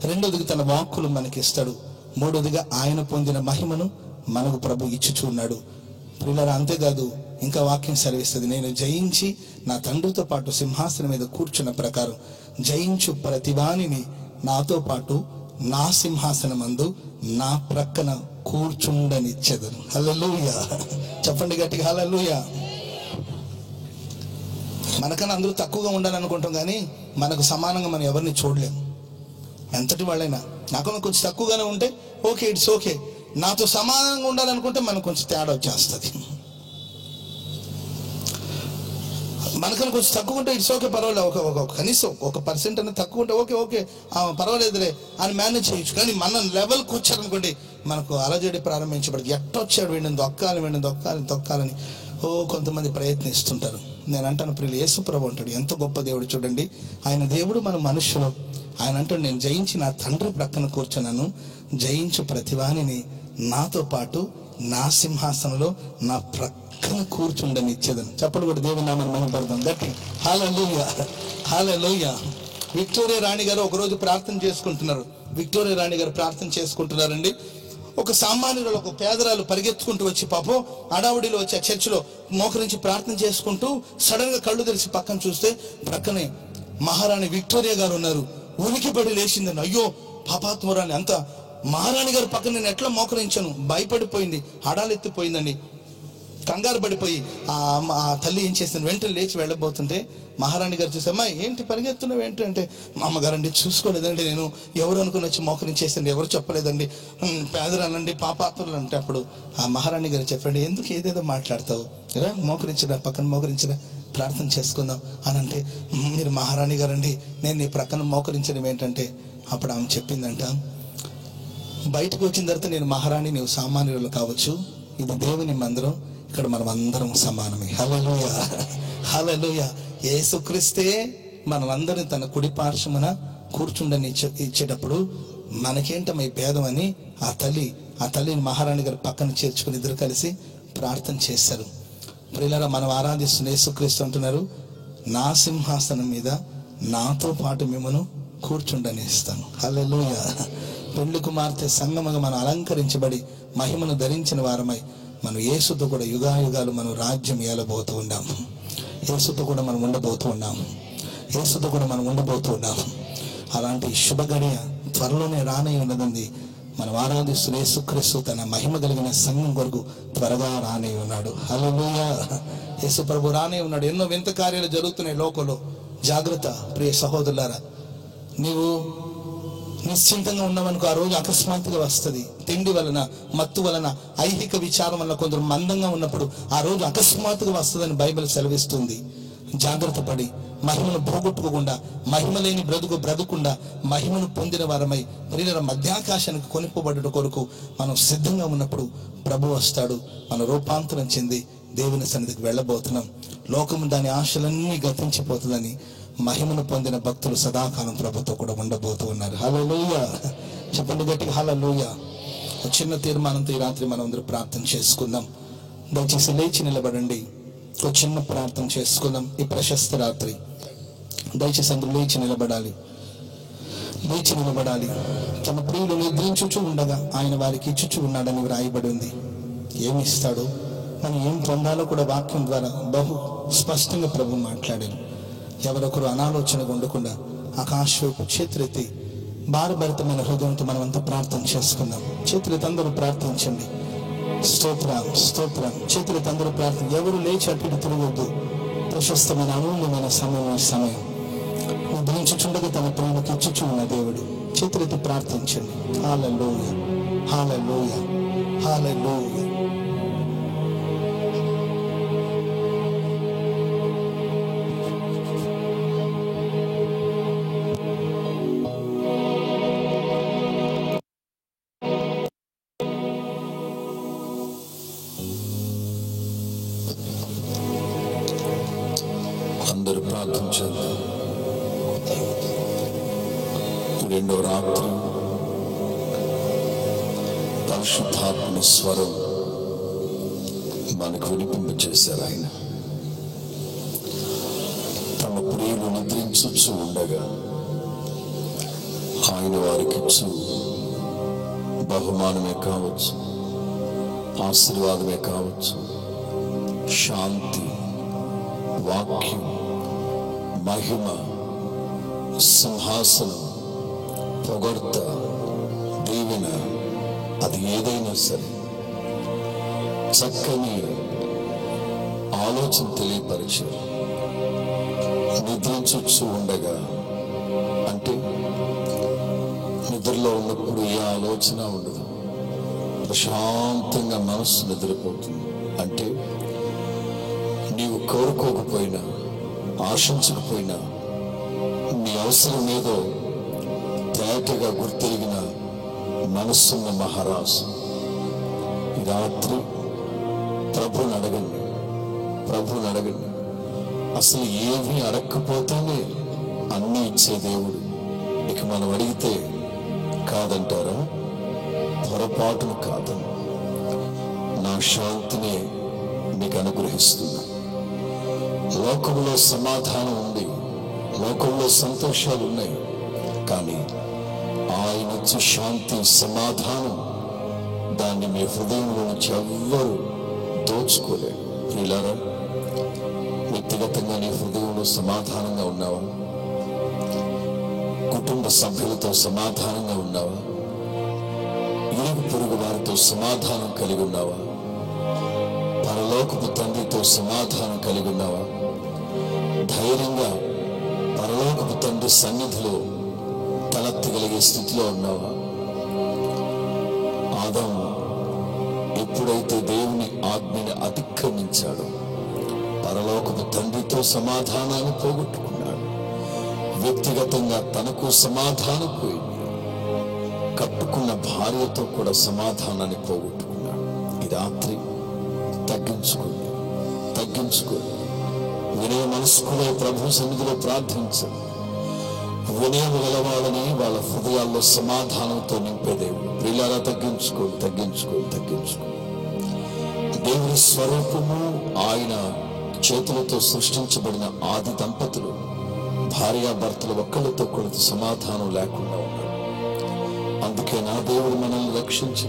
రెండోదిగా తన వాక్కులు మనకిస్తాడు. మూడోదిగా ఆయన పొందిన మహిమను మనకు ప్రభు ఇచ్చుచూ ఉన్నాడు. ప్రియులారా, అంతేకాదు ఇంకా వాక్యం సెలవిస్తుంది, నేను జయించి నా తండ్రితో పాటు సింహాసనం మీద కూర్చున్న ప్రకారం జయించు ప్రతివానిని నాతో పాటు నా సింహాసనమందు నా ప్రక్కన కూర్చుండనిచ్చెదను. హల్లెలూయా. చెప్పండి గట్టిగా, హల్లెలూయా. మనకన్నా అందరూ తక్కువగా ఉండాలనుకుంటాం, కానీ మనకు సమానంగా మనం ఎవరిని చూడలేము. ఎంతటి వాళ్ళైనా నాకన్నా కొంచెం తక్కువగానే ఉంటే ఓకే, ఇట్స్ ఓకే. నాతో సమానంగా ఉండాలనుకుంటే మనకు కొంచెం తేడా వచ్చేస్తుంది. మనకన్నా కొంచెం తక్కువ ఉంటే ఇట్స్ ఓకే, పర్వాలేదు. ఒక కనీసం 1% అనేది తక్కువ ఉంటే ఓకే ఓకే పర్వాలేదులే అని మేనేజ్ చేయొచ్చు. కానీ మన లెవెల్కి వచ్చారనుకోండి, మనకు అలజడి ప్రారంభించబడి ఎట్టొచ్చాడు వీడిని దొక్కాలని కొంతమంది ప్రయత్నిస్తుంటారు. నేను అంటాను, ప్రియులు, యేసు ప్రభు అంటాడు, ఎంత గొప్ప దేవుడు చూడండి. ఆయన దేవుడు, మన మనుషులు. ఆయన అంటాడు, నేను జయించి నా తండ్రి ప్రక్కన కూర్చున్నాను, జయించు ప్రతివానిని నాతో పాటు నా సింహాసనంలో నా ప్రక్కన కూర్చుండనిచ్చేదని. చెప్పడు కూడా దేవుని నామమున మహిమపడదాం. గట్టి హల్లెలూయా, హల్లెలూయా. విక్టోరియా రాణి గారు ఒకరోజు ప్రార్థన చేసుకుంటున్నారు. విక్టోరియా రాణి గారు ప్రార్థన చేసుకుంటున్నారండి. ఒక సామాన్యురాలు, ఒక పేదరాలు పరిగెత్తుకుంటూ వచ్చి, పాపం అడావుడిలో వచ్చి ఆ చర్చిలో మోకరించి ప్రార్థన చేసుకుంటూ సడన్ గా కళ్ళు తెరిచి పక్కన చూస్తే ప్రక్కనే మహారాణి విక్టోరియా గారు ఉన్నారు. ఉనికిపడి లేచిందండి. అయ్యో పాపాత్మురాని, అంత మహారాణి గారు పక్కన నేను ఎట్లా మోకరించాను, భయపడిపోయింది, హడాలెత్తిపోయిందండి. కంగారు పడిపోయి ఆ తల్లి ఏం చేసింది, వెంటనే లేచి వెళ్ళబోతుంటే మహారాణి గారు చూసి, అమ్మాయి ఏంటి పరిగెత్తున్నావు ఏంటి అంటే, మా అమ్మగారండి చూసుకోలేదండి, నేను ఎవరు అనుకుని వచ్చి మోకరించేసండి, ఎవరు చెప్పలేదండి, పేదరాలండి, పాపాత్ములు అంటే. అప్పుడు ఆ మహారాణి గారు చెప్పండి, ఎందుకు ఏదేదో మాట్లాడతావు, మోకరించిన పక్కన మోకరించిన ప్రార్థన చేసుకుందాం అని అంటే, మీరు మహారాణి గారండి, నేను నీ ప్రక్కన మోకరించడం ఏంటంటే, అప్పుడు ఆమె చెప్పిందంట, బయటకు వచ్చిన తర్వాత నేను మహారాణి, నీవు సామాన్యులు కావచ్చు, ఇది దేవుని మందిరం, ఇక్కడ మనం అందరం సమానమే. హల్లెలూయా, హల్లెలూయా. యేసుక్రీస్తే మనమందరం తన కుడి పార్శ్వమున కూర్చుండని ఇచ్చేటప్పుడు మనకేంటమ్మా ఈ భేదం అని ఆ తల్లిని మహారాణి గారు పక్కన చేర్చుకుని ఇద్దరు కలిసి ప్రార్థన చేశారు. ప్రియులారా, మనం ఆరాధిస్తున్న యేసుక్రీస్తు అంటున్నారు, నా సింహాసనం మీద నాతో పాటు మిమ్మను కూర్చుండని ఇస్తాను. హల్లెలూయా. పెండ్లి కుమార్తె సంగమగా మనం అలంకరించబడి మహిమను ధరించిన వారమై మనం యేసుతో కూడా యుగాయుగాలు మనం రాజ్యం ఏలబోతూ ఉన్నాము. యేసుతో కూడా మనం ఉండబోతూ ఉన్నాము. అలాంటి శుభగడియ త్వరలోనే రానై ఉన్నదండి. మనం ఆరాధిస్తున్న యేసుక్రీస్తు తన మహిమ కలిగిన సంఘం కొరకు త్వరగా రానై ఉన్నాడు. హల్లెలూయా. యేసు ప్రభు రానై ఉన్నాడు. ఎన్నో వింత కార్యాలు జరుగుతున్నాయి లోకంలో. జాగ్రత్త ప్రియ సహోదరులారా, నీవు నిశ్చింతంగా ఉన్నావనుకో, ఆ రోజు అకస్మాత్తుగా వస్తుంది. తిండి వలన, మత్తు వలన, ఐహిక విచారం వలన కొందరు మందంగా ఉన్నప్పుడు ఆ రోజు అకస్మాత్తుగా వస్తుందని బైబిల్ సెలవిస్తుంది. జాగ్రత్త పడి మహిమను పోగొట్టుకోకుండా, మహిమ లేని బ్రతుకుండా మహిమను పొందిన వారమై ప్రియుల మధ్యాకాశానికి కొనిపోబడ్డ కొరకు మనం సిద్ధంగా ఉన్నప్పుడు ప్రభు వస్తాడు. మన రూపాంతరం చెంది దేవుని సన్నిధికి వెళ్ళబోతున్నాం. లోకము దాని ఆశలన్నీ గతించిపోతుందని మహిమను పొందిన భక్తులు సదాకాలం ప్రభుతో కూడా ఉండబోతూ ఉన్నారు. హల్లెలూయా. చెప్పండి గట్టిగా, హల్లెలూయా. ఒక చిన్న తీర్మానంతో ఈ రాత్రి మనం అందరూ ప్రార్థన చేసుకుందాం. దయచేసి లేచి నిలబడండి. ఒక చిన్న ప్రార్థన చేసుకుందాం ఈ ప్రశస్త రాత్రి. దయచేసి అందరూ లేచి నిలబడాలి. తన ప్రియులు నిద్రించుచు ఉండగా ఆయన వారికి ఇచ్చుచు ఉన్నాడని వ్రాయబడి ఉంది. ఏమి ఇస్తాడో, మనం ఏం పొందాలో కూడా వాక్యం ద్వారా బహు స్పష్టంగా ప్రభు మాట్లాడారు. ఎవరొకరు అనాలోచనగా ఉండకుండా ఆకాశవైపు చేతులెత్తి భారభరితమైన హృదయంతో మనం అంతా ప్రార్థన చేసుకుందాం. చేతులెత్తి అందరూ ప్రార్థించండి. స్తోత్రం, చేతులెత్తి అందరూ ప్రార్థన. ఎవరు లేచి అటు ఇటు తిరగొద్దు. ప్రశస్తమైన అమూల్యమైన సమయం నిద్రించుచుండగా తన ప్రేమకి ఇచ్చుచు ఉన్న దేవుడు. చేతులెత్తి ప్రార్థించండి. హల్లెలూయా, హల్లెలూయా, హల్లెలూయా. ప్రార్థన చేద్దాం. రెండో రాత్రి పరిశుద్ధాత్మ స్వరం మనకు వినిపింపచేశారు. ఆయన తమ ప్రియులు నిద్రించు ఉండగా ఆయన వారికి ఇచ్చు బహుమానమే కావచ్చు, ఆశీర్వాదమే కావచ్చు, శాంతి, వాక్యం, మహిమ, సింహాసనం, పొగడ్త, దీవెన, అది ఏదైనా సరే చక్కని ఆలోచన తెలియపరిచారు. నిద్రించు ఉండగా అంటే నిద్రలో ఉన్నప్పుడు ఏ ఆలోచన ఉండదు, ప్రశాంతంగా మనస్సు నిద్రపోతుంది. అంటే నీవు కోరుకోకపోయినా, ఆశించకపోయినా, నీ అవసరం ఏదో తేటగా గుర్తెరిగిన మనస్సున్న మహారాజు ఈ రాత్రి ప్రభుని అడగండి. ప్రభుని అడగండి. అసలు ఏమీ అడగకపోతేనే అన్నీ ఇచ్చే దేవుడు. ఇక మనం అడిగితే కాదంటారా? పొరపాటును కాదు, నా శాంతిని మీకు అనుగ్రహిస్తున్నా. లోకంలో సమాధానం ఉంది, లోకంలో సంతోషాలు ఉన్నాయి, కానీ ఆయన ఇచ్చే శాంతి, సమాధానం, దాన్ని మీ హృదయంలో నుంచి ఎవ్వరు దోచుకోలేరు. ప్రియులారా, వ్యక్తిగతంగా నీ హృదయంలో సమాధానంగా ఉన్నావా? కుటుంబ సభ్యులతో సమాధానంగా ఉన్నావా? ఇరుగు పొరుగు వారితో సమాధానం కలిగి ఉన్నావా? పరలోకపు తండ్రితో సమాధానం కలిగి ఉన్నావా? ధైర్యంగా పరలోకపు తండ్రి సన్నిధిలో తలెత్తగలిగే స్థితిలో ఉన్నావా? ఆదాము ఎప్పుడైతే దేవుని ఆజ్ఞని అతిక్రమించాడో పరలోకపు తండ్రితో సమాధానాన్ని పోగొట్టుకున్నాడు. వ్యక్తిగతంగా తనకు సమాధానం పోయింది, కట్టుకున్న భార్యతో కూడా సమాధానాన్ని పోగొట్టుకున్నాడు. ఈ రాత్రి తగ్గించుకోండి, తగ్గించుకోండి. వినయ మనస్కులై ప్రభు సన్నిధిలో ప్రార్థించండి. వినయం గలవాళ్ళని వాళ్ళ హృదయాల్లో సమాధానంతో నింపే దేవుడు. ప్రియులారా, తగ్గించుకోండి, తగ్గించుకోండి, తగ్గించుకోండి. దేవుని స్వరూపము ఆయన చేతులతో సృష్టించబడిన ఆది దంపతులు భార్యాభర్తలు ఒక్కళ్ళతో కొడుతూ సమాధానం లేకుండా ఉన్నారు. అందుకే నా దేవుడు మనల్ని రక్షించి,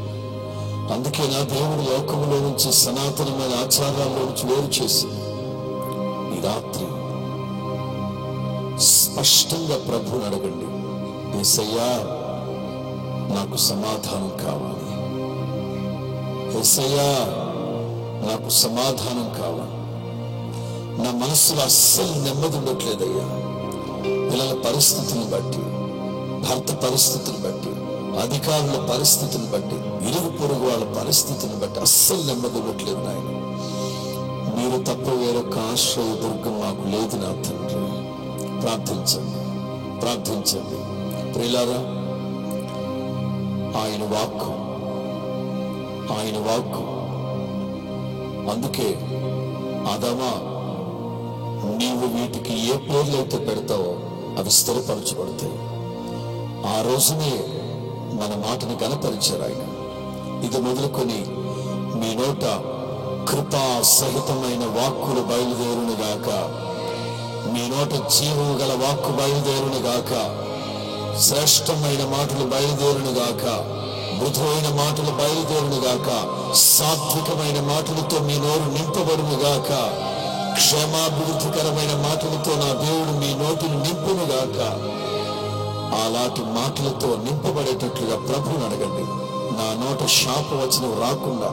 అందుకే నా దేవుడు లోకములో నుంచి సనాతనమైన ఆచారాల్లో నుంచి వేరు చేసి ఈ రాత్రి స్పష్టంగా ప్రభువుని అడగండి. యేసయ్యా, నాకు సమాధానం కావాలి. యేసయ్యా, నాకు సమాధానం కావాలి. నా మనసులో అస్సలు నెమ్మది ఉండట్లేదయ్యా. పిల్లల పరిస్థితిని బట్టి, భర్త పరిస్థితిని బట్టి, అధికారుల పరిస్థితిని బట్టి, ఇరుగు పొరుగు వాళ్ళ పరిస్థితిని బట్టి అస్సలు నెమ్మది ఉండట్లేదు నాయన. మీరు తప్ప వేరొక ఆశ్రయ దుర్గం మాకు లేదు నా తండ్రి. ప్రార్థించండి, ప్రార్థించండి. ప్రియులారా, ఆయన వాక్కు, ఆయన వాక్కు. అందుకే ఆదామా, నీవు వీటికి ఏ పేర్లైతే పెడతావో అవి స్థిరపరచబడతాయి. ఆ రోజునే మన మాటని కనపరిచారు ఆయన. ఇది మొదలుకొని మీ నోట కృపా సహితమైన వాక్కులు బయలుదేరును గాక, మీ నోట జీవము గల వాక్కు బయలుదేరును గాక, శ్రేష్టమైన మాటలు బయలుదేరును గాక, మృదువైన మాటలు బయలుదేరును గాక, సాత్వికమైన మాటలతో మీ నోరు నింపబడును గాక, క్షేమాభివృద్ధికరమైన మాటలతో నా దేవుడు మీ నోటిని నింపును గాక. అలాంటి మాటలతో నింపబడేటట్లుగా ప్రభువుని అడగండి. నా నోట శాపవచనం రాకుండా,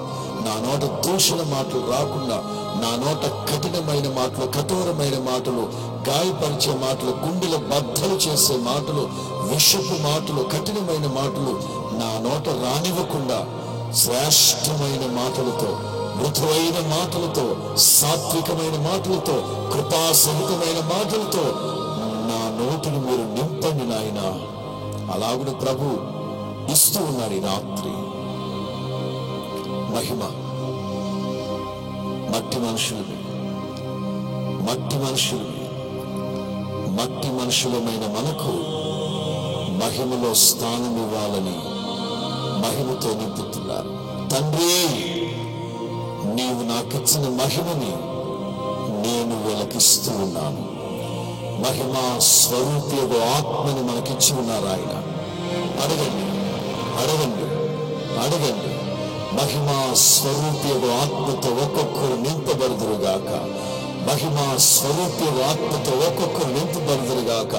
నా నోట దూషణ మాటలు రాకుండా, నా నోట కఠినమైన మాటలు, కఠోరమైన మాటలు, గాయపరిచే మాటలు, గుండెల బద్దలు చేసే మాటలు, విషపు మాటలు, కఠినమైన మాటలు నా నోట రానివ్వకుండా శ్రేష్టమైన మాటలతో, మృదువైన మాటలతో, సాత్వికమైన మాటలతో, కృపాసహితమైన మాటలతో నా నోటిని మీరు నింపండి నాయన. అలాగుడు ప్రభు ఇస్తూ ఉన్నాడు ఈ రాత్రి. మహిమ మట్టి మనుషులు, మట్టి మనుషులు, మట్టి మనుషులమైన మనకు మహిమలో స్థానం ఇవ్వాలని మహిమతో నింపుతున్నారు. తండ్రి, నీవు నాకిచ్చిన మహిమని నేను వీళ్ళకిస్తూ ఉన్నాను. మహిమా స్వరూపేదో ఆత్మని మనకిచ్చి ఉన్నారు ఆయన. అడగండి, అడగండి, అడగండి. మహిమా స్వరూపేదో ఆత్మతో ఒక్కొక్కరు నింపబడుదురుగాక. మహిమా స్వరూపేదో ఆత్మతో ఒక్కొక్కరు నింపబడుదురుగాక.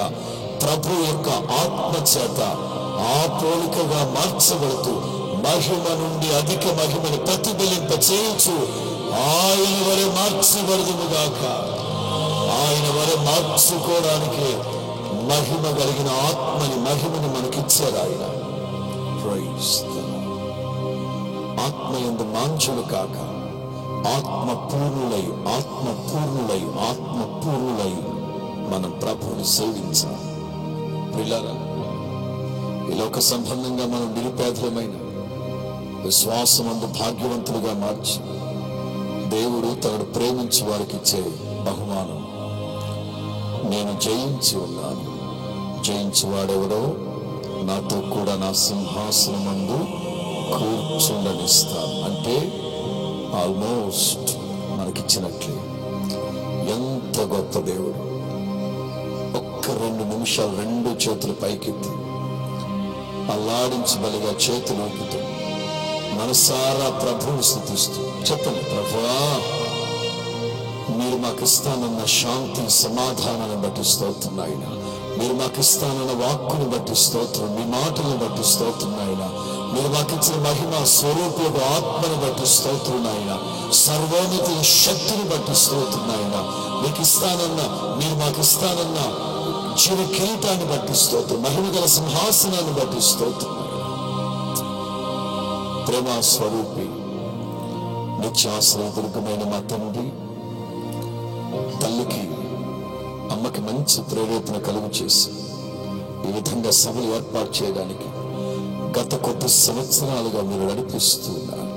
ప్రభు యొక్క ఆత్మ చేత ఆ పోలికగా మార్చబడుతూ మహిమ నుండి అధిక మహిమను ప్రతిఫలింప చేయొచ్చు. ఆయన వరే మార్చబడుదురుగాక. ఆయన వరే మార్చుకోవడానికి మహిమ కలిగిన ఆత్మని, మహిమని మనకిచ్చారు ఆయన. Praise the Lord. ఆత్మ యందు మాంచులు కాక ఆత్మ పూర్ణులై, ఆత్మ పూర్ణులై, ఆత్మ పూర్ణులై మనం ప్రభువుని సేవించాలి. ప్రియులారా, ఈ లోక సంబంధంగా మనం నిరుపేదలమైన విశ్వాసమందు భాగ్యవంతులుగా మార్చి దేవుడు తనను ప్రేమించి వారికి ఇచ్చే బహుమానం, నేను జయించి ఉన్నాను, జయించి వాడెవడో నాతో కూడా నా సింహాసనమందు కూర్చుండనిస్తాను. అంటే ఆల్మోస్ట్ మనకిచ్చినట్లే. ఎంత గొప్ప దేవుడు. ఒక్క 2 నిమిషాలు 2 చేతులు పైకెత్తి అల్లాడించి బలిగా చేతులు ఊపుతూ మనసారా ప్రభువుని స్తుతిస్తూ చెప్పండి, ప్రభువా, మీరు మాకు ఇస్తానన్న శాంతి సమాధానాన్ని బట్టి స్తోత్రం నాయన. మీరు మాకు ఇస్తానన్న వాక్కుని బట్టి స్తోత్రం, మీ మాటలను బట్టి స్తోత్రం నాయన. మీరు మాకు ఇచ్చిన మహిమ స్వరూపేదో ఆత్మను బట్టి స్తోత్రం నాయన. సర్వోన్నత శక్తిని బట్టి స్తోత్రం నాయన. మీకు ఇస్తానన్న, మీరు మాకు ఇస్తానన్న జీవ కిరీటాన్ని బట్టి స్తోత్రం, మహిమ గల సింహాసనాన్ని బట్టి స్తోత్రం. ప్రేమ స్వరూపి, నిత్యాశ్రయదుర్గమైన మా తండ్రి, తల్లికి అమ్మకి మంచి ప్రేరేపణ కలుగు చేసి ఈ విధంగా సభలు ఏర్పాటు చేయడానికి గత కొద్ది సంవత్సరాలుగా మీరు నడిపిస్తూ ఉన్నారు.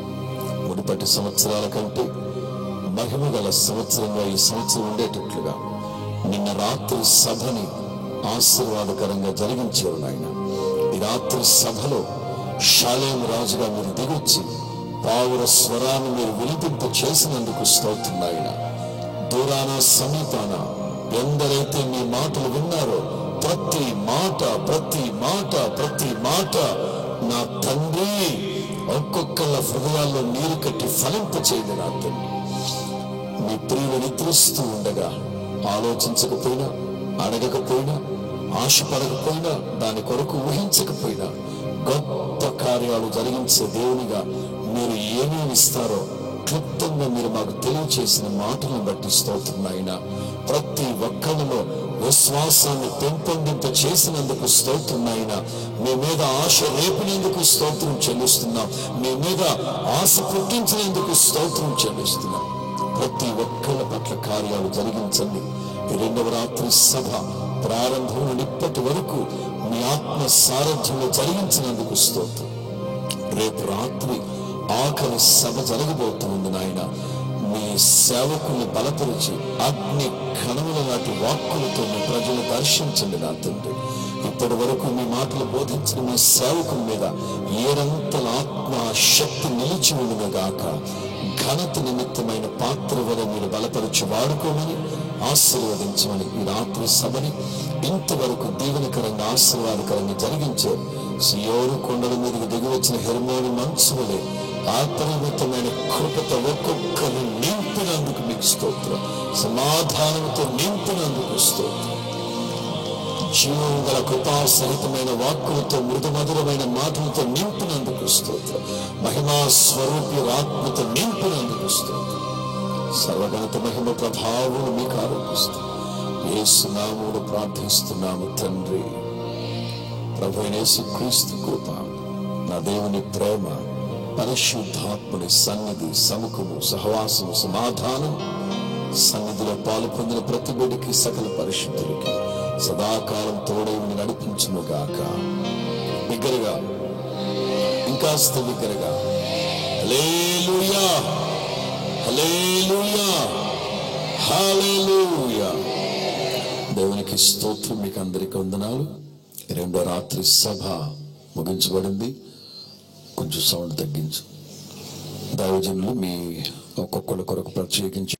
మునుపటి సంవత్సరాల కంటే మహిమ గల సంవత్సరంగా ఈ సంవత్సరం ఉండేటట్లుగా నిన్న రాత్రి సభని ఆశీర్వాదకరంగా జరిగించారు నాయన. ఈ రాత్రి సభలో షాలేం రాజుగా మీరు దిగొచ్చి పావుర స్వరాన్ని మీరు వినిపింప చేసినందుకు స్తోత్రం నాయన. దూరాన సమీపాన ఎందరైతే మీ మాటలు విన్నారో ప్రతి మాట, ప్రతి మాట, ప్రతి మాట నా తండ్రి ఒక్కొక్కళ్ళ హృదయాల్లో నీరు కట్టి ఫలింప చేయండి నా తండ్రి. మీ ప్రియులు నిద్రిస్తూ ఉండగా ఆలోచించకపోయినా, అడగకపోయినా, ఆశపడకపోయినా, దాని కొరకు ఊహించకపోయినా గొప్ప కార్యాలు జరిగించే దేవునిగా మీరు ఏమేమి ఇస్తారో క్లుప్తంగా మీరు మాకు తెలియచేసిన మాటలను బట్టి స్తోత్రం నాయన. ప్రతి ఒక్కరిలో విశ్వాసాన్ని పెంపొందింప చేసినందుకు స్తోత్రం నాయన. మీ మీద ఆశ రేపినందుకు స్తోత్రం చెల్లిస్తున్నాం. మీ మీద ఆశ పుట్టించినందుకు స్తోత్రం చెల్లిస్తున్నాం. ప్రతి ఒక్కరి పట్ల కార్యాలు జరిగించండి. ఈ 2వ రాత్రి సభ ప్రారంభం నుండి ఇప్పటి వరకు మీ ఆత్మ సారథ్యంలో జరిగించినందుకు స్తోత్రం. రేపు రాత్రి ఆఖరి సభ జరగబోతుంది నాయన. మీ సేవకుల్ని బలపరిచి అగ్ని కణముల నాటి వాక్కులతో మీ ప్రజలు దర్శించండి నా తండ్రి. ఇప్పటి వరకు మీ మాటలు బోధించిన మీ సేవకుల మీద ఏడంతల ఆత్మ శక్తి నిలిచి ఉండుగాక. ఘనత నిమిత్తమైన పాత్ర వల్ల మీరు బలపరిచి వాడుకోమని ఆశీర్వదించమని ఈ రాత్రి సభని ఇంతవరకు దీవెనకరంగా ఆశీర్వాదకరంగా జరిగించారు. సియోను కొండల మీదకి దిగి వచ్చిన హెర్మోను మంచు వలె ఆత్మనిమిత్తమైన కృపతో ఒక్కొక్కరిని నింపినందుకు మీకు స్తోత్రం. సమాధానంతో నింపినందుకు స్తోత్రం. జీవం గల కృపాసహితమైన వాక్కులతో మృదు మధురమైన మాటలతో నింపినందుకు స్తోత్రం. మహిమా స్వరూపి ఆత్మతో నింపినందుకు స్తోత్రం. సర్వగణత మహిమ ప్రభావం మీకు ఆరోపిస్తూ యేసు నామములో ప్రార్థిస్తున్నాము తండ్రి. ప్రభువైన యేసుక్రీస్తు కృప, నా దేవుని ప్రేమ, పరిశుద్ధాత్ముని సన్నిధి, సముఖము, సహవాసము, సమాధానం, సన్నిధిలో పాలు పొందిన ప్రతి బిడ్డకి, సకల పరిశుద్ధులకి సదాకాలం తోడై నడిపించును గాక. బిగ్గరగా, ఇంకాస్త బిగ్గరగా హల్లెలూయా, హల్లెలూయా, హల్లెలూయా. దేవునికి స్తోత్రం. మీకు అందరికీ వందనాలు. రెండో రాత్రి సభ ముగించబడింది. కొంచెం సౌండ్ తగ్గించు. దైవజనులు మీ ఒక్కొక్కరి కొరకు ప్రత్యేకించి